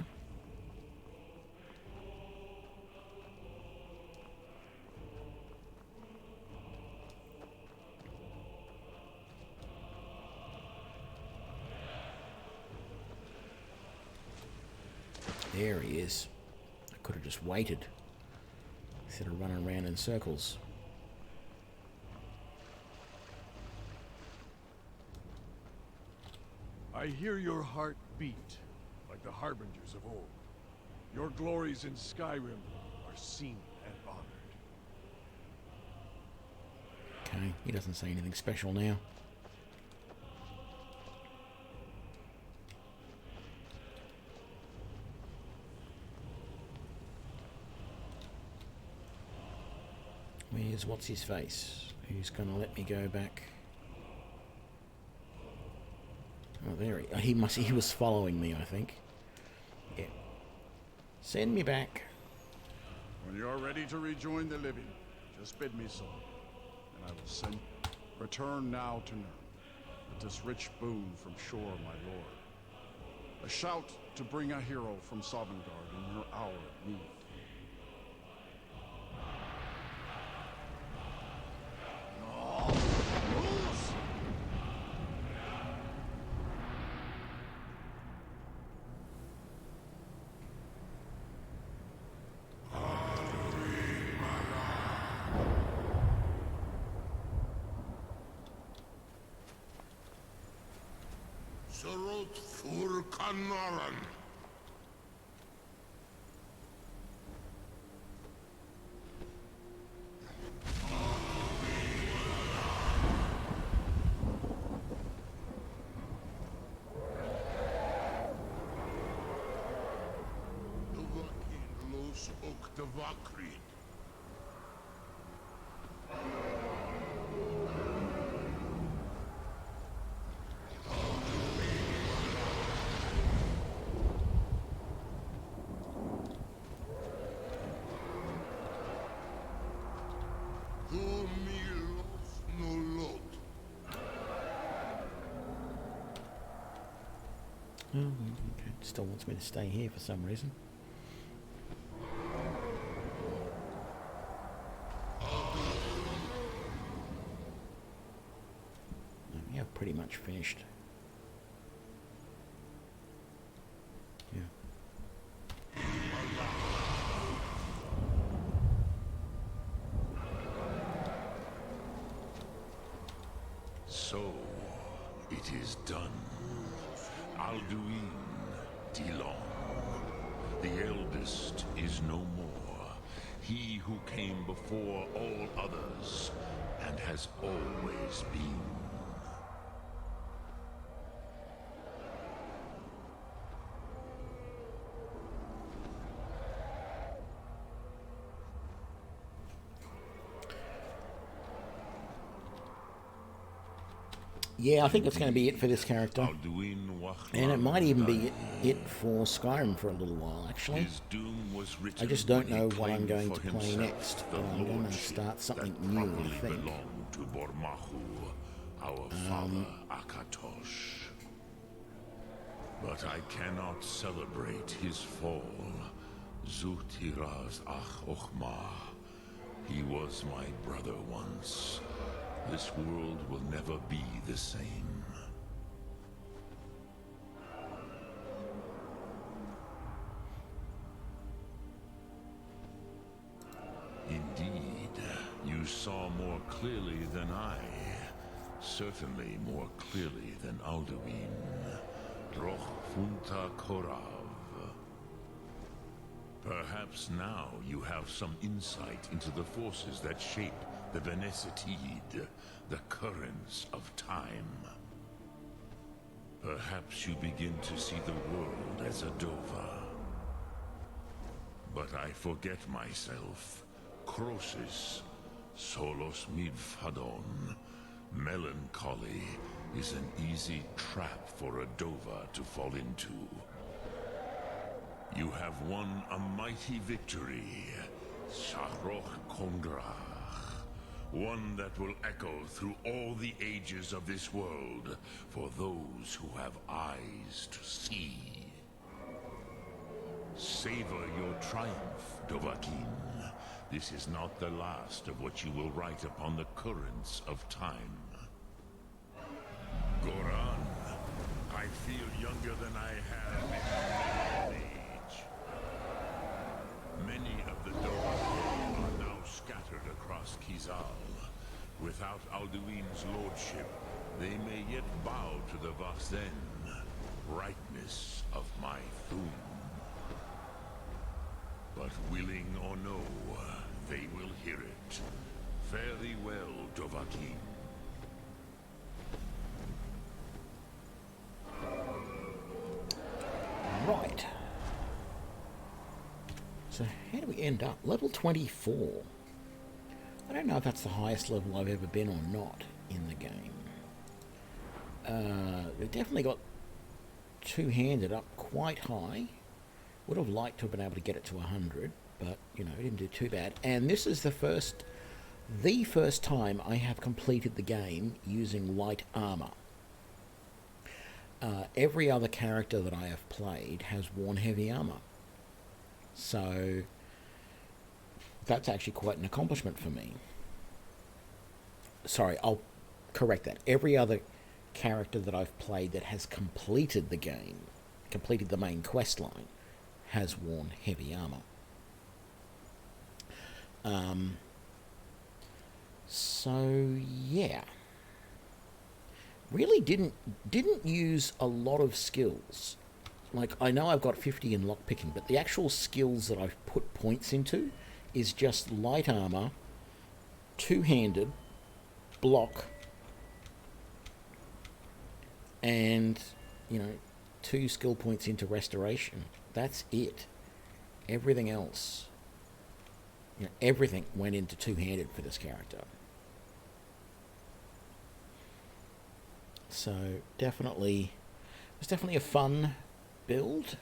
There he is. I could have just waited instead of running around in circles. I hear your heart beat, like the harbingers of old. Your glories in Skyrim are seen and honored. Okay, he doesn't say anything special now. Where's what's his face? Who's gonna let me go back? Oh, there he was following me, I think. Yeah. Send me back. When you're ready to rejoin the living, just bid me so, and I will send. Return now to Nurn, with this rich boon from Shore, my lord. A shout to bring a hero from Sovngarde in your hour of need. Sorot fur Kanaran. Duvakin los Oktavakri. Oh, okay. Still wants me to stay here for some reason. Yeah, pretty much finished. Yeah. So, it is done. Alduin Dilong, the eldest, is no more. He who came before all others, and has always been. Yeah, I think it's going to be it for this character. And it might even be it for Skyrim for a little while, actually. I just don't know what I'm going to play next. But I'm going to start something new, I think. But I cannot celebrate his fall. Zutiraz ach ochma. He was my brother once. This world will never be the same. Indeed, you saw more clearly than I. Certainly more clearly than Alduin. Roch Funta Korav. Perhaps now you have some insight into the forces that shape the Venesetid, the currents of time. Perhaps you begin to see the world as a Dova. But I forget myself. Crosis, solos midfadon. Melancholy is an easy trap for a Dova to fall into. You have won a mighty victory, Shahroch Kongrach. One that will echo through all the ages of this world for those who have eyes to see. Savor your triumph, Dovahkiin. This is not the last of what you will write upon the currents of time. Goran, I feel younger than I have in my age. Many of the Dovahkiin are now scattered across Kizal. Without Alduin's lordship, they may yet bow to the Vasen, brightness of my Thum. But willing or no, they will hear it. Fare thee well, Dovahkiin. Right. So how do we end up? Level 24. I don't know if that's the highest level I've ever been or not in the game. We've definitely got two-handed up quite high. Would have liked to have been able to get it to 100, but, you know, it didn't do too bad. And this is the first time I have completed the game using light armor. Every other character that I have played has worn heavy armor. So that's actually quite an accomplishment for me. Sorry, I'll correct that. Every other character that I've played that has completed the game, completed the main quest line, has worn heavy armor. So yeah, really didn't use a lot of skills. Like, I know I've got 50 in lockpicking, but the actual skills that I've put points into is just light armor, two-handed, block, and, you know, 2 skill points into restoration. That's it. Everything else, you know, everything went into two-handed for this character. So definitely, it was definitely a fun build.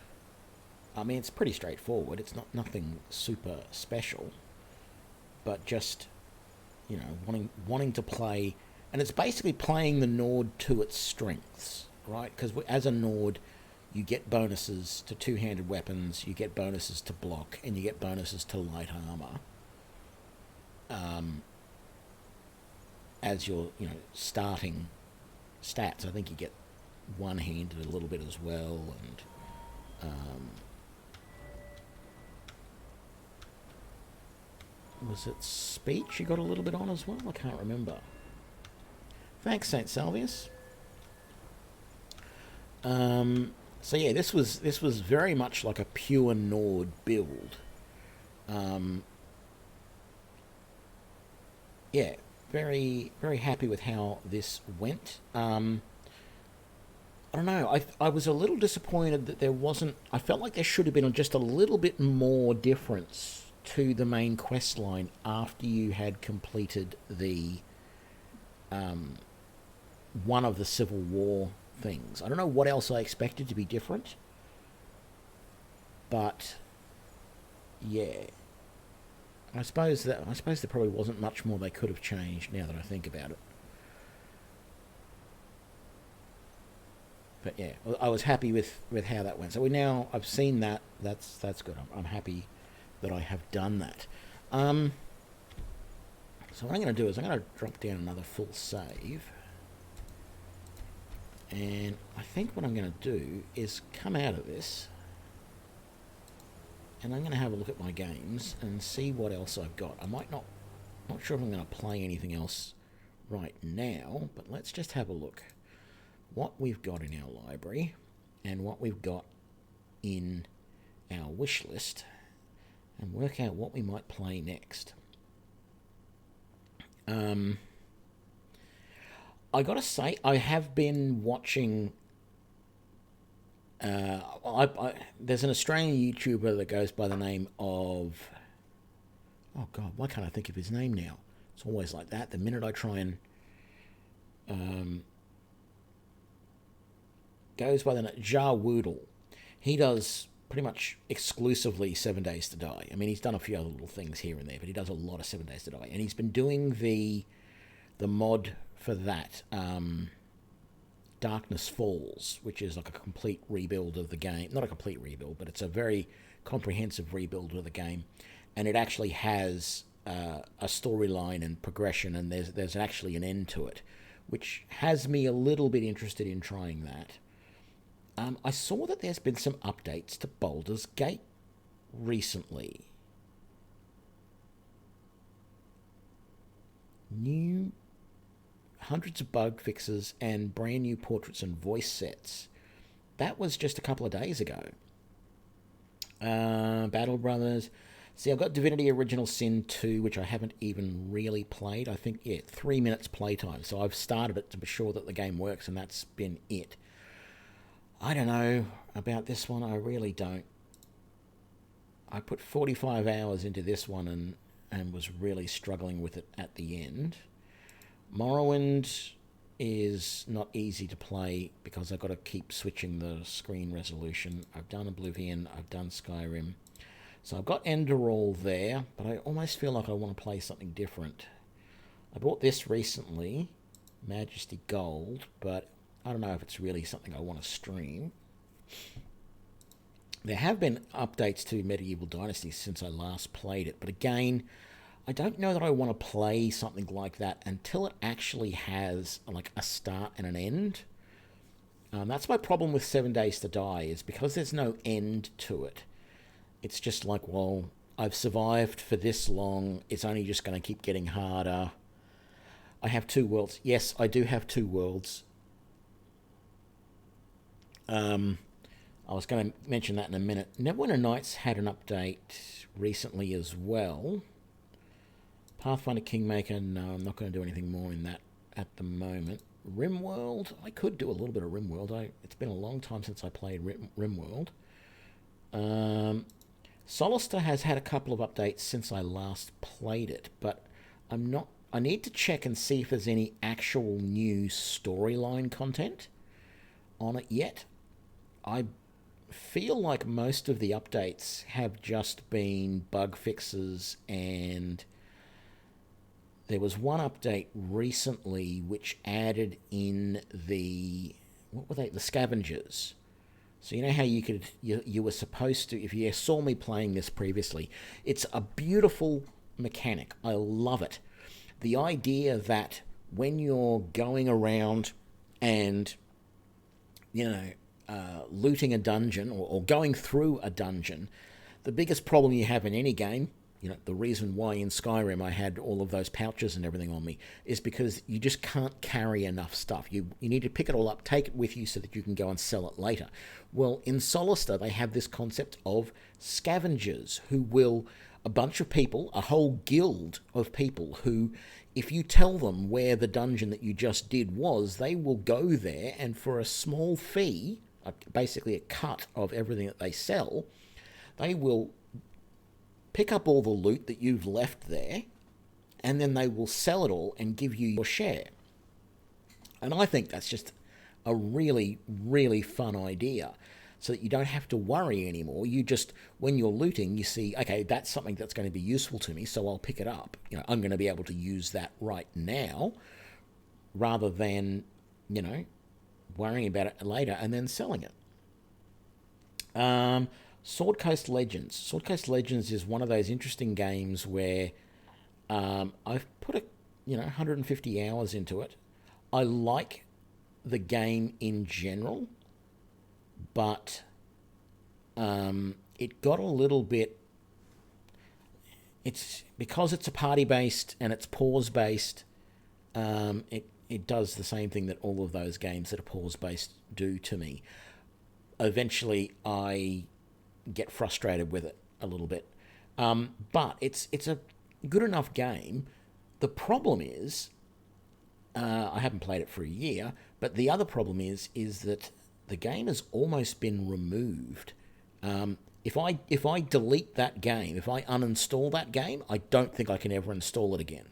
I mean, it's pretty straightforward. It's nothing super special, but just, you know, wanting to play, and it's basically playing the Nord to its strengths, right? Because as a Nord, you get bonuses to two-handed weapons, you get bonuses to block, and you get bonuses to light armor. As your, you know, starting stats, I think you get one-handed a little bit as well, and was it speech you got a little bit on as well? I can't remember. Thanks, Saint Salvius. So yeah, this was very much like a pure Nord build. Yeah, very happy with how this went. I don't know. I was a little disappointed that there wasn't. I felt like there should have been just a little bit more difference to the main quest line after you had completed the one of the Civil War things. I don't know what else I expected to be different, but yeah, I suppose there probably wasn't much more they could have changed now that I think about it. But yeah, I was happy with how that went. So I've seen that. That's good. I'm happy that I have done that. So what I'm going to do is I'm going to drop down another full save. And I think what I'm going to do is come out of this. And I'm going to have a look at my games and see what else I've got. I might not sure if I'm going to play anything else right now, but let's just have a look. What we've got in our library and what we've got in our wish list and work out what we might play next. I gotta say, I have been watching. There's an Australian YouTuber that goes by the name of. Oh God, why can't I think of his name now? It's always like that. The minute I try and goes by the name Wuuthrad. He does pretty much exclusively 7 Days to Die. I mean, he's done a few other little things here and there, but he does a lot of 7 Days to Die, and he's been doing the mod for that, Darkness Falls, which is like a complete rebuild of the game. Not a complete rebuild, but it's a very comprehensive rebuild of the game, and it actually has a storyline and progression, and there's actually an end to it, which has me a little bit interested in trying that. I saw that there's been some updates to Baldur's Gate recently. New hundreds of bug fixes and brand new portraits and voice sets. That was just a couple of days ago. Battle Brothers. See, I've got Divinity Original Sin 2, which I haven't even really played. I think, 3 minutes playtime. So I've started it to be sure that the game works, and that's been it. I don't know about this one. I really don't. I put 45 hours into this one and was really struggling with it at the end. Morrowind is not easy to play because I've got to keep switching the screen resolution. I've done Oblivion, I've done Skyrim. So I've got Enderall there, but I almost feel like I want to play something different. I bought this recently, Majesty Gold, but I don't know if it's really something I want to stream. There have been updates to Medieval Dynasty since I last played it, but again, I don't know that I want to play something like that until it actually has like a start and an end. That's my problem with 7 Days to Die, is because there's no end to it. It's just like, well, I've survived for this long, it's only just going to keep getting harder. I have 2 worlds. Yes, I do have 2 worlds. I was going to mention that in a minute. Neverwinter Nights had an update recently as well. Pathfinder Kingmaker, no, I'm not going to do anything more in that at the moment. RimWorld, I could do a little bit of RimWorld. It's been a long time since I played RimWorld. Solstice has had a couple of updates since I last played it, but I need to check and see if there's any actual new storyline content on it yet. I feel like most of the updates have just been bug fixes, and there was one update recently which added in the scavengers. So you know how you were supposed to, if you saw me playing this previously, it's a beautiful mechanic. I love it. The idea that when you're going around and, looting a dungeon or going through a dungeon, the biggest problem you have in any game You know, the reason why in Skyrim I had all of those pouches and everything on me is because you just can't carry enough stuff. You need to pick it all up, take it with you so that you can go and sell it later. Well, in Solister, they have this concept of scavengers who will, a bunch of people, a whole guild of people who, if you tell them where the dungeon that you just did was, they will go there and for a small fee, basically a cut of everything that they sell, they will pick up all the loot that you've left there, and then they will sell it all and give you your share. And I think that's just a really, really fun idea, so that you don't have to worry anymore. You just, when you're looting, you see, okay, that's something that's going to be useful to me, so I'll pick it up. You know, I'm going to be able to use that right now, rather than, you know, worrying about it later and then selling it. Sword Coast Legends. Sword Coast Legends is one of those interesting games where I've put 150 hours into it. I like the game in general, but it got a little bit... It's because it's a party-based and it's pause-based, it does the same thing that all of those games that are pause-based do to me. Eventually, I get frustrated with it a little bit. But it's a good enough game. The problem is, I haven't played it for a year, but the other problem is that the game has almost been removed. If I delete that game, if I uninstall that game, I don't think I can ever install it again.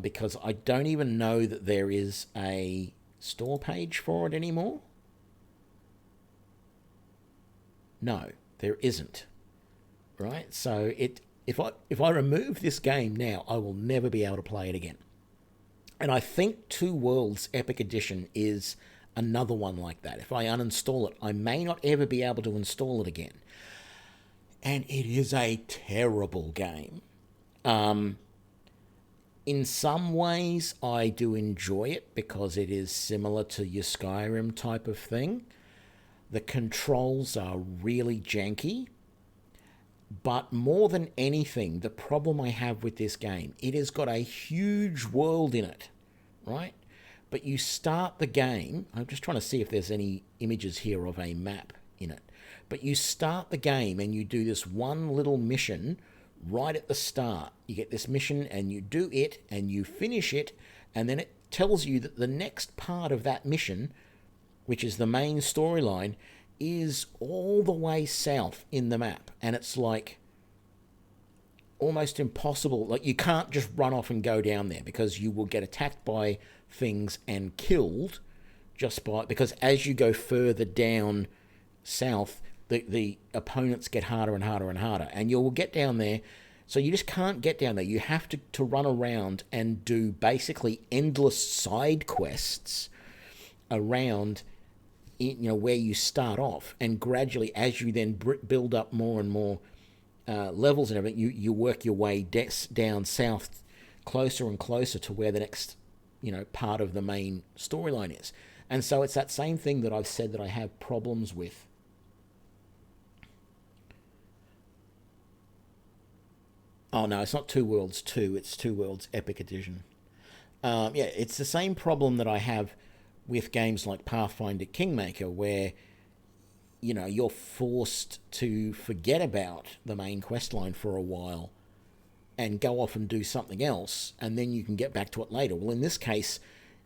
Because I don't even know that there is a store page for it anymore. No, there isn't. Right? So if I remove this game now, I will never be able to play it again. And I think Two Worlds Epic Edition is another one like that. If I uninstall it, I may not ever be able to install it again. And it is a terrible game. In some ways, I do enjoy it because it is similar to your Skyrim type of thing. The controls are really janky. But more than anything, the problem I have with this game, it has got a huge world in it, right? But you start the game, I'm just trying to see if there's any images here of a map in it. But you start the game and you do this one little mission right at the start. You get this mission and you do it and you finish it, and then it tells you that the next part of that mission, which is the main storyline, is all the way south in the map. And it's like almost impossible. Like, you can't just run off and go down there because you will get attacked by things and killed because as you go further down south, the opponents get harder and harder and harder, and you will get down there. So you just can't get down there. You have to run around and do basically endless side quests around, where you start off, and gradually, as you then build up more and more levels and everything, you work your way down south, closer and closer to where the next, part of the main storyline is. And so it's that same thing that I've said that I have problems with. Oh no, it's not Two Worlds 2, it's Two Worlds Epic Edition. It's the same problem that I have with games like Pathfinder Kingmaker, where, you're forced to forget about the main questline for a while and go off and do something else, and then you can get back to it later. Well, in this case,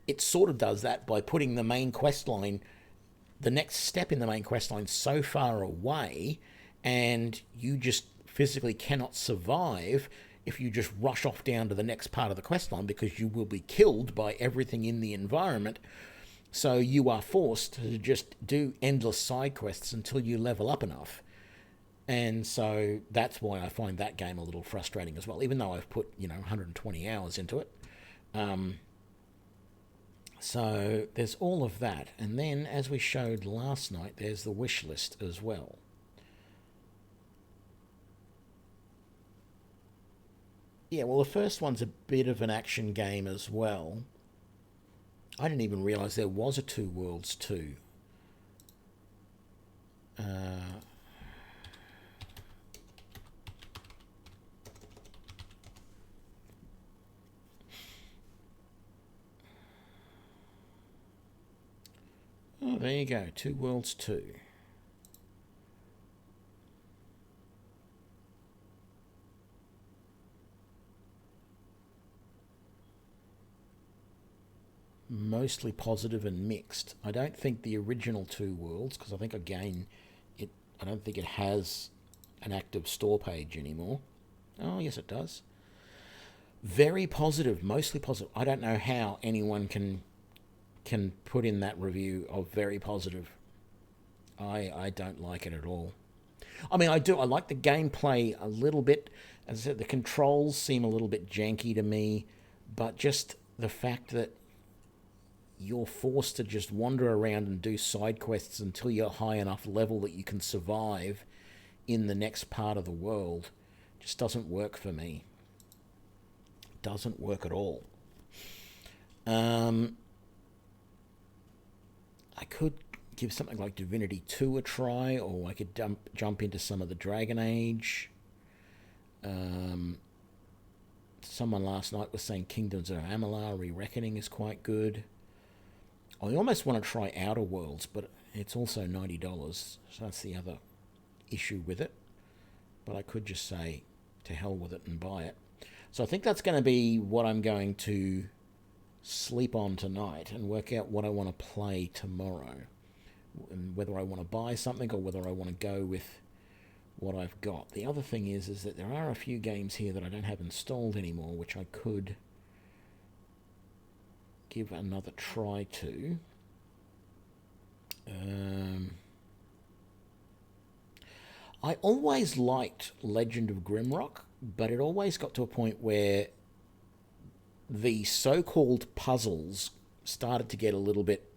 it sort of does that by putting the main questline, the next step in the main questline, so far away, and you just physically cannot survive if you just rush off down to the next part of the questline, because you will be killed by everything in the environment. So you are forced to just do endless side quests until you level up enough. And so that's why I find that game a little frustrating as well, even though I've put, 120 hours into it. So there's all of that. And then, as we showed last night, there's the wish list as well. Yeah, well, the first one's a bit of an action game as well. I didn't even realise there was a Two Worlds 2. there you go. Two Worlds 2. Mostly positive and mixed. I don't think the original Two Worlds, because I think again, I don't think it has an active store page anymore. Oh, yes, it does. Very positive, mostly positive. I don't know how anyone can put in that review of very positive. I don't like it at all. I mean, I do. I like the gameplay a little bit. As I said, the controls seem a little bit janky to me, but just the fact that you're forced to just wander around and do side quests until you're high enough level that you can survive in the next part of the world just doesn't work for me. Doesn't work at all. I could give something like Divinity 2 a try, or I could jump into some of the Dragon Age. Someone last night was saying Kingdoms of Amalur Re-Reckoning is quite good. I almost want to try Outer Worlds, but it's also $90, so that's the other issue with it. But I could just say, to hell with it and buy it. So I think that's going to be what I'm going to sleep on tonight and work out what I want to play tomorrow. And whether I want to buy something or whether I want to go with what I've got. The other thing is that there are a few games here that I don't have installed anymore, which I could give another try to. I always liked Legend of Grimrock, but it always got to a point where the so-called puzzles started to get a little bit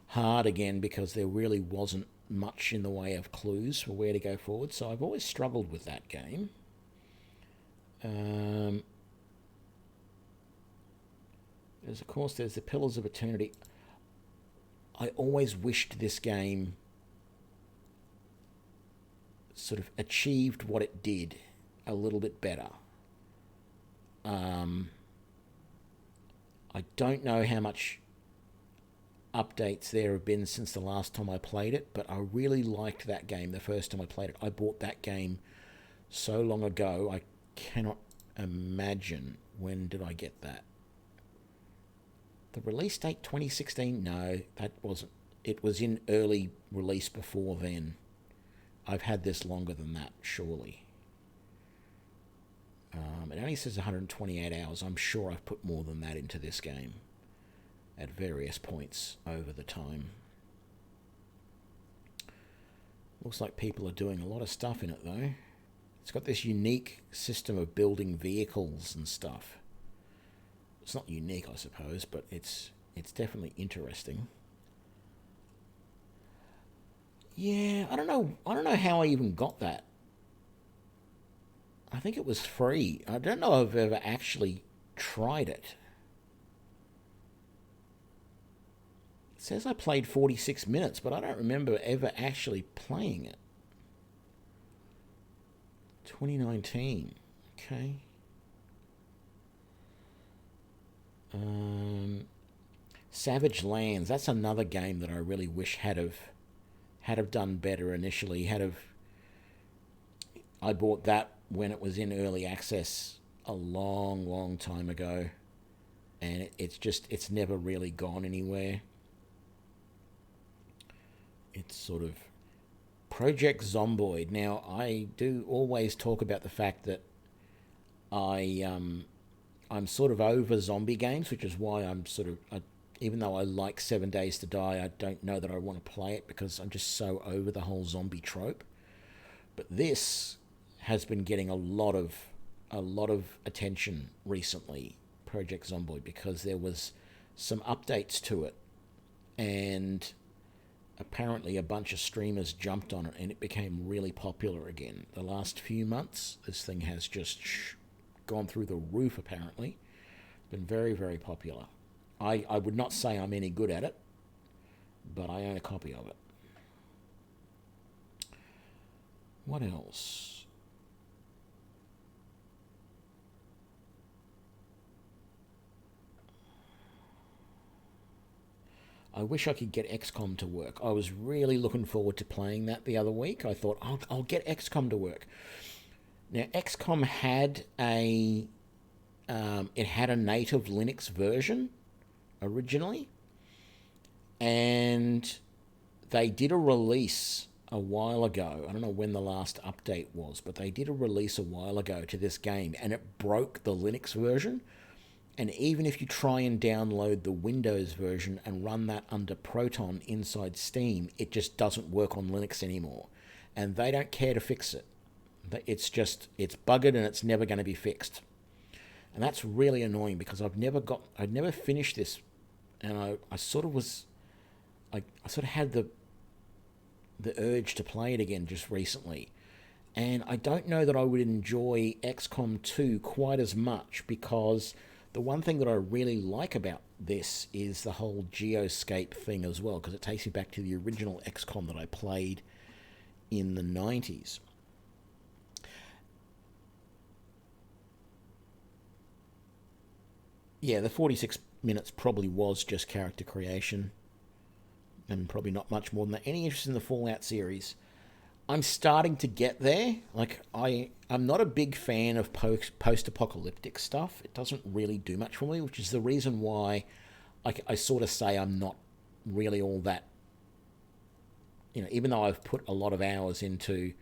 hard again because there really wasn't much in the way of clues for where to go forward. So I've always struggled with that game. There's the Pillars of Eternity. I always wished this game sort of achieved what it did a little bit better. I don't know how much updates there have been since the last time I played it, but I really liked that game the first time I played it. I bought that game so long ago, I cannot imagine when did I get that. The release date 2016? No, that wasn't. It was in early release before then. I've had this longer than that, surely. It only says 128 hours. I'm sure I've put more than that into this game at various points over the time. Looks like people are doing a lot of stuff in it, though. It's got this unique system of building vehicles and stuff. It's not unique, I suppose, but it's definitely interesting. Yeah, I don't know how I even got that. I think it was free. I don't know if I've ever actually tried it. It says I played 46 minutes, but I don't remember ever actually playing it. 2019. Okay. Savage Lands. That's another game that I really wish had have done better initially. I bought that when it was in early access a long time ago, and it's never really gone anywhere. It's sort of Project Zomboid. Now, I do always talk about the fact that I'm sort of over zombie games, which is why even though I like 7 Days to Die, I don't know that I want to play it because I'm just so over the whole zombie trope. But this has been getting a lot of attention recently, Project Zomboid, because there was some updates to it, and apparently a bunch of streamers jumped on it, and it became really popular again. The last few months, this thing has just gone through the roof, apparently. It's been very, very popular. I would not say I'm any good at it, but I own a copy of it. What else? I wish I could get XCOM to work. I was really looking forward to playing that the other week. I thought, I'll get XCOM to work. Now, XCOM had a native Linux version originally, and they did a release a while ago. I don't know when the last update was, but they did a release a while ago to this game, and it broke the Linux version. And even if you try and download the Windows version and run that under Proton inside Steam, it just doesn't work on Linux anymore. And they don't care to fix it. It's buggered and it's never going to be fixed. And that's really annoying because I'd never finished this, and I sort of had the urge to play it again just recently. And I don't know that I would enjoy XCOM 2 quite as much, because the one thing that I really like about this is the whole geoscape thing as well, because it takes me back to the original XCOM that I played in the 90s. Yeah, the 46 minutes probably was just character creation, and probably not much more than that. Any interest in the Fallout series? I'm starting to get there. Like, I'm not a big fan of post-apocalyptic stuff. It doesn't really do much for me, which is the reason why I sort of say I'm not really all that, even though I've put a lot of hours into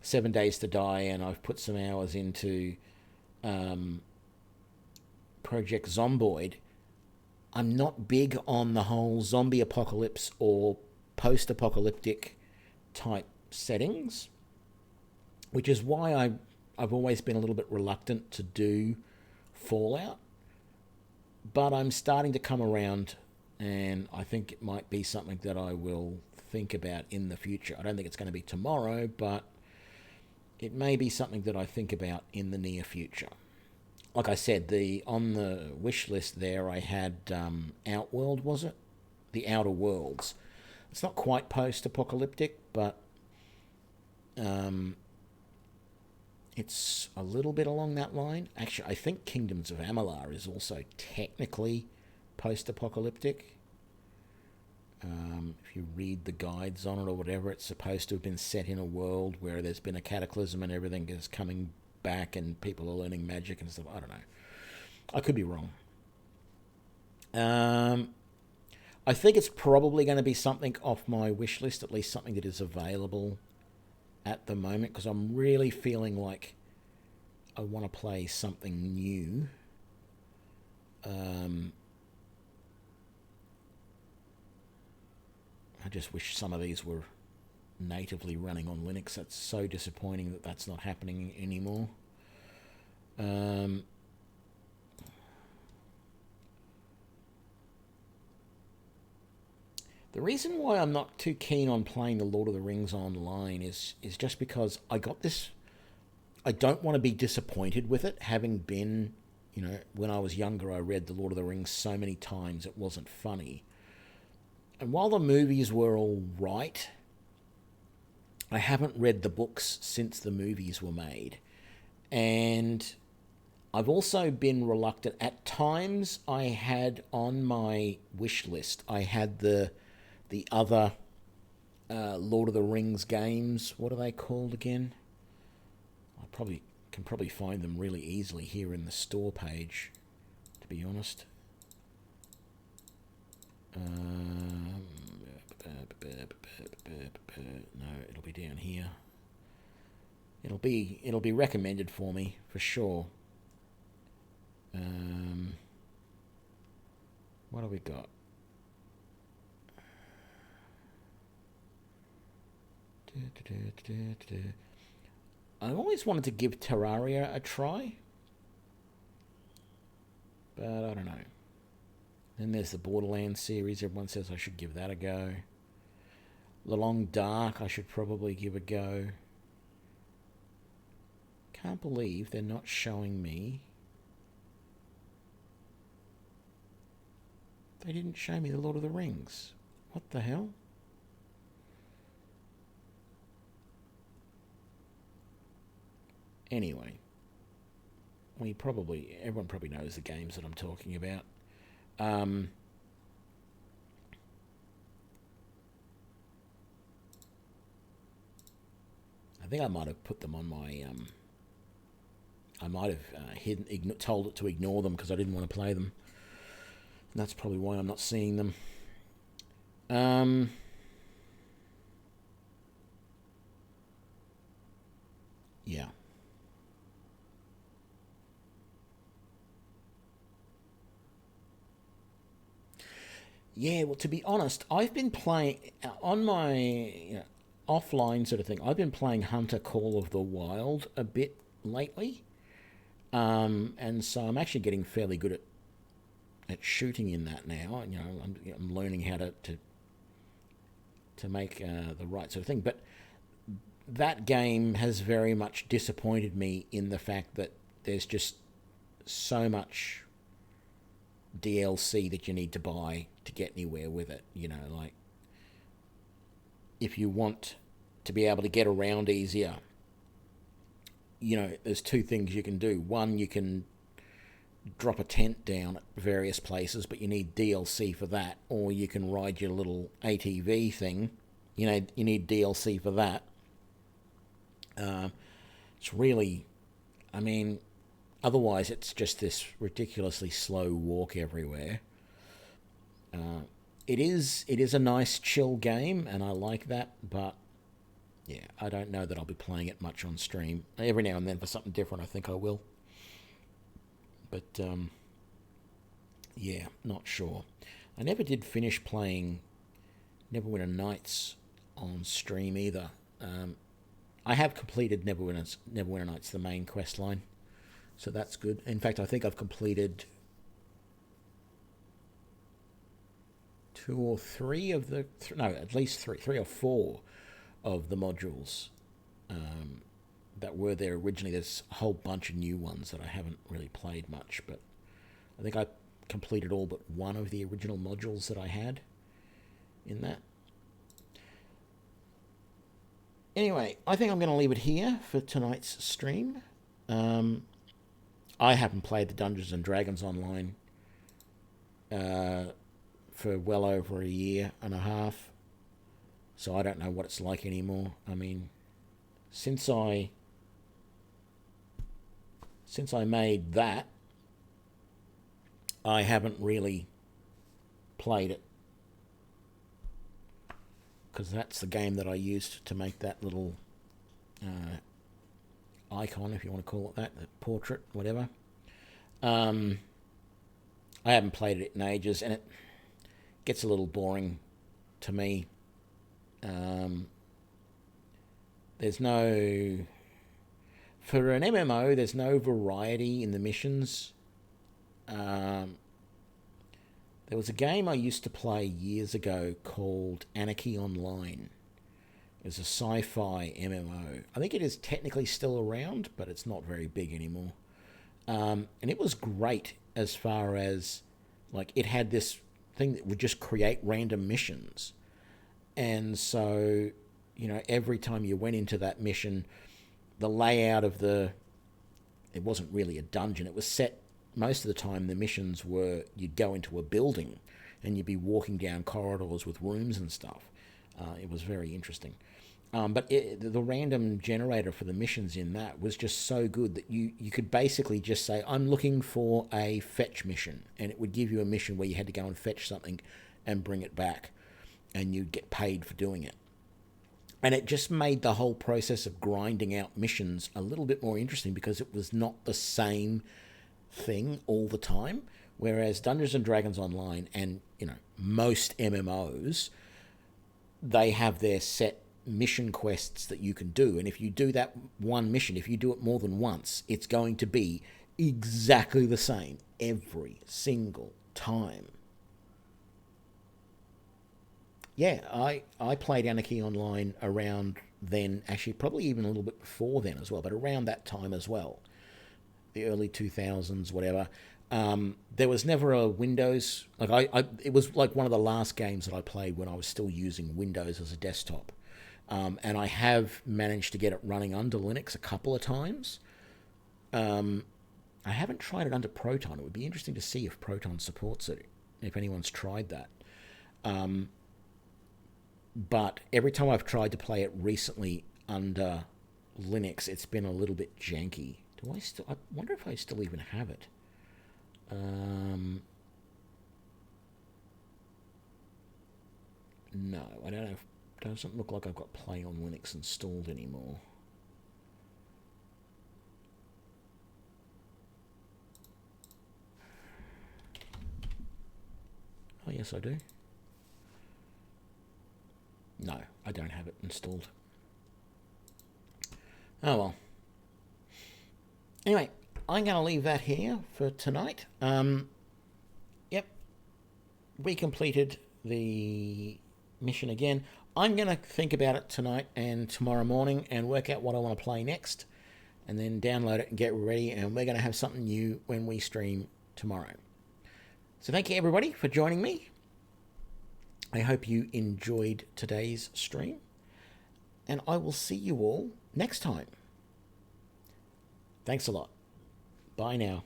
7 Days to Die, and I've put some hours into Project Zomboid, I'm not big on the whole zombie apocalypse or post-apocalyptic type settings, which is why I've always been a little bit reluctant to do Fallout. But I'm starting to come around, and I think it might be something that I will think about in the future. I don't think it's going to be tomorrow, but it may be something that I think about in the near future. Like I said, on the wish list there, I had Outworld, was it? The Outer Worlds. It's not quite post-apocalyptic, but it's a little bit along that line. Actually, I think Kingdoms of Amalur is also technically post-apocalyptic. If you read the guides on it or whatever, it's supposed to have been set in a world where there's been a cataclysm and everything is coming back and people are learning magic and stuff. I don't know. I could be wrong. I think it's probably going to be something off my wish list, at least something that is available at the moment, because I'm really feeling like I want to play something new. I just wish some of these were natively running on Linux. That's so disappointing that that's not happening anymore. The reason why I'm not too keen on playing the Lord of the Rings online is just because I got this. I don't want to be disappointed with it, having been, when I was younger, I read the Lord of the Rings so many times it wasn't funny. And while the movies were all right, I haven't read the books since the movies were made. And I've also been reluctant. At times, I had on my wish list, I had the other Lord of the Rings games. What are they called again? I can probably find them really easily here in the store page, to be honest. No, it'll be down here. It'll be recommended for me for sure. What do we got? I always wanted to give Terraria a try, but I don't know. Then there's the Borderlands series. Everyone says I should give that a go. The Long Dark I should probably give a go. Can't believe they're not showing me. They didn't show me the Lord of the Rings. What the hell? Anyway, everyone probably knows the games that I'm talking about. think I might have put them on my. I might have told it to ignore them because I didn't want to play them. And that's probably why I'm not seeing them. Yeah. Yeah, well, to be honest, I've been playing on my offline sort of thing. I've been playing Hunter Call of the Wild a bit lately, and so I'm actually getting fairly good at shooting in that now. You know, I'm learning how to make the right sort of thing. But that game has very much disappointed me in the fact that there's just so much DLC that you need to buy to get anywhere with it. You know, like if you want to be able to get around easier, you know, there's two things you can do. One, you can drop a tent down at various places, but you need DLC for that. Or you can ride your little ATV thing. You know, you need DLC for that. It's really, I mean, otherwise it's just this ridiculously slow walk everywhere. It is a nice chill game, and I like that, but yeah, I don't know that I'll be playing it much on stream. Every now and then for something different I think I will. But yeah, not sure. I never did finish playing Neverwinter Nights on stream either. I have completed Neverwinter Nights, the main quest line, so that's good. In fact, I think I've completed 2 or 3 of the... no, at least 3 or 4 of the modules that were there originally. There's a whole bunch of new ones that I haven't really played much, but I think I completed all but one of the original modules that I had in that. Anyway, I think I'm going to leave it here for tonight's stream. I haven't played the Dungeons and Dragons online for well over a year and a half, so I don't know what it's like anymore. I mean, since I made that, I haven't really played it, because that's the game that I used to make that little icon, if you want to call it that, the portrait, whatever. I haven't played it in ages, and it gets a little boring to me. There's no... for an MMO, there's no variety in the missions. There was a game I used to play years ago called Anarchy Online. It was a sci-fi MMO. I think it is technically still around, but it's not very big anymore. And it was great as far as, like, it had this thing that would just create random missions. And so, you know, every time you went into that mission, the layout of the... it wasn't really a dungeon. It was set... most of the time the missions were you'd go into a building and you'd be walking down corridors with rooms and stuff. It was very interesting. But the random generator for the missions in that was just so good that you could basically just say, I'm looking for a fetch mission, and it would give you a mission where you had to go and fetch something and bring it back, and you'd get paid for doing it. And it just made the whole process of grinding out missions a little bit more interesting, because it was not the same thing all the time, whereas Dungeons and Dragons Online and, you know, most MMOs, they have their set mission quests that you can do, and if you do that one mission, if you do it more than once, it's going to be exactly the same every single time. Yeah, I played Anarchy Online around then, actually probably even a little bit before then as well, but around that time as well, the early 2000s, whatever. There was never a Windows, like it was like one of the last games that I played when I was still using Windows as a desktop. And I have managed to get it running under Linux a couple of times. I haven't tried it under Proton. It would be interesting to see if Proton supports it, if anyone's tried that. But every time I've tried to play it recently under Linux, it's been a little bit janky. Do I still? I wonder if I still even have it. No, I don't know. Doesn't look like I've got Play on Linux installed anymore. Oh, yes, I do. No, I don't have it installed. Oh, well. Anyway, I'm going to leave that here for tonight. Yep. We completed the mission again. I'm going to think about it tonight and tomorrow morning and work out what I want to play next, and then download it and get ready, and we're going to have something new when we stream tomorrow. So thank you everybody for joining me. I hope you enjoyed today's stream, and I will see you all next time. Thanks a lot. Bye now.